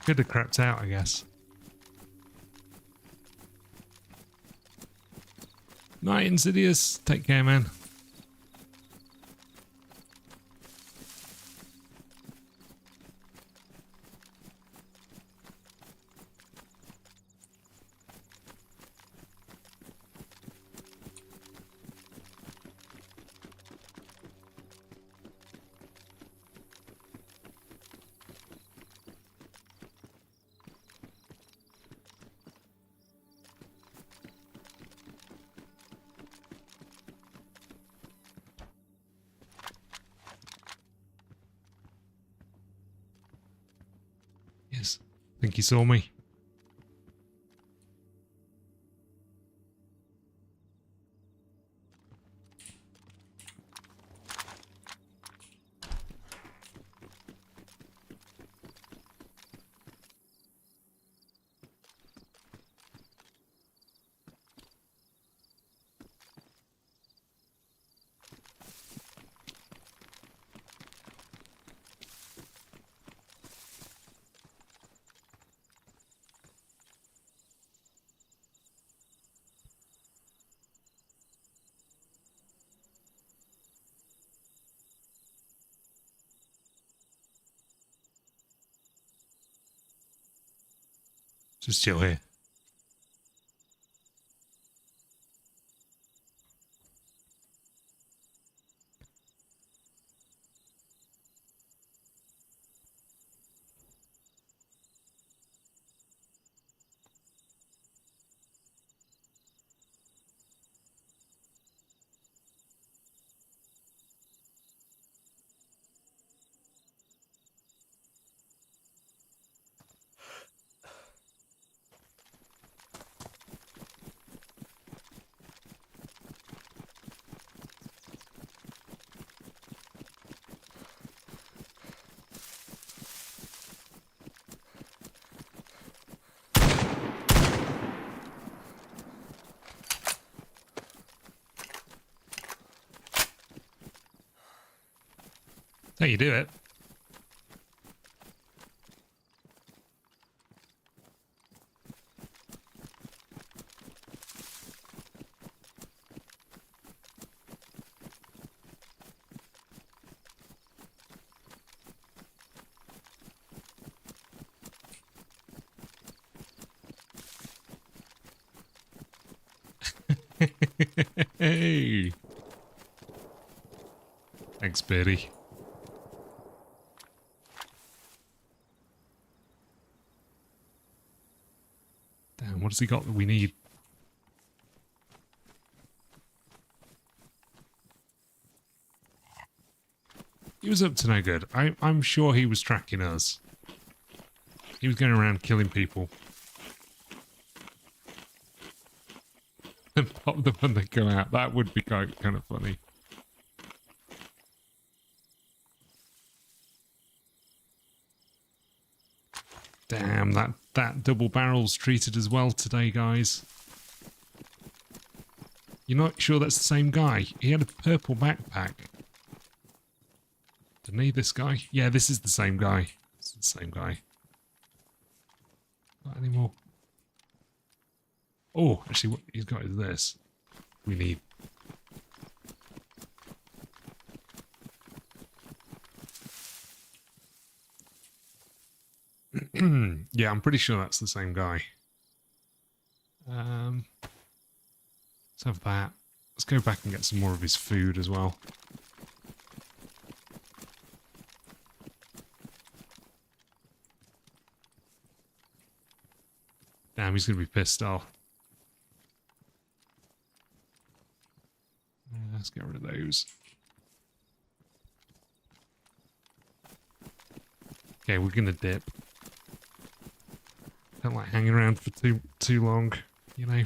A: Could have crept out, I guess. Night, Insidious. Take care, man. Yes. Think he saw me. Just chill here. How you do it? Hey. Thanks, Birdie. Damn, what has he got that we need? He was up to no good. I'm sure he was tracking us. He was going around killing people. And pop them when they go out. That would be kind of funny. Damn, that double barrel's treated as well today, guys. You're not sure that's the same guy? He had a purple backpack. Didn't he, this guy? Yeah, this is the same guy. This is the same guy. Not anymore. Oh, actually, what he's got is this. We need. Yeah, I'm pretty sure that's the same guy. Let's have that. Let's go back and get some more of his food as well. Damn, he's going to be pissed off. Let's get rid of those. Okay, we're going to dip. Don't like hanging around for too long, you know.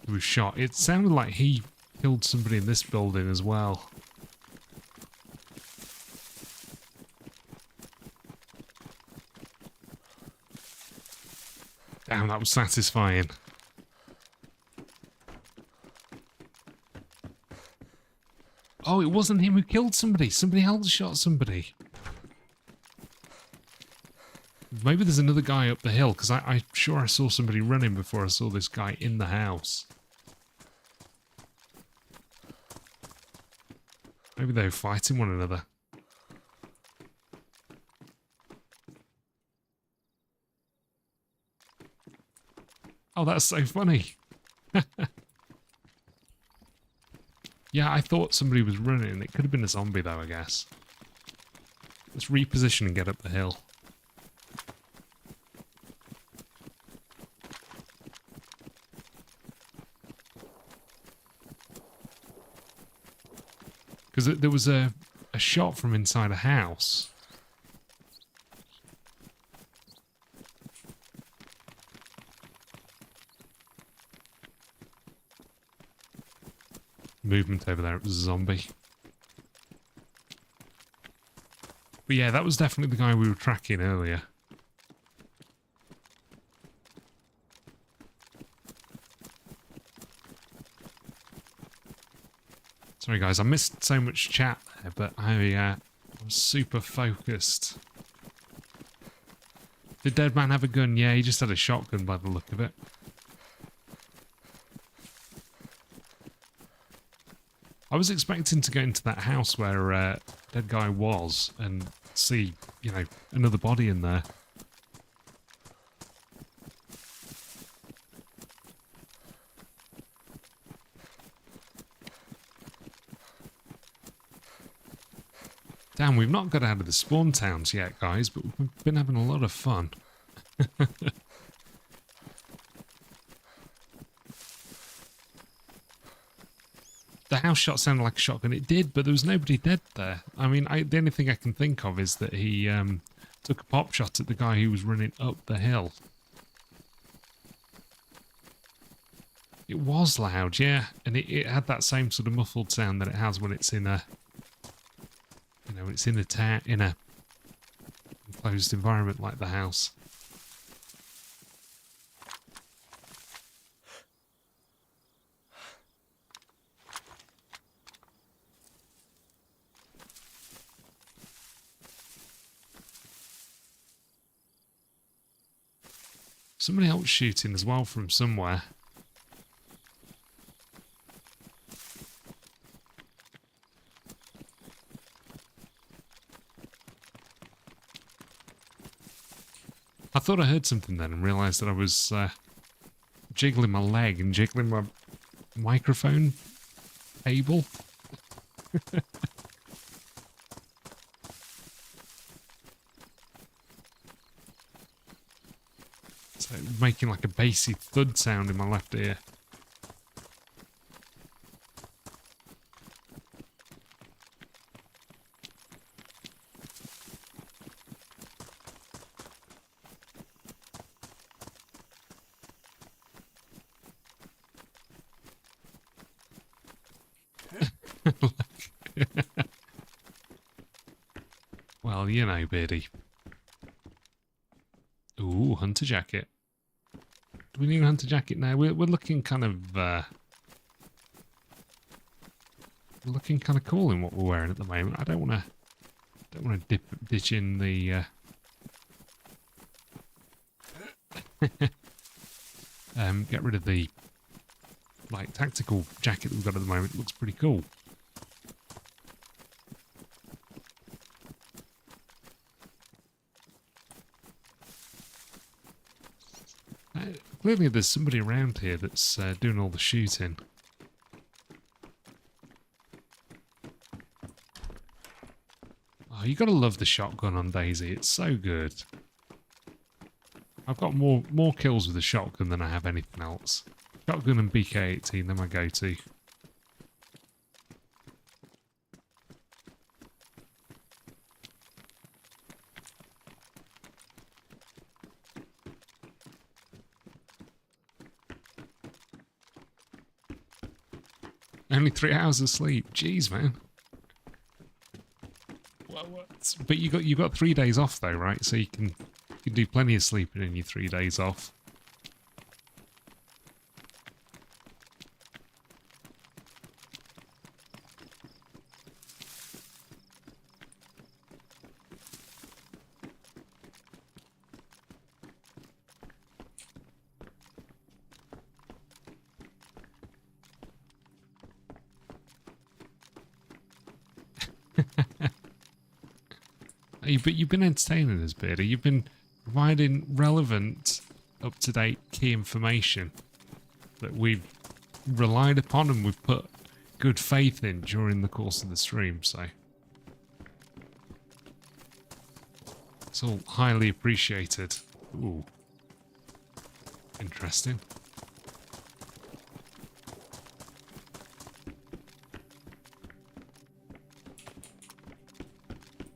A: He was shot. It sounded like he killed somebody in this building as well. Damn, that was satisfying. Oh, it wasn't him who killed somebody. Somebody else shot somebody. Maybe there's another guy up the hill, because I'm sure I saw somebody running before I saw this guy in the house. Maybe they were fighting one another. Oh, that's so funny. Yeah, I thought somebody was running. It could have been a zombie, though, I guess. Let's reposition and get up the hill. Because there was a shot from inside a house. Movement over there, it was a zombie. But yeah, that was definitely the guy we were tracking earlier. Sorry guys, I missed so much chat there, but I was super focused. Did Dead Man have a gun? Yeah, he just had a shotgun by the look of it. I was expecting to go into that house where Dead Guy was and see, you know, another body in there. Damn, we've not got out of the spawn towns yet, guys, but we've been having a lot of fun. The house shot sounded like a shotgun. It did, but there was nobody dead there. I mean, the only thing I can think of is that he took a pop shot at the guy who was running up the hill. It was loud, yeah, and it had that same sort of muffled sound that it has when it's in a, you know, it's in a enclosed environment like the house. Somebody else shooting as well from somewhere. I thought I heard something then and realised that I was jiggling my leg and jiggling my microphone cable. So making like a bassy thud sound in my left ear. Well, you know, Beardy. Ooh, hunter jacket. Do we need a hunter jacket now? We're looking kind of we're looking kind of cool in what we're wearing at the moment. I don't want to ditch in the get rid of the like tactical jacket that we've got at the moment. It looks pretty cool. Clearly there's somebody around here that's doing all the shooting. Oh, you gotta love the shotgun on DayZ. It's so good. I've got more kills with the shotgun than I have anything else. Shotgun and BK-18, they're my go-to. Only 3 hours of sleep. Jeez, man. Well, what? But you got 3 days off though, right? So you can do plenty of sleeping in your 3 days off. But you've been entertaining us, Beardy. You've been providing relevant, up-to-date key information that we've relied upon and we've put good faith in during the course of the stream, so it's all highly appreciated. Ooh. Interesting.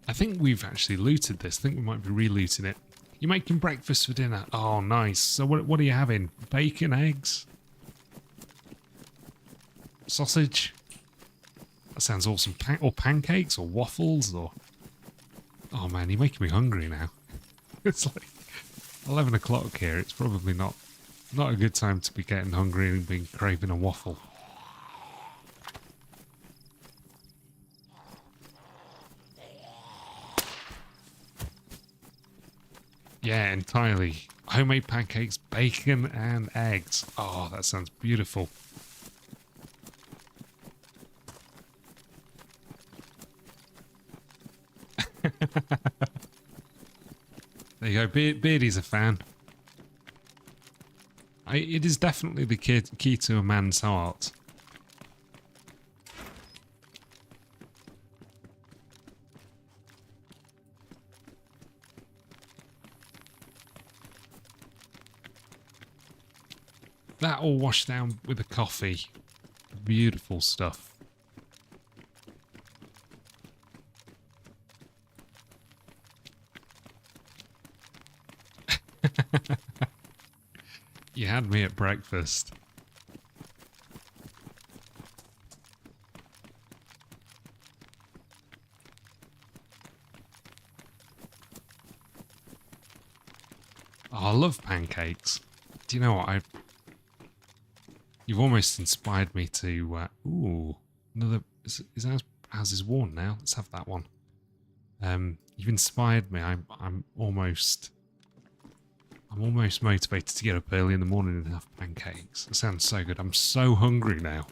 A: I think we've actually looted this. I think we might be re-looting it. You're making breakfast for dinner. Oh, nice. So what are you having? Bacon, eggs? Sausage? That sounds awesome. Or pancakes or waffles or... Oh man, you're making me hungry now. It's like 11 o'clock here. It's probably not a good time to be getting hungry and being craving a waffle. Yeah, entirely. Homemade pancakes, bacon and eggs. Oh, that sounds beautiful. There you go. Beardy's a fan. It is definitely the key to a man's heart. That all washed down with a coffee. Beautiful stuff. You had me at breakfast. Oh, I love pancakes. Do you know what? You've almost inspired me to... ooh, another... Is ours is worn now? Let's have that one. You've inspired me. I'm almost I'm almost motivated to get up early in the morning and have pancakes. It sounds so good. I'm so hungry now.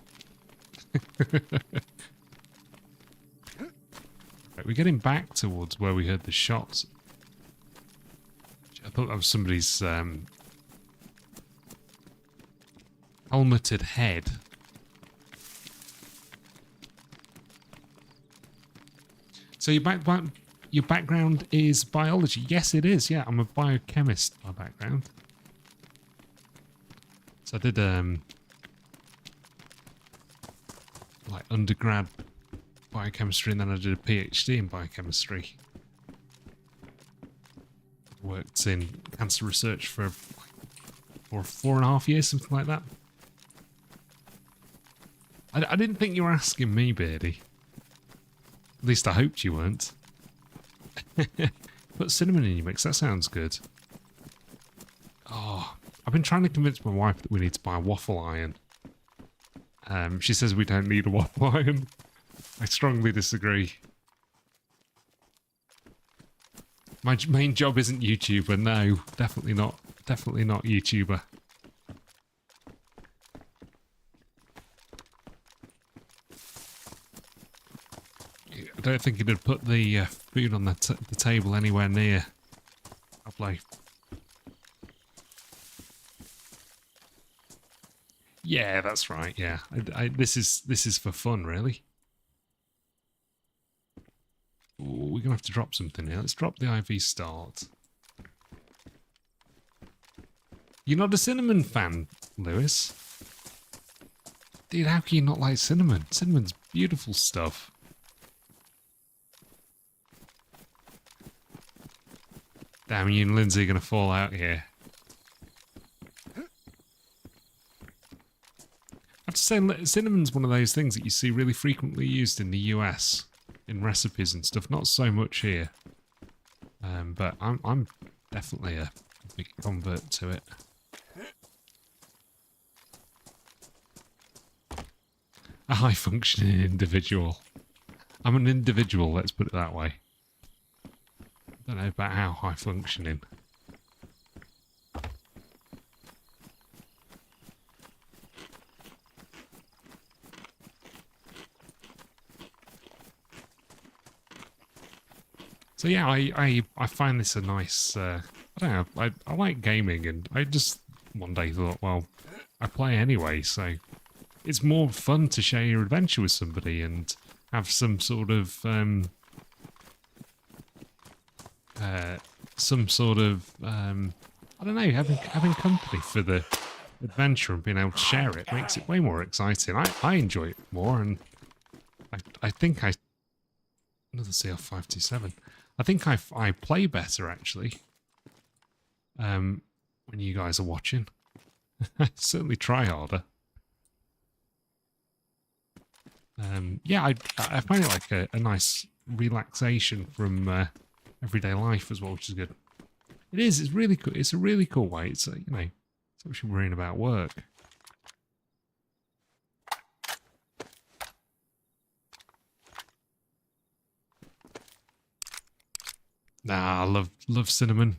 A: Right, we're getting back towards where we heard the shots. I thought that was somebody's helmeted head. So your background is biology? Yes, it is. Yeah, I'm a biochemist by background. So I did like undergrad biochemistry, and then I did a PhD in biochemistry. Worked in cancer research for 4.5 years, something like that. I didn't think you were asking me, Beardy. At least I hoped you weren't. Put cinnamon in your mix, that sounds good. Oh, I've been trying to convince my wife that we need to buy a waffle iron. She says we don't need a waffle iron. I strongly disagree. My main job isn't YouTuber, no. Definitely not. Definitely not YouTuber. I don't think it'd put the food on the table anywhere near a plate. Yeah, that's right. Yeah, this is for fun, really. Ooh, we're gonna have to drop something here. Let's drop the IV start. You're not a cinnamon fan, Lewis? Dude, how can you not like cinnamon? Cinnamon's beautiful stuff. Damn, you and Lindsay are gonna fall out here. I have to say, cinnamon's one of those things that you see really frequently used in the US. In recipes and stuff, not so much here. But I'm definitely a big convert to it. A high-functioning individual. I'm an individual, let's put it that way. I don't know about how high-functioning. So yeah, I find this a nice, I don't know, I like gaming, and I just one day thought, well, I play anyway, so it's more fun to share your adventure with somebody and have some sort of, I don't know, having company for the adventure and being able to share it makes it way more exciting. I enjoy it more, and I think another CL527. I think I play better, actually, when you guys are watching. I certainly try harder. Yeah, I find it like a nice relaxation from everyday life as well, which is good. It is, it's really cool. It's a really cool way. It's, you know, it's actually worrying about work. Nah, I love cinnamon.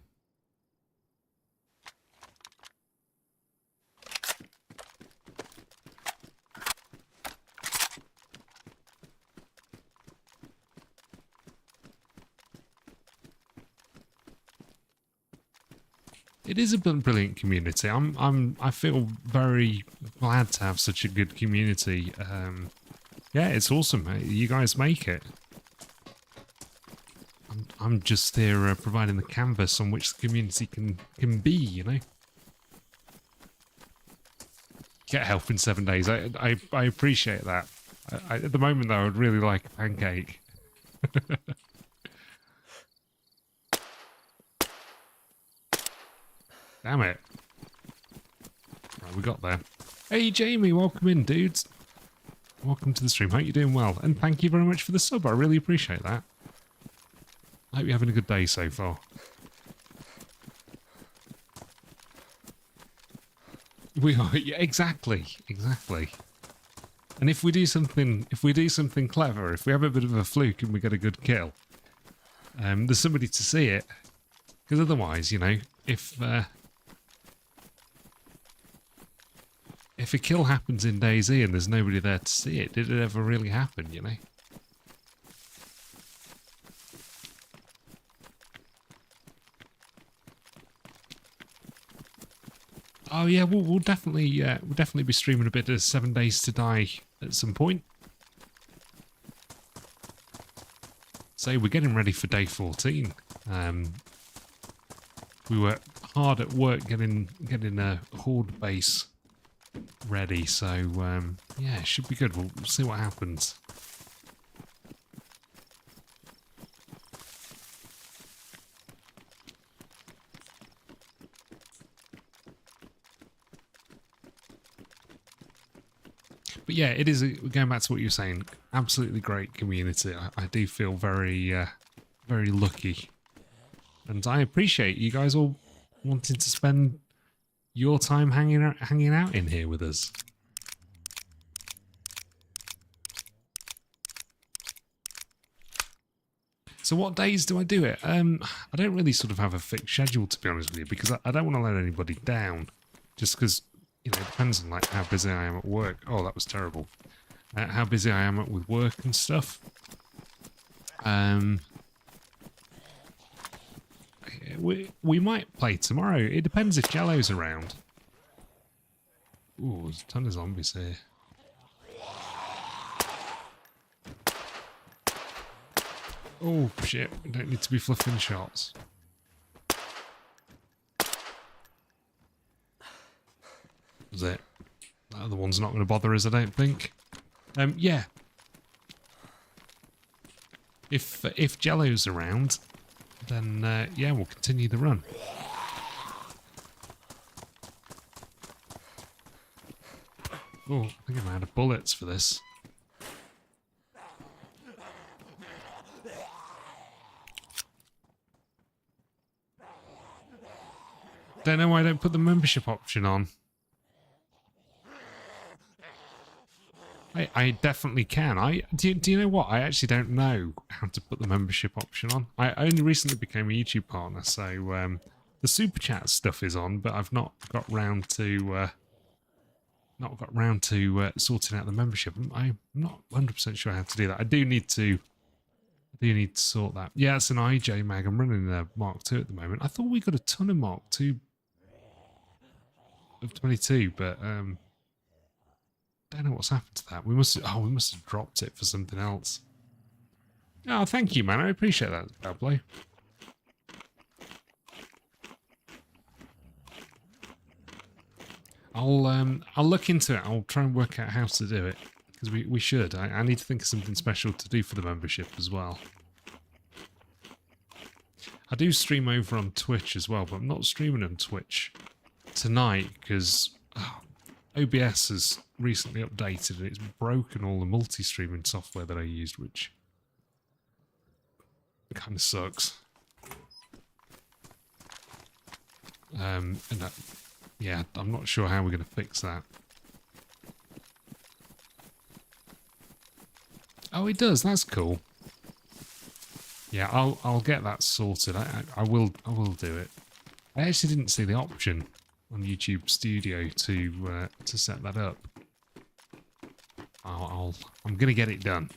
A: It is a brilliant community. I feel very glad to have such a good community. Yeah, it's awesome. You guys make it. I'm just here providing the canvas on which the community can be, you know. Get help in 7 days. I appreciate that. At the moment, though, I would really like a pancake. Damn it. Right, we got there. Hey, Jamie, welcome in, dudes. Welcome to the stream. Hope you're doing well. And thank you very much for the sub. I really appreciate that. I hope you're having a good day so far. We are, yeah, exactly. And if we do something clever, if we have a bit of a fluke and we get a good kill, there's somebody to see it. Because otherwise, you know, if if a kill happens in DayZ and there's nobody there to see it, did it ever really happen, you know? Oh yeah, we'll definitely be streaming a bit of 7 Days to Die at some point. So we're getting ready for day 14. We were hard at work getting a horde base ready, so yeah, it should be good. We'll see what happens. But yeah, it is, going back to what you were saying, absolutely great community. I do feel very, very lucky. And I appreciate you guys all wanting to spend your time hanging out in here with us. So what days do I do it? I don't really sort of have a fixed schedule, to be honest with you, because I don't want to let anybody down. Just because, you know, it depends on like how busy I am at work. Oh, that was terrible. How busy I am with work and stuff. We might play tomorrow. It depends if Jello's around. Ooh, there's a ton of zombies here. Oh shit, we don't need to be fluffing shots. Was it? The other one's not going to bother us, I don't think. Yeah. If Jello's around, then yeah, we'll continue the run. Oh, I think I'm out of bullets for this. Don't know why I don't put the membership option on. I definitely can. Do you know what? I actually don't know how to put the membership option on. I only recently became a YouTube partner, so the super chat stuff is on, but I've not got round to sorting out the membership. I'm not 100% sure how to do that. I do need to sort that. Yeah, it's an IJ mag. I'm running a Mark II at the moment. I thought we got a ton of Mark II of 22, but don't know what's happened to that. We must have dropped it for something else. Oh, thank you, man. I appreciate that, Pablo. I'll look into it. I'll try and work out how to do it, because we should. I need to think of something special to do for the membership as well. I do stream over on Twitch as well, but I'm not streaming on Twitch tonight because OBS has recently updated and it's broken all the multi-streaming software that I used, which kind of sucks. And that, yeah, I'm not sure how we're going to fix that. Oh, it does. That's cool. Yeah, I'll get that sorted. I will do it. I actually didn't see the option on YouTube Studio to set that up. I'm gonna get it done.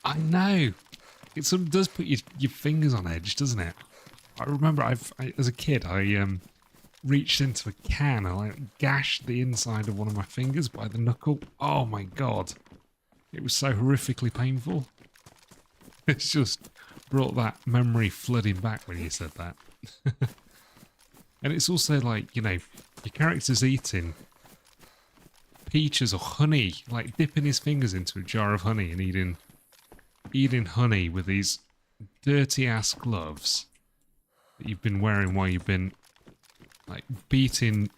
A: I know. It sort of does put your fingers on edge, doesn't it? I remember as a kid, I reached into a can and I gashed the inside of one of my fingers by the knuckle. Oh my god. It was so horrifically painful. It's just brought that memory flooding back when you said that. And it's also like, you know, your character's eating peaches or honey, like dipping his fingers into a jar of honey and eating honey with these dirty ass gloves that you've been wearing while you've been like beating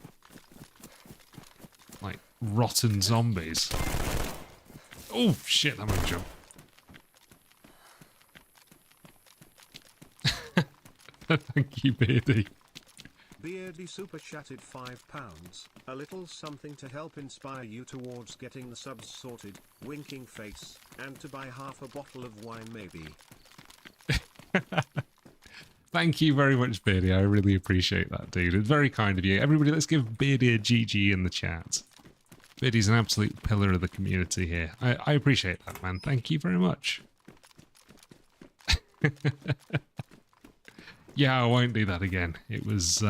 A: like rotten zombies. Oh shit, that made me jump. Thank you, Beardy.
B: Beardy super chatted £5. A little something to help inspire you towards getting the subs sorted, winking face, and to buy half a bottle of wine maybe.
A: Thank you very much, Beardy. I really appreciate that, dude. It's very kind of you. Everybody, let's give Beardy a GG in the chat. Beardy's an absolute pillar of the community here. I appreciate that, man. Thank you very much. Yeah, I won't do that again. It was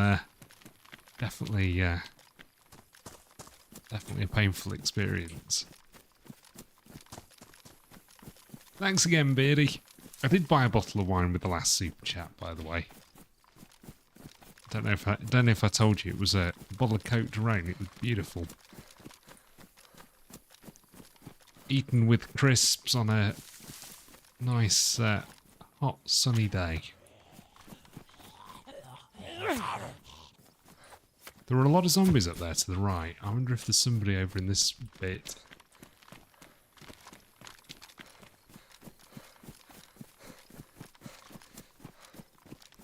A: definitely a painful experience. Thanks again, Beardy. I did buy a bottle of wine with the last super chat, by the way. Don't know if I told you it was a bottle of Cote d'Aron. It was beautiful. Eaten with crisps on a nice hot sunny day. There were a lot of zombies up there to the right. I wonder if there's somebody over in this bit.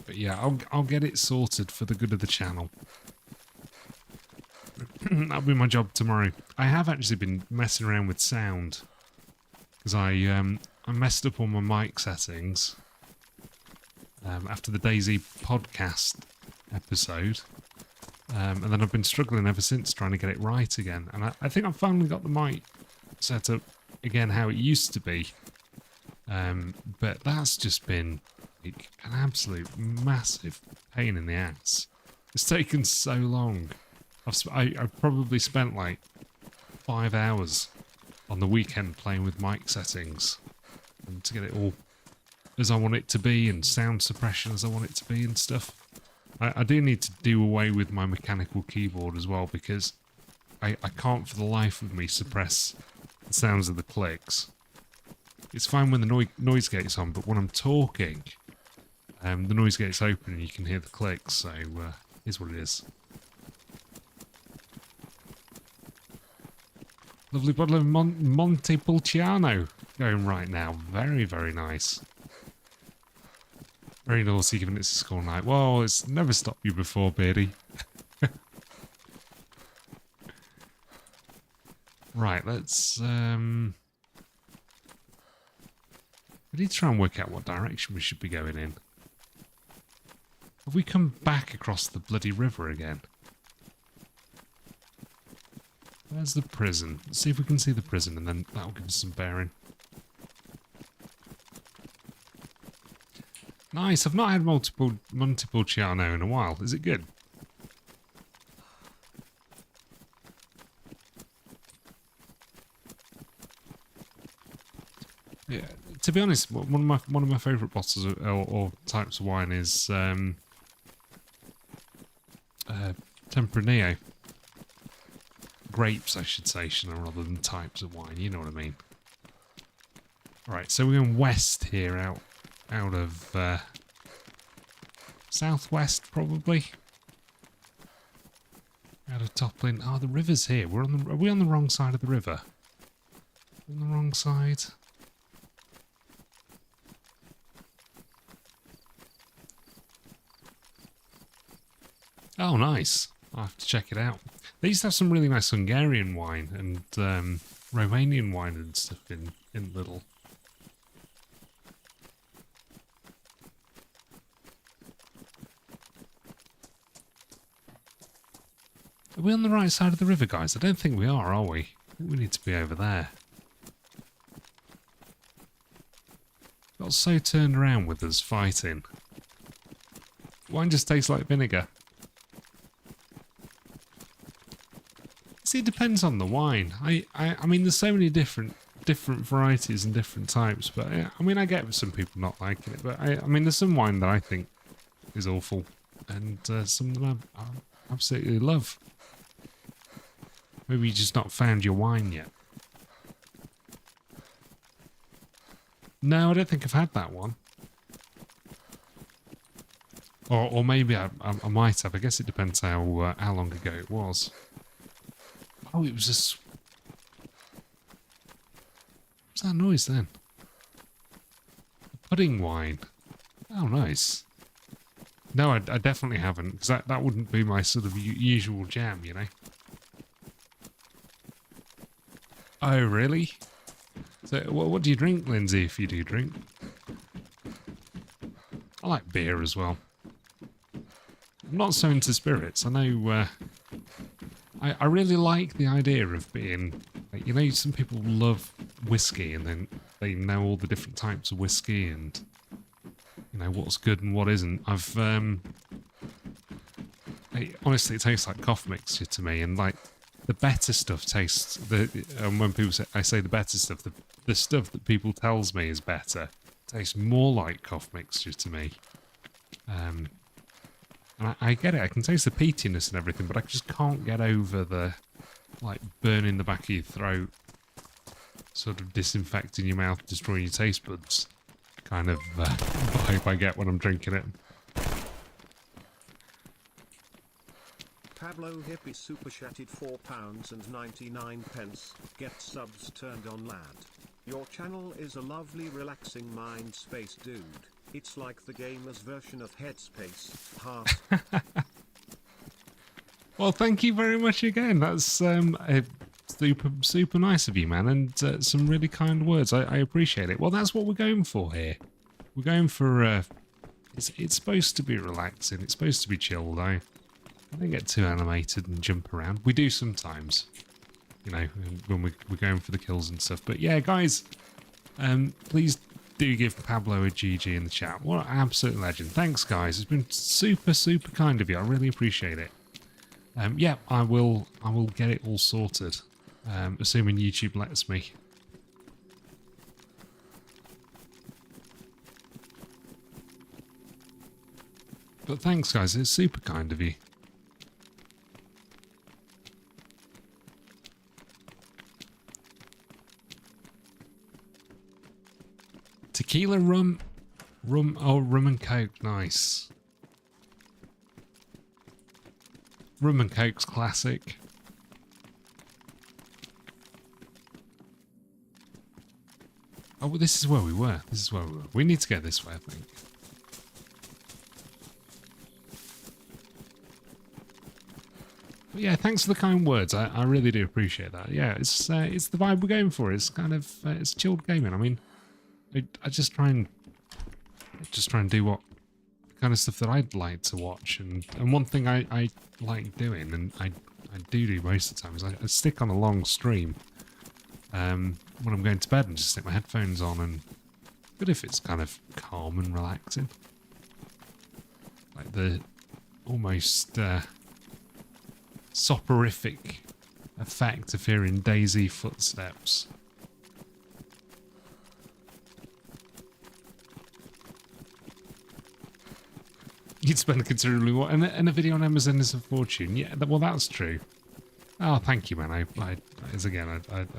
A: But yeah, I'll get it sorted for the good of the channel. That'll be my job tomorrow. I have actually been messing around with sound because I messed up all my mic settings after the DayZ podcast episode. And then I've been struggling ever since trying to get it right again. And I think I've finally got the mic set up again how it used to be. But that's just been like an absolute massive pain in the ass. It's taken so long. I've probably spent like 5 hours on the weekend playing with mic settings and to get it all as I want it to be and sound suppression as I want it to be and stuff. I do need to do away with my mechanical keyboard as well because I can't for the life of me suppress the sounds of the clicks. It's fine when the noise gate's on, but when I'm talking, the noise gate's open and you can hear the clicks, so here's what it is. Lovely bottle of Montepulciano going right now. Very, very nice. Very naughty giving it a score night. Well, it's never stopped you before, Beardy. Right, let's... we need to try and work out what direction we should be going in. Have we come back across the bloody river again? Where's the prison? Let's see if we can see the prison and then that'll give us some bearing. Nice, I've not had Montepulciano in a while. Is it good? Yeah, to be honest, one of my favourite bottles or types of wine is Tempranillo. Grapes, I should say, rather than types of wine. You know what I mean. Right, so we're going west here, out of southwest, probably. Out of Toplin. Oh, the river's here. Are we on the wrong side of the river? On the wrong side. Oh, nice. I'll have to check it out. They used to have some really nice Hungarian wine and Romanian wine and stuff in Lidl. Are we on the right side of the river, guys? I don't think we are we? I think we need to be over there. Got so turned around with us fighting. Wine just tastes like vinegar. See, it depends on the wine. I mean, there's so many different varieties and different types, but I mean, I get some people not liking it, but I mean, there's some wine that I think is awful, and some that I absolutely love. Maybe you just not found your wine yet. No, I don't think I've had that one. Or maybe I might have. I guess it depends how long ago it was. Oh, it was just... What's that noise then? Pudding wine. Oh, nice. No, I definitely haven't, because that wouldn't be my sort of usual jam, you know? Oh, really? So, what do you drink, Lindsay, if you do drink? I like beer as well. I'm not so into spirits. I know, I really like the idea of being, like, you know, some people love whiskey and then they know all the different types of whiskey and, you know, what's good and what isn't. Honestly, it tastes like cough mixture to me, and like the better stuff tastes. When people say I say the better stuff, the stuff that people tells me is better tastes more like cough mixture to me. And I get it. I can taste the peatiness and everything, but I just can't get over the like burning the back of your throat, sort of disinfecting your mouth, destroying your taste buds kind of vibe I get when I'm drinking it.
B: Pablo Hippie super chatted £4.99. Get subs turned on, lad. Your channel is a lovely relaxing mind space, dude. It's like the gamer's version of Headspace. Heart.
A: Well, thank you very much again. That's super nice of you, man, and some really kind words. I appreciate it. Well, that's what we're going for here. We're going for it's supposed to be relaxing. It's supposed to be chill, though. I don't get too animated and jump around. We do sometimes, you know, when we're going for the kills and stuff. But yeah, guys, please do give Pablo a GG in the chat. What an absolute legend. Thanks, guys. It's been super kind of you. I really appreciate it. Yeah, I will get it all sorted, assuming YouTube lets me. But thanks, guys. It's super kind of you. Tequila, rum, oh, rum and coke, nice. Rum and coke's classic. Oh, well, this is where we were. This is where we were. We need to go this way, I think. But yeah, thanks for the kind words. I really do appreciate that. Yeah, it's the vibe we're going for. It's kind of it's chilled gaming. I mean, I just try and do what kind of stuff that I'd like to watch, and one thing I like doing, and I do most of the time, is I stick on a long stream when I'm going to bed and just stick my headphones on, and good if it's kind of calm and relaxing, like the almost soporific effect of hearing DayZ footsteps. You'd spend considerably more, and a video on Amazon is a fortune. Yeah, well, that's true. Oh, thank you, man. I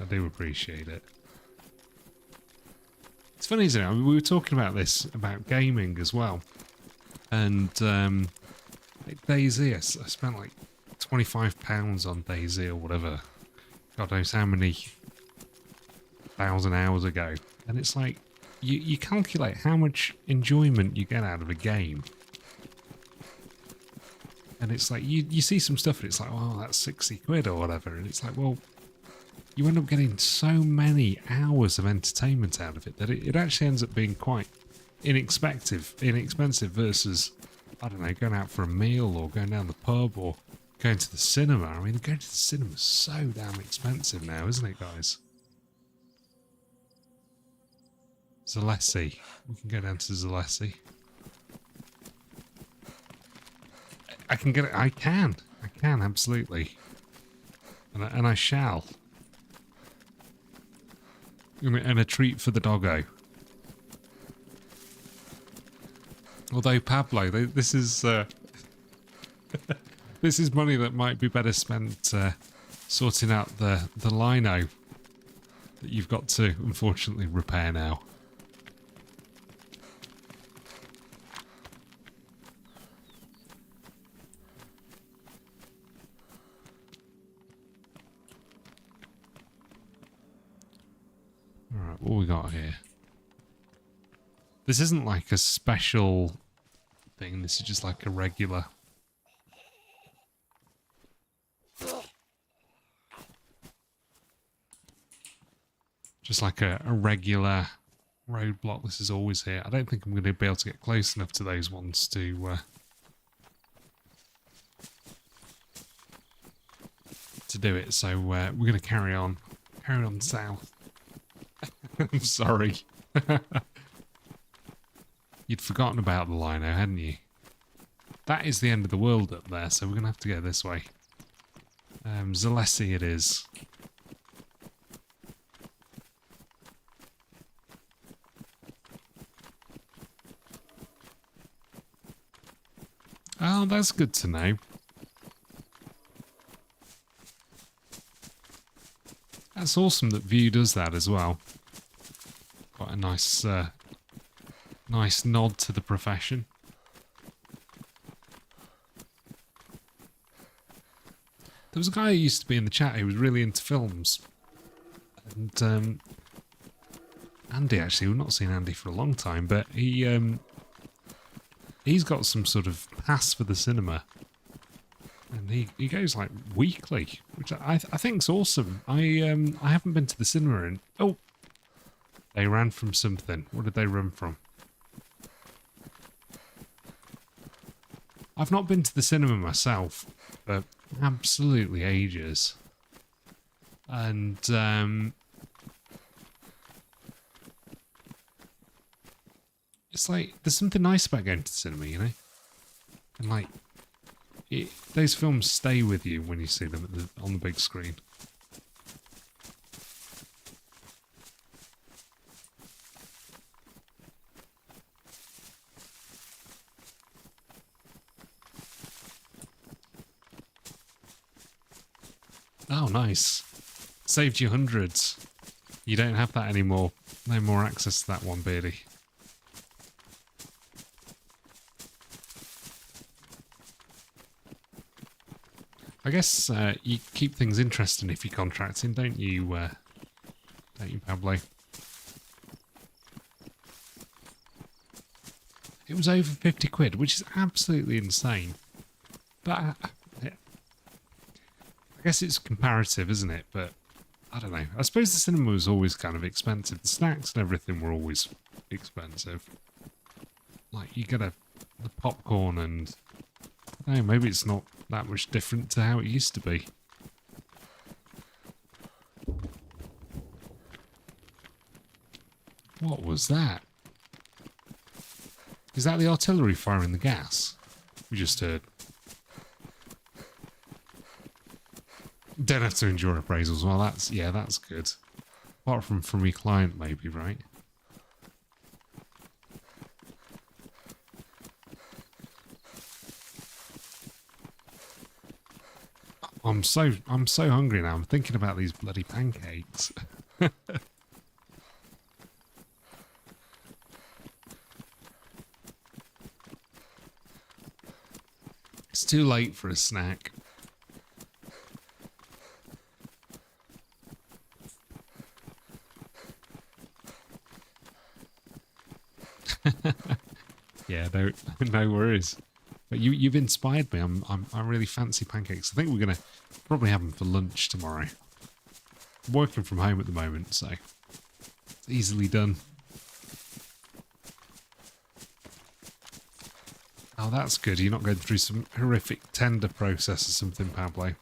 A: do appreciate it. It's funny, isn't it? I mean, we were talking about this, about gaming as well. And like DayZ, I spent like £25 on DayZ or whatever. God knows how many thousand hours ago. And it's like, you calculate how much enjoyment you get out of a game. And it's like, you see some stuff and it's like, oh, that's 60 quid or whatever. And it's like, well, you end up getting so many hours of entertainment out of it that it actually ends up being quite inexpensive versus, I don't know, going out for a meal or going down the pub or going to the cinema. I mean, going to the cinema is so damn expensive now, isn't it, guys? Zalessi. We can go down to Zalessi. I can get it. I can, absolutely. And I shall. And a treat for the doggo. Although, Pablo, this is... this is money that might be better spent sorting out the lino that you've got to, unfortunately, repair now. Alright, what we got here? This isn't like a special thing. This is just like a regular. Just like a regular roadblock. This is always here. I don't think I'm going to be able to get close enough to those ones to do it. So we're going to carry on south. I'm sorry. You'd forgotten about the lino, hadn't you? That is the end of the world up there, so we're going to have to go this way. Zalessi it is. Oh, that's good to know. That's awesome that View does that as well. Quite a nice, nice nod to the profession. There was a guy who used to be in the chat who was really into films. And Andy, actually, we've not seen Andy for a long time, but he's got some sort of pass for the cinema. And he goes like weekly, which I think's awesome. I haven't been to the cinema in... Oh! They ran from something. What did they run from? I've not been to the cinema myself, but absolutely ages. And it's like there's something nice about going to the cinema, you know? And like those films stay with you when you see them on the big screen. Oh, nice. Saved you hundreds. You don't have that anymore. No more access to that one, Beardy. I guess you keep things interesting if you're contracting, don't you, Pablo? It was over 50 quid, which is absolutely insane. But I guess it's comparative, isn't it? But I don't know. I suppose the cinema was always kind of expensive. The snacks and everything were always expensive. Like, you get the popcorn and... I don't know, maybe it's not that much different to how it used to be. What was that? Is that the artillery firing the gas? We just heard. Don't have to endure appraisals. Well, that's good. Apart from your client, maybe, right? I'm so hungry now. I'm thinking about these bloody pancakes. It's too late for a snack. Yeah, no worries. But you've inspired me. I really fancy pancakes. I think we're gonna probably have them for lunch tomorrow. I'm working from home at the moment, so it's easily done. Oh, that's good. You're not going through some horrific tender process or something, Pablo.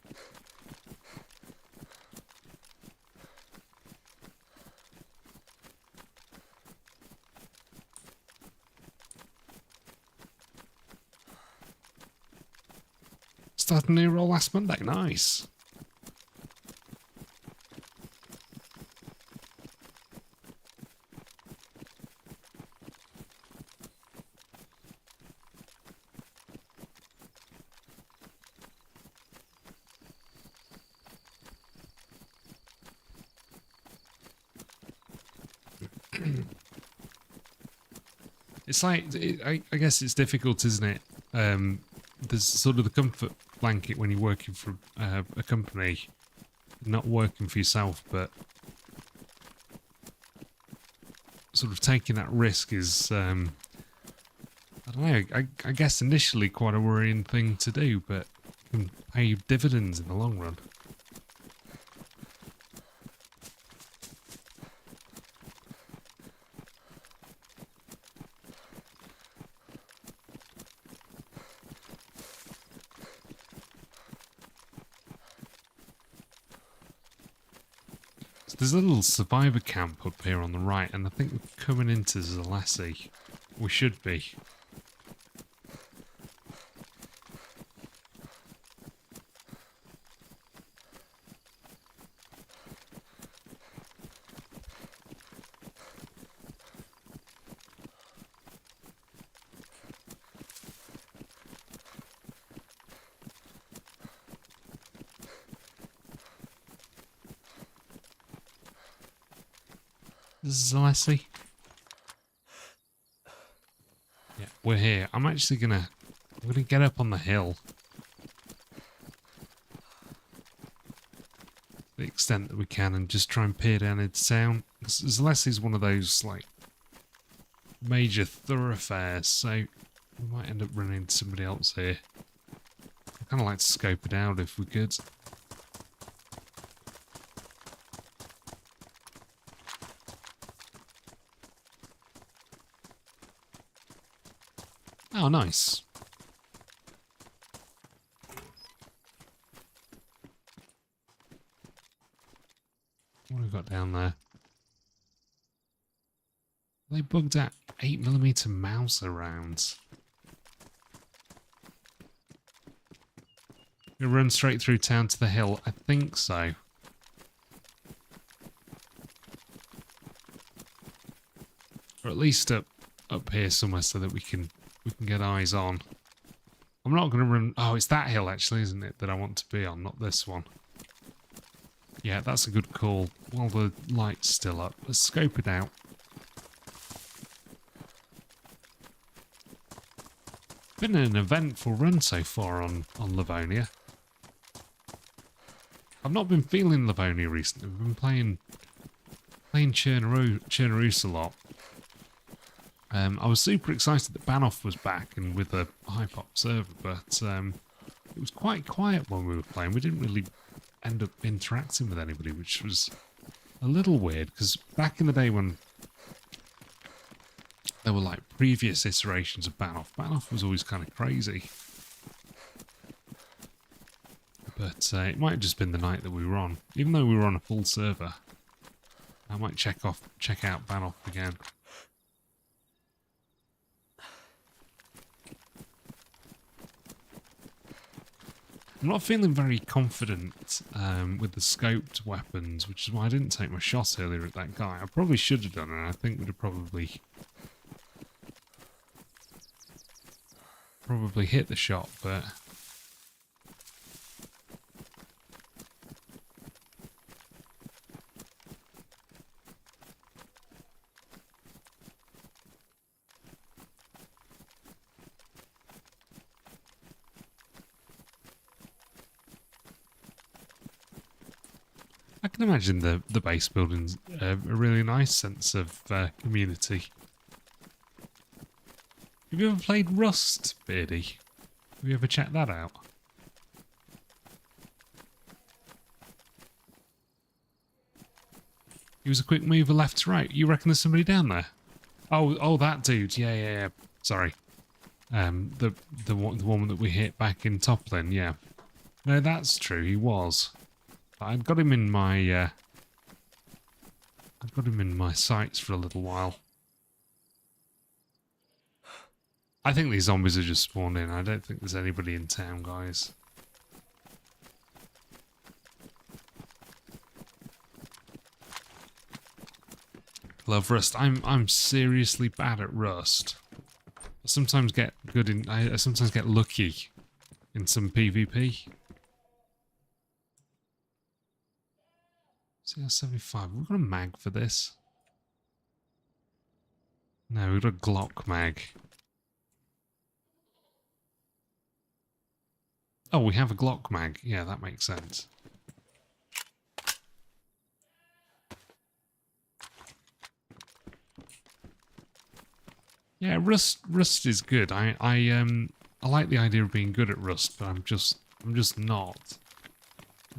A: Started a new role last Monday. Nice. It's like, I guess it's difficult, isn't it? There's sort of the comfort blanket when you're working for a company, not working for yourself, but sort of taking that risk is, I I don't know, I guess initially quite a worrying thing to do, but it can pay dividends in the long run. So there's a little survivor camp up here on the right, and I think we're coming into Zalessi. We should be. Zalessi? Yeah, we're here. I'm actually we're gonna get up on the hill. The extent that we can and just try and peer down into town. Zalessi's one of those, like, major thoroughfares, so we might end up running into somebody else here. I'd kind of like to scope it out if we could. Oh, nice. What have we got down there? They bugged out 8mm mouse rounds. We run straight through town to the hill. I think so. Or at least up here somewhere so that we can get eyes on. I'm not going to run... Oh, it's that hill actually, isn't it, that I want to be on, not this one. Yeah, that's a good call. While the light's still up, let's scope it out. Been an eventful run so far on Livonia. I've not been feeling Livonia recently. We've been playing Chernobyl a lot. I was super excited that Banoff was back and with a Hypop server, but it was quite quiet when we were playing. We didn't really end up interacting with anybody, which was a little weird, because back in the day when there were like previous iterations of Banoff was always kind of crazy. But it might have just been the night that we were on. Even though we were on a full server, I might check out Banoff again. I'm not feeling very confident with the scoped weapons, which is why I didn't take my shot earlier at that guy. I probably should have done, and I think we'd have probably hit the shot, but I can imagine the base building's a really nice sense of community. Have you ever played Rust, Beardy? Have you ever checked that out? He was a quick mover left to right. You reckon there's somebody down there? Oh, that dude. Yeah. Sorry. The woman that we hit back in Toplin. Yeah. No, that's true. He was. I've got him in my sights for a little while. I think these zombies are just spawned in. I don't think there's anybody in town, guys. Love Rust. I'm seriously bad at Rust. I sometimes get I sometimes get lucky in some PvP. CR75. We've got a mag for this. No, we've got a Glock mag. Oh, we have a Glock mag. Yeah, that makes sense. Yeah, Rust is good. I like the idea of being good at Rust, but I'm just not.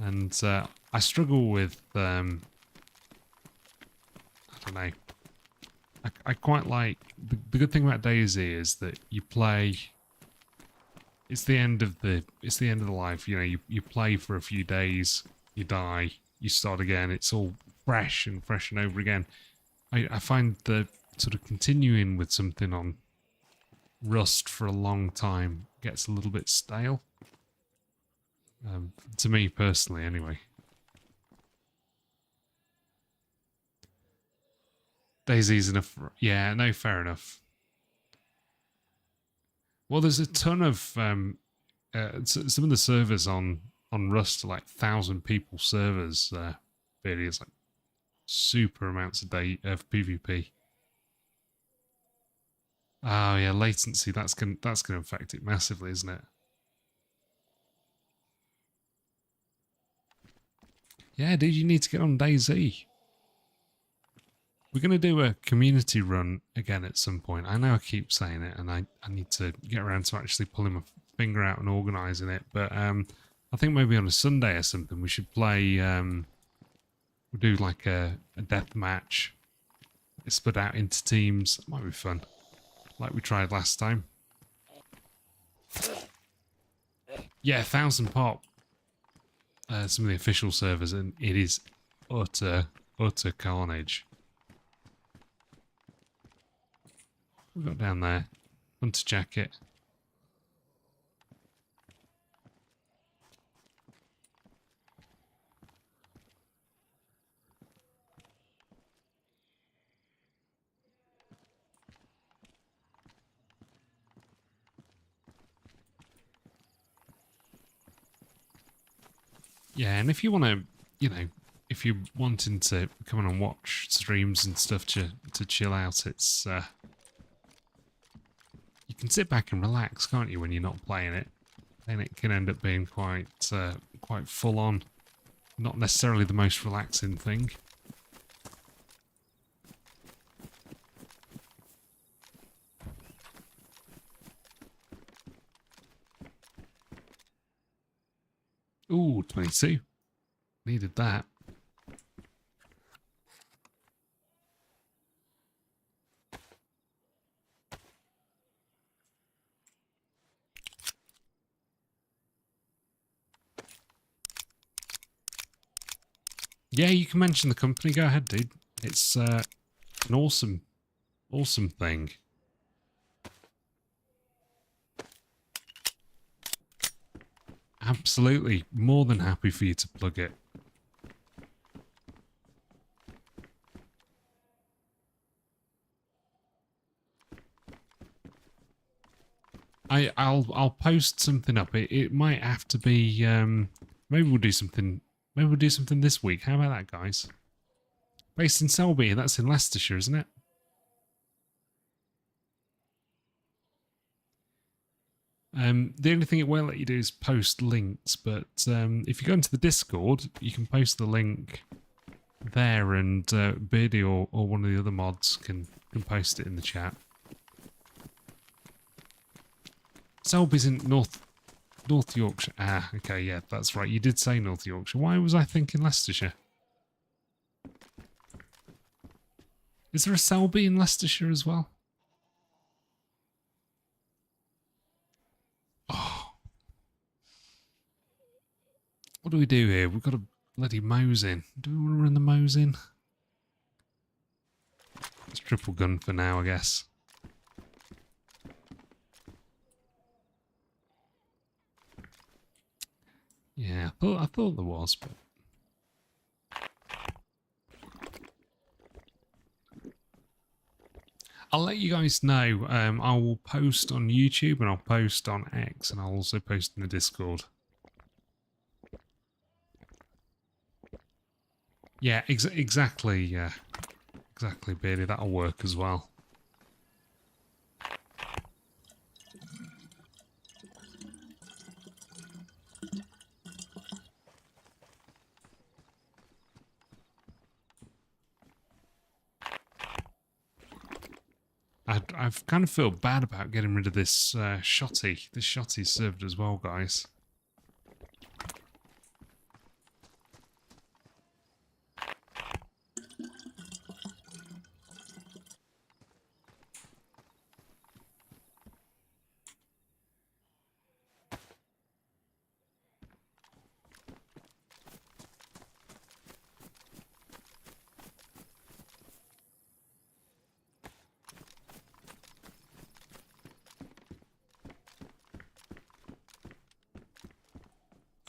A: And I struggle with I don't know. I quite like the good thing about DayZ is that you play. It's the end of the life. You know, you play for a few days, you die, you start again. It's all fresh and over again. I find the sort of continuing with something on Rust for a long time gets a little bit stale. To me personally, anyway. DayZ's enough. Yeah, no, fair enough. Well, there's a ton of some of the servers on Rust are like 1,000 people servers. Really, it's like super amounts of PvP. Oh yeah, latency. That's gonna affect it massively, isn't it? Yeah, dude, you need to get on DayZ. We're going to do a community run again at some point. I know I keep saying it, and I need to get around to actually pulling my finger out and organising it. But I think maybe on a Sunday or something we should play. We'll do like a death match. It's split out into teams. That might be fun, like we tried last time. Yeah, 1,000 pop. Some of the official servers, and it is utter carnage. We've got down there. Hunter jacket. Yeah, and if you want to, you know, if you're wanting to come on and watch streams and stuff to chill out, it's you can sit back and relax, can't you, when you're not playing it? Then it can end up being quite quite full on, not necessarily the most relaxing thing. Ooh, 22. Needed that. Yeah, you can mention the company. Go ahead, dude. It's an awesome thing. Absolutely. More than happy for you to plug it. I'll post something up. It might have to be maybe we'll do something this week. How about that, guys? Based in Selby, that's in Leicestershire, isn't it? The only thing it won't let you do is post links, but if you go into the Discord, you can post the link there, and Beardy or one of the other mods can post it in the chat. Selby's in North Yorkshire. Ah, okay, yeah, that's right. You did say North Yorkshire. Why was I thinking Leicestershire? Is there a Selby in Leicestershire as well? Oh. What do we do here? We've got a bloody Mose in. Do we want to run the Mose in? It's triple gun for now, I guess. Yeah, I thought there was, but... I'll let you guys know. I will post on YouTube and I'll post on X and I'll also post in the Discord. Yeah, exactly. Yeah, exactly, Beardy. That'll work as well. I've kind of felt bad about getting rid of this shotty. This shotty served as well, guys.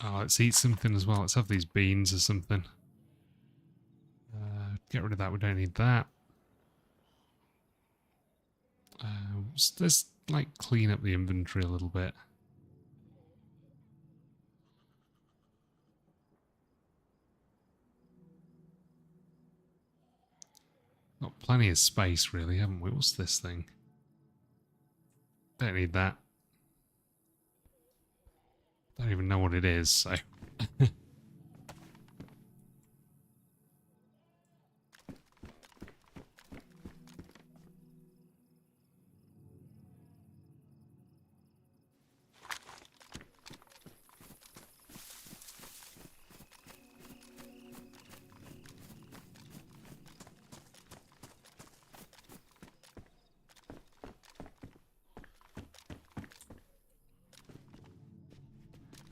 A: Oh, let's eat something as well. Let's have these beans or something. Get rid of that. We don't need that. Let's like clean up the inventory a little bit. Got plenty of space, really, haven't we? What's this thing? Don't need that. Don't even know what it is, so...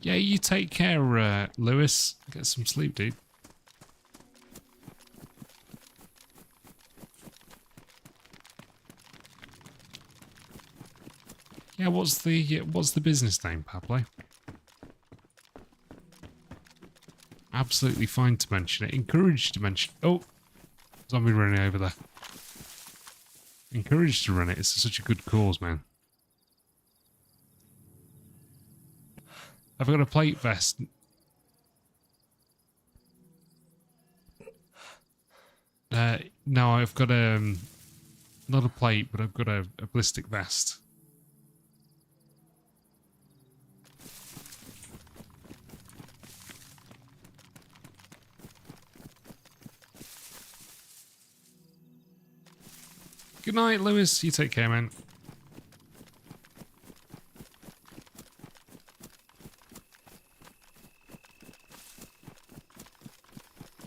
A: Yeah, you take care, Lewis. Get some sleep, dude. Yeah, what's the business name, Pablo? Absolutely fine to mention it. Encouraged to mention. Oh, zombie running over there. Encouraged to run it. It's such a good cause, man. I've got a plate vest. No, I've got not a plate, but I've got a ballistic vest. Good night, Lewis. You take care, man.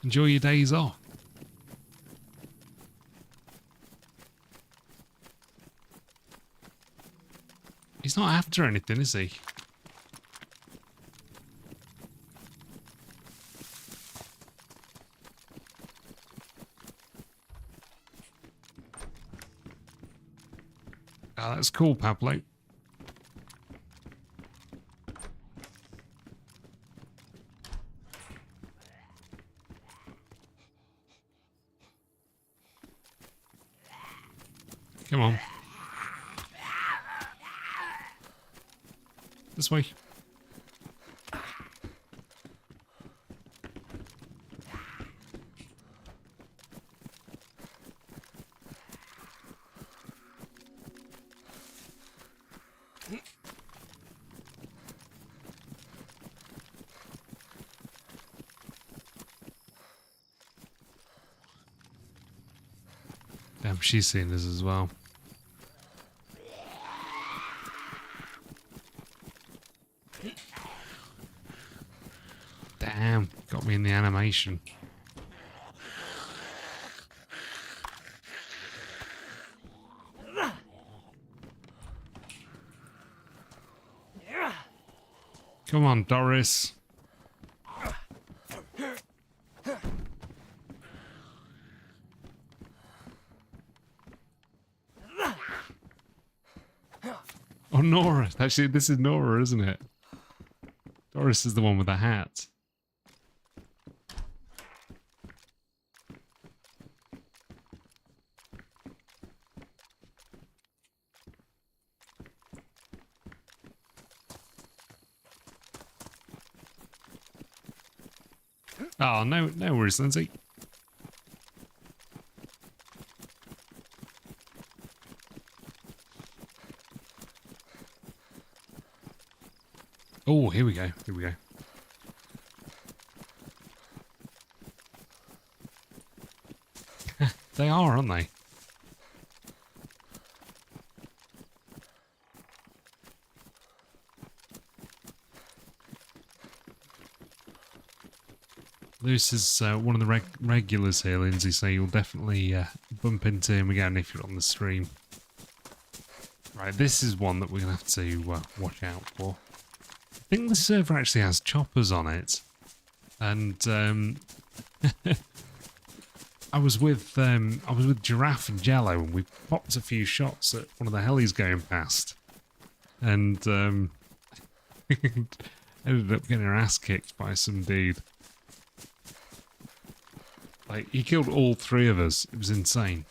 A: Enjoy your days off. He's not after anything, is he? Oh, that's cool, Pablo. Come on. This way. Damn, she's seen this as well. Damn, got me in the animation. Come on, Doris. Oh, Nora. Actually, this is Nora, isn't it? Doris is the one with the hat. Oh, no worries, Lindsay. Oh, here we go. Here we go. They are, aren't they? Lewis is one of the regulars here, Lindsay, so you'll definitely bump into him again if you're on the stream. Right, this is one that we're going to have to watch out for. I think the server actually has choppers on it. And I was with Giraffe and Jello, and we popped a few shots at one of the helis going past. And ended up getting our ass kicked by some dude. Like, he killed all three of us. It was insane.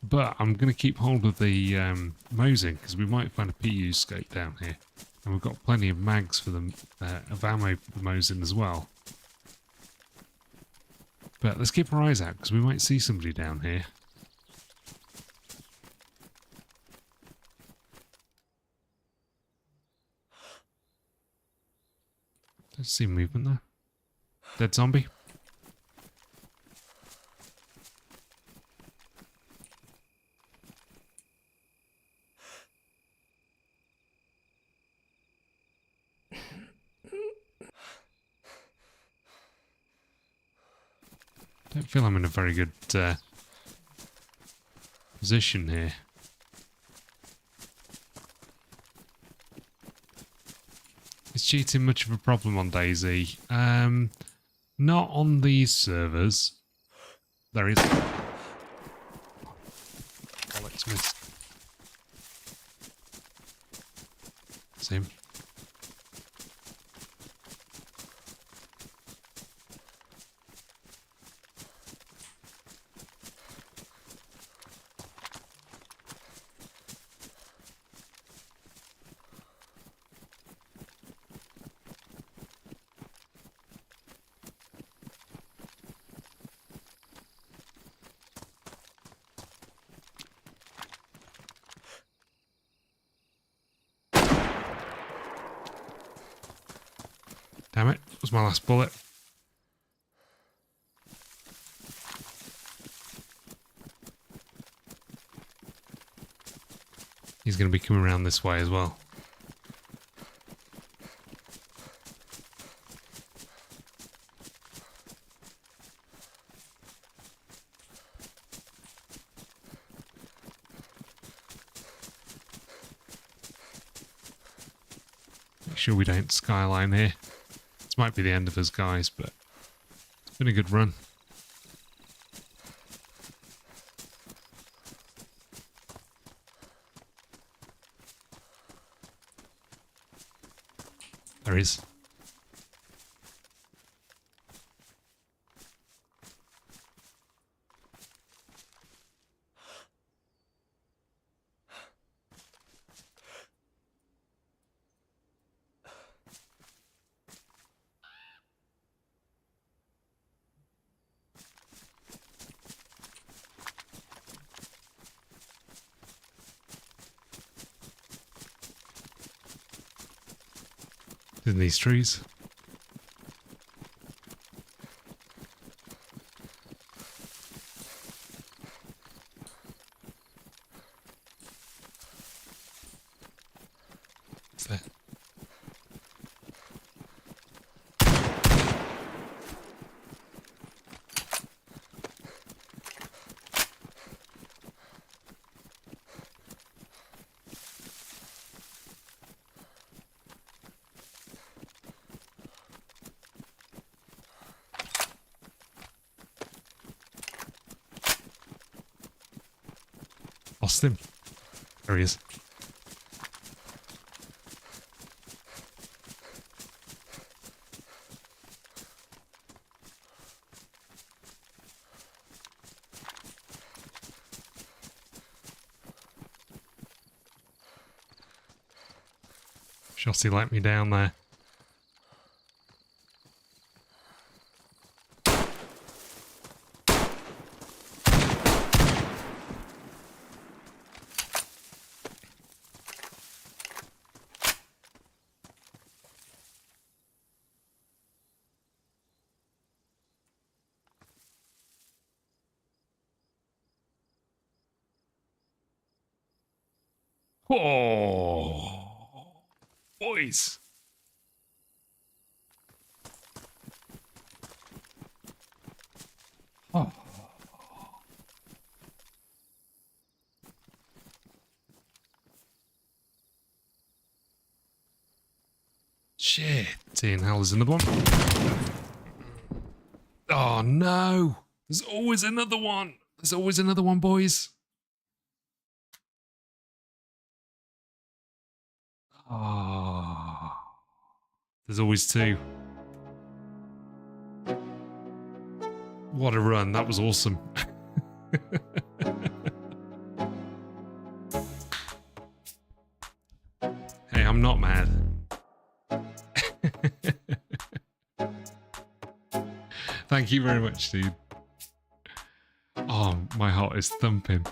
A: But I'm going to keep hold of the Mosin, because we might find a PU scope down here. And we've got plenty of mags for them, of ammo for the Mosin as well. But let's keep our eyes out, because we might see somebody down here. Don't see movement there. Dead zombie. Don't feel I'm in a very good position here. Is cheating much of a problem on DayZ? Not on these servers. There is. Bollocks, missed. Same. Damn it, that was my last bullet. He's going to be coming around this way as well. Make sure we don't skyline here. This might be the end of us, guys, but it's been a good run. There he is. In these trees. What's that? Lost him. There he is. Shotty let me down there. Oh, boys. Oh. Shit. In hell, there's another one. Oh, no. There's always another one. There's always another one, boys. Oh. There's always two. What a run. That was awesome. Hey, I'm not mad. Thank you very much, dude. Oh, my heart is thumping.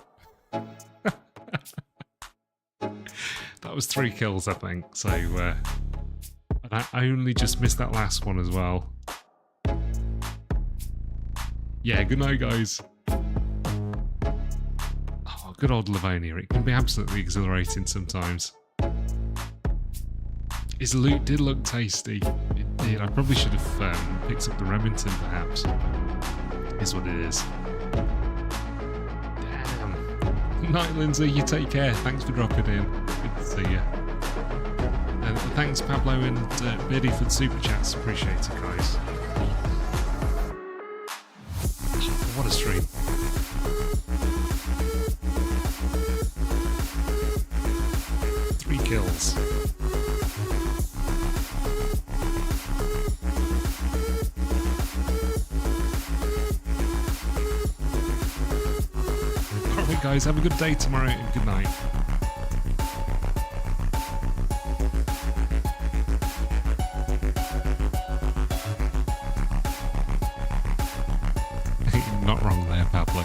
A: That was 3 kills, I think. So, and I only just missed that last one as well. Yeah, good night, guys. Oh, good old Livonia. It can be absolutely exhilarating sometimes. His loot did look tasty. It did. I probably should have picked up the Remington, perhaps. Is what it is. Damn. Night, Lindsay. You take care. Thanks for dropping in. Good to see you. And thanks, Pablo and Biddy, for the super chats. Appreciate it, guys. What a stream. Three kills. Alright guys, have a good day tomorrow and good night. Not wrong there, Pablo.